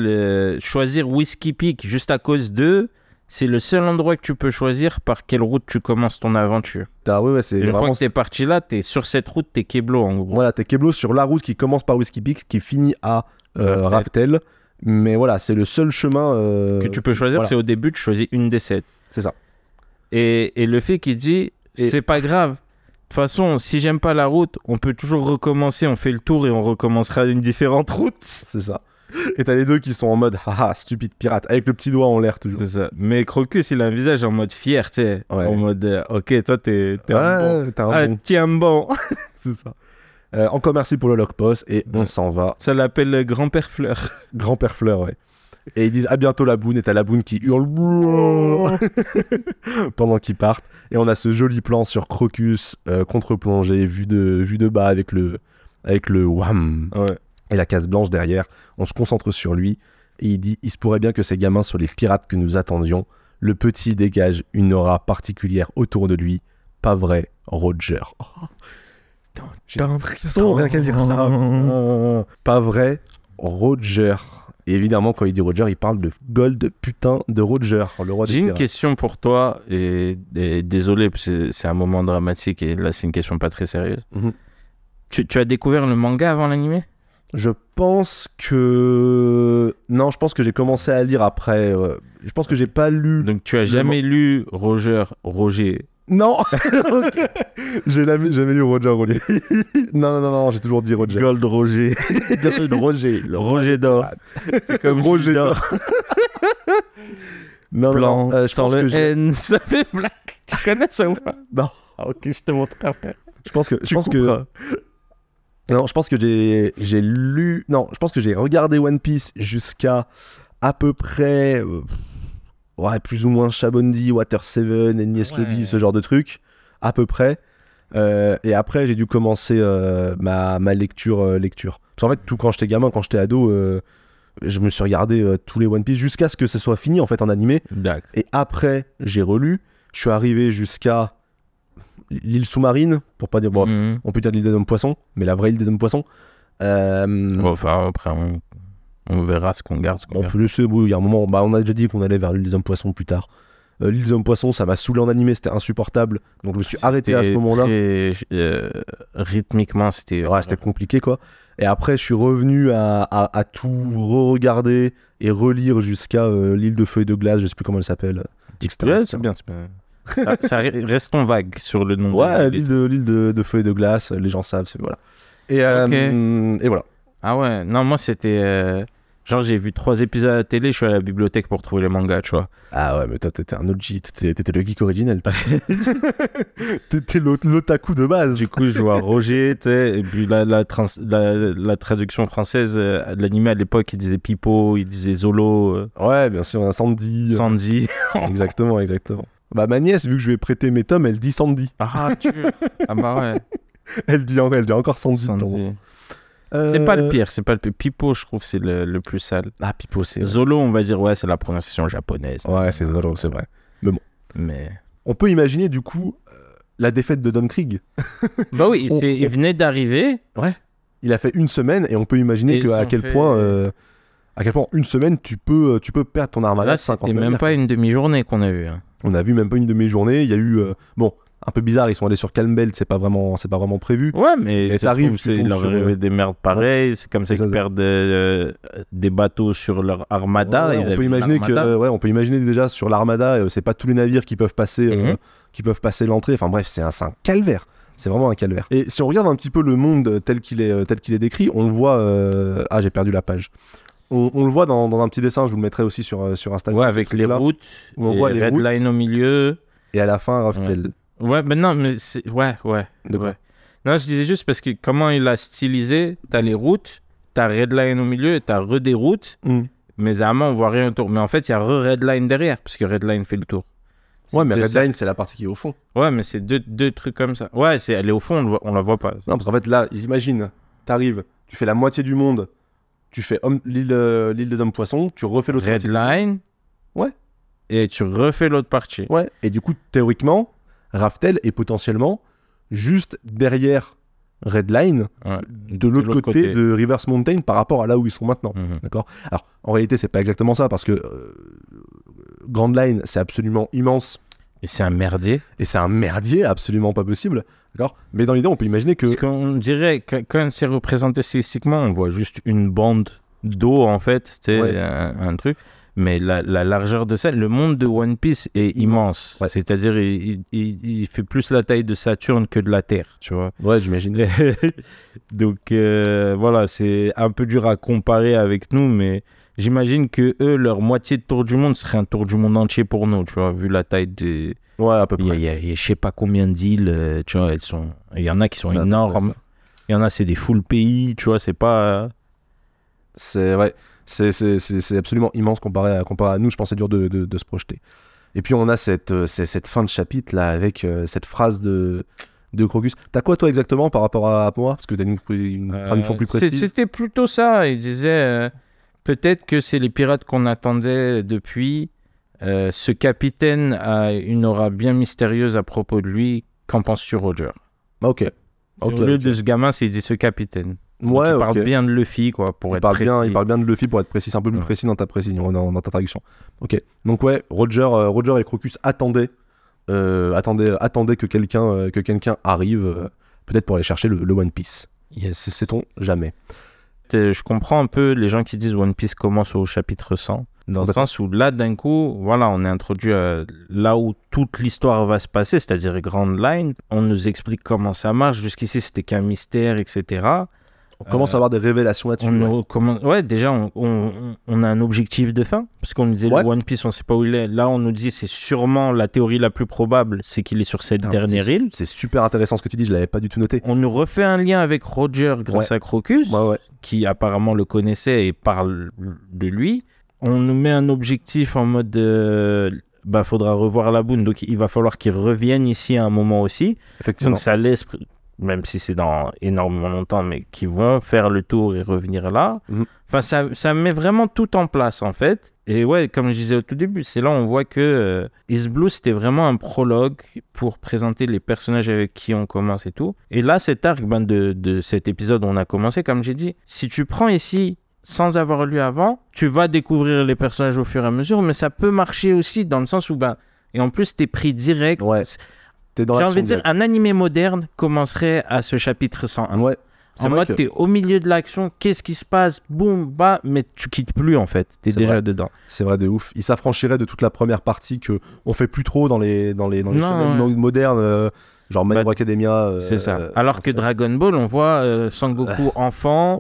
Choisir Whiskey Peak juste à cause de. C'est le seul endroit que tu peux choisir par quelle route tu commences ton aventure. C'est une fois que t'es parti là, t'es sur cette route, t'es Keblo en gros. Voilà, t'es Keblo sur la route qui commence par Whiskey Peak, qui finit à Raftel. Mais voilà, c'est le seul chemin que tu peux choisir, c'est au début, tu choisis une des 7. C'est ça. Et le fait qu'il dit, c'est pas grave. De toute façon, si j'aime pas la route, on peut toujours recommencer, on fait le tour et on recommencera une différente route. C'est ça. Et t'as les deux qui sont en mode haha, stupide pirate, avec le petit doigt en l'air toujours. C'est ça. Mais Crocus, il a un visage en mode fier, tu sais. Ouais. En mode ok, toi t'es un bon. Tiens, bon. C'est ça. Encore merci pour le log post et on s'en va. Ça l'appelle Grand-Père Fleur. Grand-Père Fleur, ouais. Et ils disent à bientôt la Boone, et t'as la Boone qui hurle pendant qu'ils partent. Et on a ce joli plan sur Crocus contre-plongée, vue de bas avec le wham et la case blanche derrière. On se concentre sur lui et il dit il se pourrait bien que ces gamins soient les pirates que nous attendions. Le petit dégage une aura particulière autour de lui. Pas vrai, Roger. J'ai un frisson rien qu'à dire ça. Pas vrai, Roger. Et évidemment, quand il dit Roger, il parle de Gold, putain de Roger, le roi des J'ai une pirates. question pour toi, et désolé, parce que c'est un moment dramatique, et là, c'est une question pas très sérieuse. Mhm. Tu as découvert le manga avant l'animé? Je pense que... Non, je pense que j'ai commencé à lire après. Je pense que j'ai pas lu... Donc, tu as jamais lu Roger. Non. J'ai jamais lu Roger. Non, j'ai toujours dit Roger. Gold Roger. Gold Roger. Le Roger d'or. C'est comme Roger d'or. Non, Blanc, je sans pense le que j'ai... N, ça fait black. Tu connais ça ou pas? Non. Ah, ok, je te montre après. Je pense que... Non, je pense que j'ai lu... Non, je pense que j'ai regardé One Piece jusqu'à à peu près... plus ou moins Shabondi, Water 7, Enies Lobby, ce genre de trucs. À peu près. Et après, j'ai dû commencer ma lecture. Parce qu'en fait, tout quand j'étais gamin, quand j'étais ado, je me suis regardé tous les One Piece jusqu'à ce que ce soit fini, en fait, en animé. D'accord. Et après, j'ai relu. Je suis arrivé jusqu'à l'île sous-marine, pour pas dire... Bon, on peut dire l'île des hommes poissons, mais la vraie île des hommes poissons. Enfin, après, on verra ce qu'on garde. On peut le laisser, oui, il y a un moment, on a déjà dit qu'on allait vers l'île des hommes poissons plus tard. L'île des hommes poissons, ça m'a saoulé en animé, c'était insupportable. Donc je me suis arrêté à ce moment-là. Rythmiquement, c'était compliqué, quoi. Et après, je suis revenu à tout re-regarder et relire jusqu'à l'île de feu et de glace, je sais plus comment elle s'appelle. Ouais, c'est bien. Restons vagues sur le nom. Ouais, l'île de feu et de glace, les gens savent, voilà. Et voilà. Ah ouais, non, moi c'était... Genre, j'ai vu 3 épisodes à la télé, je suis à la bibliothèque pour trouver les mangas, tu vois. Ah ouais, mais toi, t'étais un OG, t'étais le geek originel. T'étais l'otaku de base. Du coup, je vois Roger, tu sais, et puis la traduction française, l'animé à l'époque, il disait Pipo, il disait Zolo. Ouais, bien sûr, Sandy. Sandy. Exactement. Bah, ma nièce, vu que je lui ai prêté mes tomes, elle dit Sandy. Ah, ah bah ouais. Elle dit encore Sandy. C'est pas le pire. Pipo, je trouve, c'est le plus sale. Ah, Pipo, c'est... Zolo, on va dire, ouais, c'est la prononciation japonaise. Ouais, c'est Zolo, c'est vrai. Mais bon. Mais... On peut imaginer, du coup, la défaite de Don Krieg. Bah oui, il venait d'arriver. Ouais. Il a fait une semaine, et on peut imaginer à quel point une semaine, tu peux perdre ton armada de 50 navires. C'était même pas une demi-journée qu'on a vu. Hein. On a vu même pas une demi-journée. Il y a eu... un peu bizarre, ils sont allés sur Calm Belt, c'est pas vraiment prévu. Ouais, mais il leur arrive des merdes pareilles, c'est comme ça qu'ils perdent des bateaux sur leur armada. Ouais, on peut imaginer déjà sur l'armada, c'est pas tous les navires qui peuvent passer l'entrée. Enfin bref, c'est un calvaire. C'est vraiment un calvaire. Et si on regarde un petit peu le monde tel qu'il est décrit, on le voit... Ah, j'ai perdu la page. On le voit dans un petit dessin, je vous le mettrai aussi sur Instagram. Ouais, avec les routes, on voit les red line au milieu. Et à la fin, Raftel. Ouais, mais non, mais c'est... Ouais. Non, je disais juste parce que comment il a stylisé, t'as les routes, t'as Redline au milieu et t'as des routes, mais généralement on voit rien autour. Mais en fait, il y a Redline derrière, parce que Redline fait le tour. Ouais, mais Redline, c'est la partie qui est au fond. Ouais, mais c'est deux trucs comme ça. Ouais, elle est au fond, on la voit pas. Non, parce qu'en fait, là, imagine, t'arrives, tu fais la moitié du monde, tu fais l'île des hommes poissons, tu refais l'autre partie. Redline. Ouais. Et tu refais l'autre partie. Ouais, et du coup, théoriquement... Raftel est potentiellement juste derrière Redline, de l'autre côté de Rivers Mountain par rapport à là où ils sont maintenant. D'accord. Alors, en réalité, c'est pas exactement ça parce que Grand Line, c'est absolument immense. Et c'est un merdier. Et c'est un merdier absolument pas possible. D'accord. Mais dans l'idée, on peut imaginer que... Parce qu'on dirait, quand c'est représenté stylistiquement, on voit juste une bande d'eau, en fait. C'est un truc. Mais la largeur de ça, le monde de One Piece est immense. Ouais. C'est-à-dire, il fait plus la taille de Saturne que de la Terre, tu vois. Ouais, j'imagine. Donc, voilà, c'est un peu dur à comparer avec nous, mais j'imagine que eux, leur moitié de tour du monde serait un tour du monde entier pour nous, tu vois, vu la taille des... Ouais, à peu près. Il y a je sais pas combien d'îles, tu vois, il y en a qui sont énormes. Il y en a, c'est des full pays, tu vois, c'est pas... C'est... Ouais. C'est absolument immense comparé à nous. Je pense que c'est dur de se projeter. Et puis on a cette fin de chapitre là avec cette phrase de Crocus. T'as quoi toi exactement par rapport à moi? Parce que t'as une traduction plus précise. C'était plutôt ça. Il disait peut-être que c'est les pirates qu'on attendait depuis. Ce capitaine a une aura bien mystérieuse à propos de lui. Qu'en penses-tu, Roger? Ok. Au lieu de ce gamin, c'est dit ce capitaine. Ouais, il parle bien de Luffy, quoi, pour être précis. Il parle bien de Luffy pour être précis, c'est un peu plus précis dans ta précision, dans ta traduction. Ok. Donc ouais, Roger et Crocus attendaient que quelqu'un arrive, peut-être pour aller chercher le One Piece. Yes. Sait-on jamais. Je comprends un peu les gens qui disent One Piece commence au chapitre 100. Dans le sens où là, d'un coup, voilà, on est introduit là où toute l'histoire va se passer, c'est-à-dire Grand Line. On nous explique comment ça marche. Jusqu'ici, c'était qu'un mystère, etc. On commence à avoir des révélations là-dessus. Déjà, on a un objectif de fin. Parce qu'on nous disait le One Piece, on ne sait pas où il est. Là, on nous dit c'est sûrement la théorie la plus probable, c'est qu'il est sur cette dernière île. C'est super intéressant ce que tu dis, je ne l'avais pas du tout noté. On nous refait un lien avec Roger grâce à Crocus, qui apparemment le connaissait et parle de lui. On nous met un objectif en mode faudra revoir la boune, donc il va falloir qu'il revienne ici à un moment aussi. Effectivement. Donc ça laisse, même si c'est dans énormément longtemps, mais qu'ils vont faire le tour et revenir là. Enfin, ça met vraiment tout en place en fait. Et ouais, comme je disais au tout début, c'est là où on voit que East Blue, c'était vraiment un prologue pour présenter les personnages avec qui on commence et tout. Et là, cet arc de cet épisode où on a commencé, comme j'ai dit, si tu prends ici sans avoir lu avant, tu vas découvrir les personnages au fur et à mesure, mais ça peut marcher aussi dans le sens où, et en plus, t'es pris direct. Ouais. J'ai envie de dire, un animé moderne commencerait à ce chapitre 101. Ouais. C'est moi, t'es au milieu de l'action, qu'est-ce qui se passe, boum, mais tu quittes plus en fait, t'es déjà dedans. C'est vrai de ouf. Il s'affranchirait de toute la première partie que on fait plus trop dans les shonen modernes. Genre My Hero Academia. C'est ça. Alors que Dragon Ball, on voit Sangoku enfant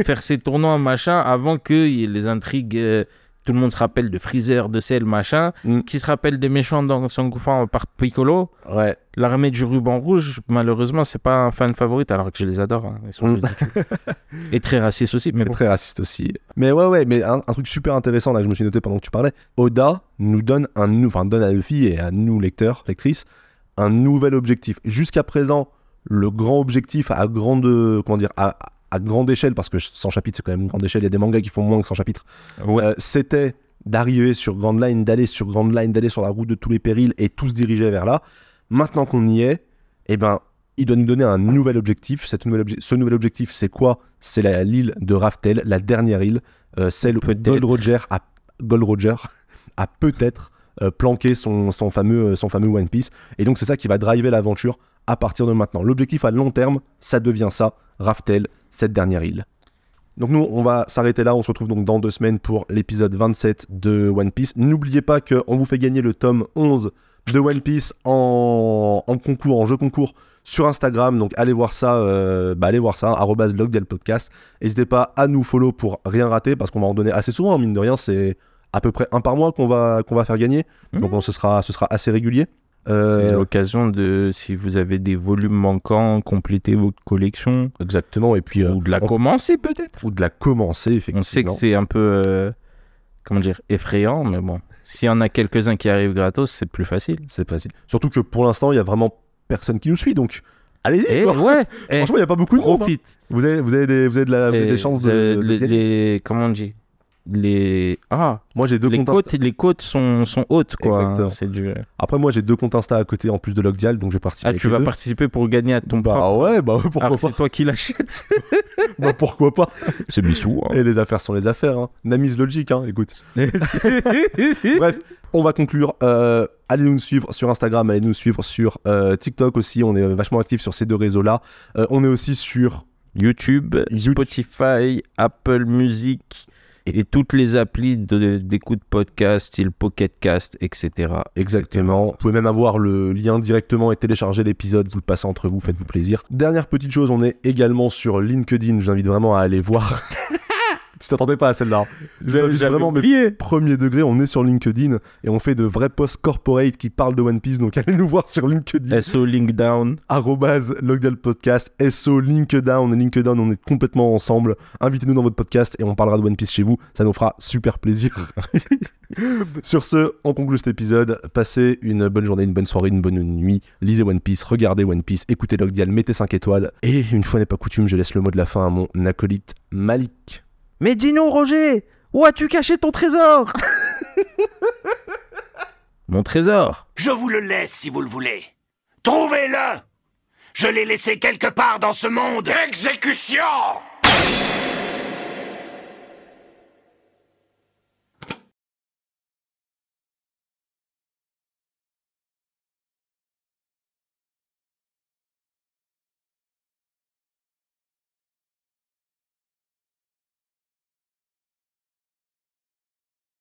faire ses tournois, machin, avant qu'il y ait les intrigues. Tout le monde se rappelle de Freezer, de Cell, machin. Qui se rappelle des méchants dans Sangoku par Piccolo. Ouais. L'armée du ruban rouge, malheureusement, c'est pas un fan favorite, alors que je les adore. Hein. Ils sont ridicules. Et très racistes aussi. Mais bon. Très racistes aussi. Mais mais un truc super intéressant là que je me suis noté pendant que tu parlais. Oda nous donne donne à Luffy et à nous, lecteurs, lectrices, un nouvel objectif. Jusqu'à présent, le grand objectif à grande échelle, parce que 100 chapitres, c'est quand même une grande échelle, il y a des mangas qui font moins que 100 chapitres, c'était d'arriver sur Grand Line, d'aller sur Grand Line, d'aller sur la route de tous les périls et tout se diriger vers là. Maintenant qu'on y est, il doit nous donner un nouvel objectif. Ce nouvel objectif, c'est quoi? C'est l'île de Raftel, la dernière île, celle où Gold Roger a peut-être planqué son fameux One Piece. Et donc c'est ça qui va driver l'aventure à partir de maintenant. L'objectif à long terme, ça devient ça, Raftel, cette dernière île. Donc nous, on va s'arrêter là. On se retrouve donc dans 2 semaines pour l'épisode 27 de One Piece. N'oubliez pas qu'on vous fait gagner le tome 11 de One Piece en jeu concours sur Instagram. Donc allez voir ça, @logdialpodcast. N'hésitez pas à nous follow pour rien rater, parce qu'on va en donner assez souvent, mine de rien. C'est à peu près un par mois qu'on va faire gagner. Donc ce sera assez régulier. C'est l'occasion de, si vous avez des volumes manquants, compléter votre collection. Exactement. Et puis, ou de la commencer peut-être. Ou de la commencer, effectivement. On sait que c'est un peu, effrayant, mais bon. S'il y en a quelques-uns qui arrivent gratos, c'est plus facile. C'est facile. Surtout que pour l'instant, il n'y a vraiment personne qui nous suit, donc allez-y. Ouais. Franchement, il n'y a pas beaucoup de monde. Profite. Hein. Vous avez des chances de comment on dit? Moi j'ai 2 comptes Insta. Les côtes sont hautes, quoi. C'est Après moi j'ai 2 comptes Insta à côté en plus de Logdial, donc je vais participer. Tu vas participer pour gagner à ton propre. Ouais, pourquoi pas. C'est toi qui l'achètes. Pourquoi pas. C'est Bissou. Hein. Et les affaires sont les affaires. Hein. Namise logique, hein. Écoute. Bref, on va conclure. Allez nous suivre sur Instagram, allez nous suivre sur TikTok aussi. On est vachement actifs sur ces 2 réseaux-là. On est aussi sur YouTube, Spotify, Apple Music. Et toutes les applis d'écoute podcast, style Pocket Cast, etc. Exactement. Vous pouvez même avoir le lien directement et télécharger l'épisode. Vous le passez entre vous, faites-vous plaisir. Dernière petite chose, on est également sur LinkedIn. Je vous invite vraiment à aller voir. Tu t'attendais pas à celle-là. J'avais Vraiment, mais oublié. premier degré, on est sur LinkedIn et on fait de vrais posts corporate qui parlent de One Piece. Donc allez nous voir sur LinkedIn. SO link down. @Logdial Podcast, SO LinkedIn. LinkedIn, on est complètement ensemble. Invitez-nous dans votre podcast et on parlera de One Piece chez vous. Ça nous fera super plaisir. Sur ce, on conclut cet épisode. Passez une bonne journée, une bonne soirée, une bonne nuit. Lisez One Piece, regardez One Piece, écoutez Logdial, mettez 5 étoiles. Et une fois n'est pas coutume, je laisse le mot de la fin à mon acolyte Malik. Mais dis-nous, Roger, où as-tu caché ton trésor? Mon trésor? Je vous le laisse si vous le voulez. Trouvez-le! Je l'ai laissé quelque part dans ce monde. Exécution!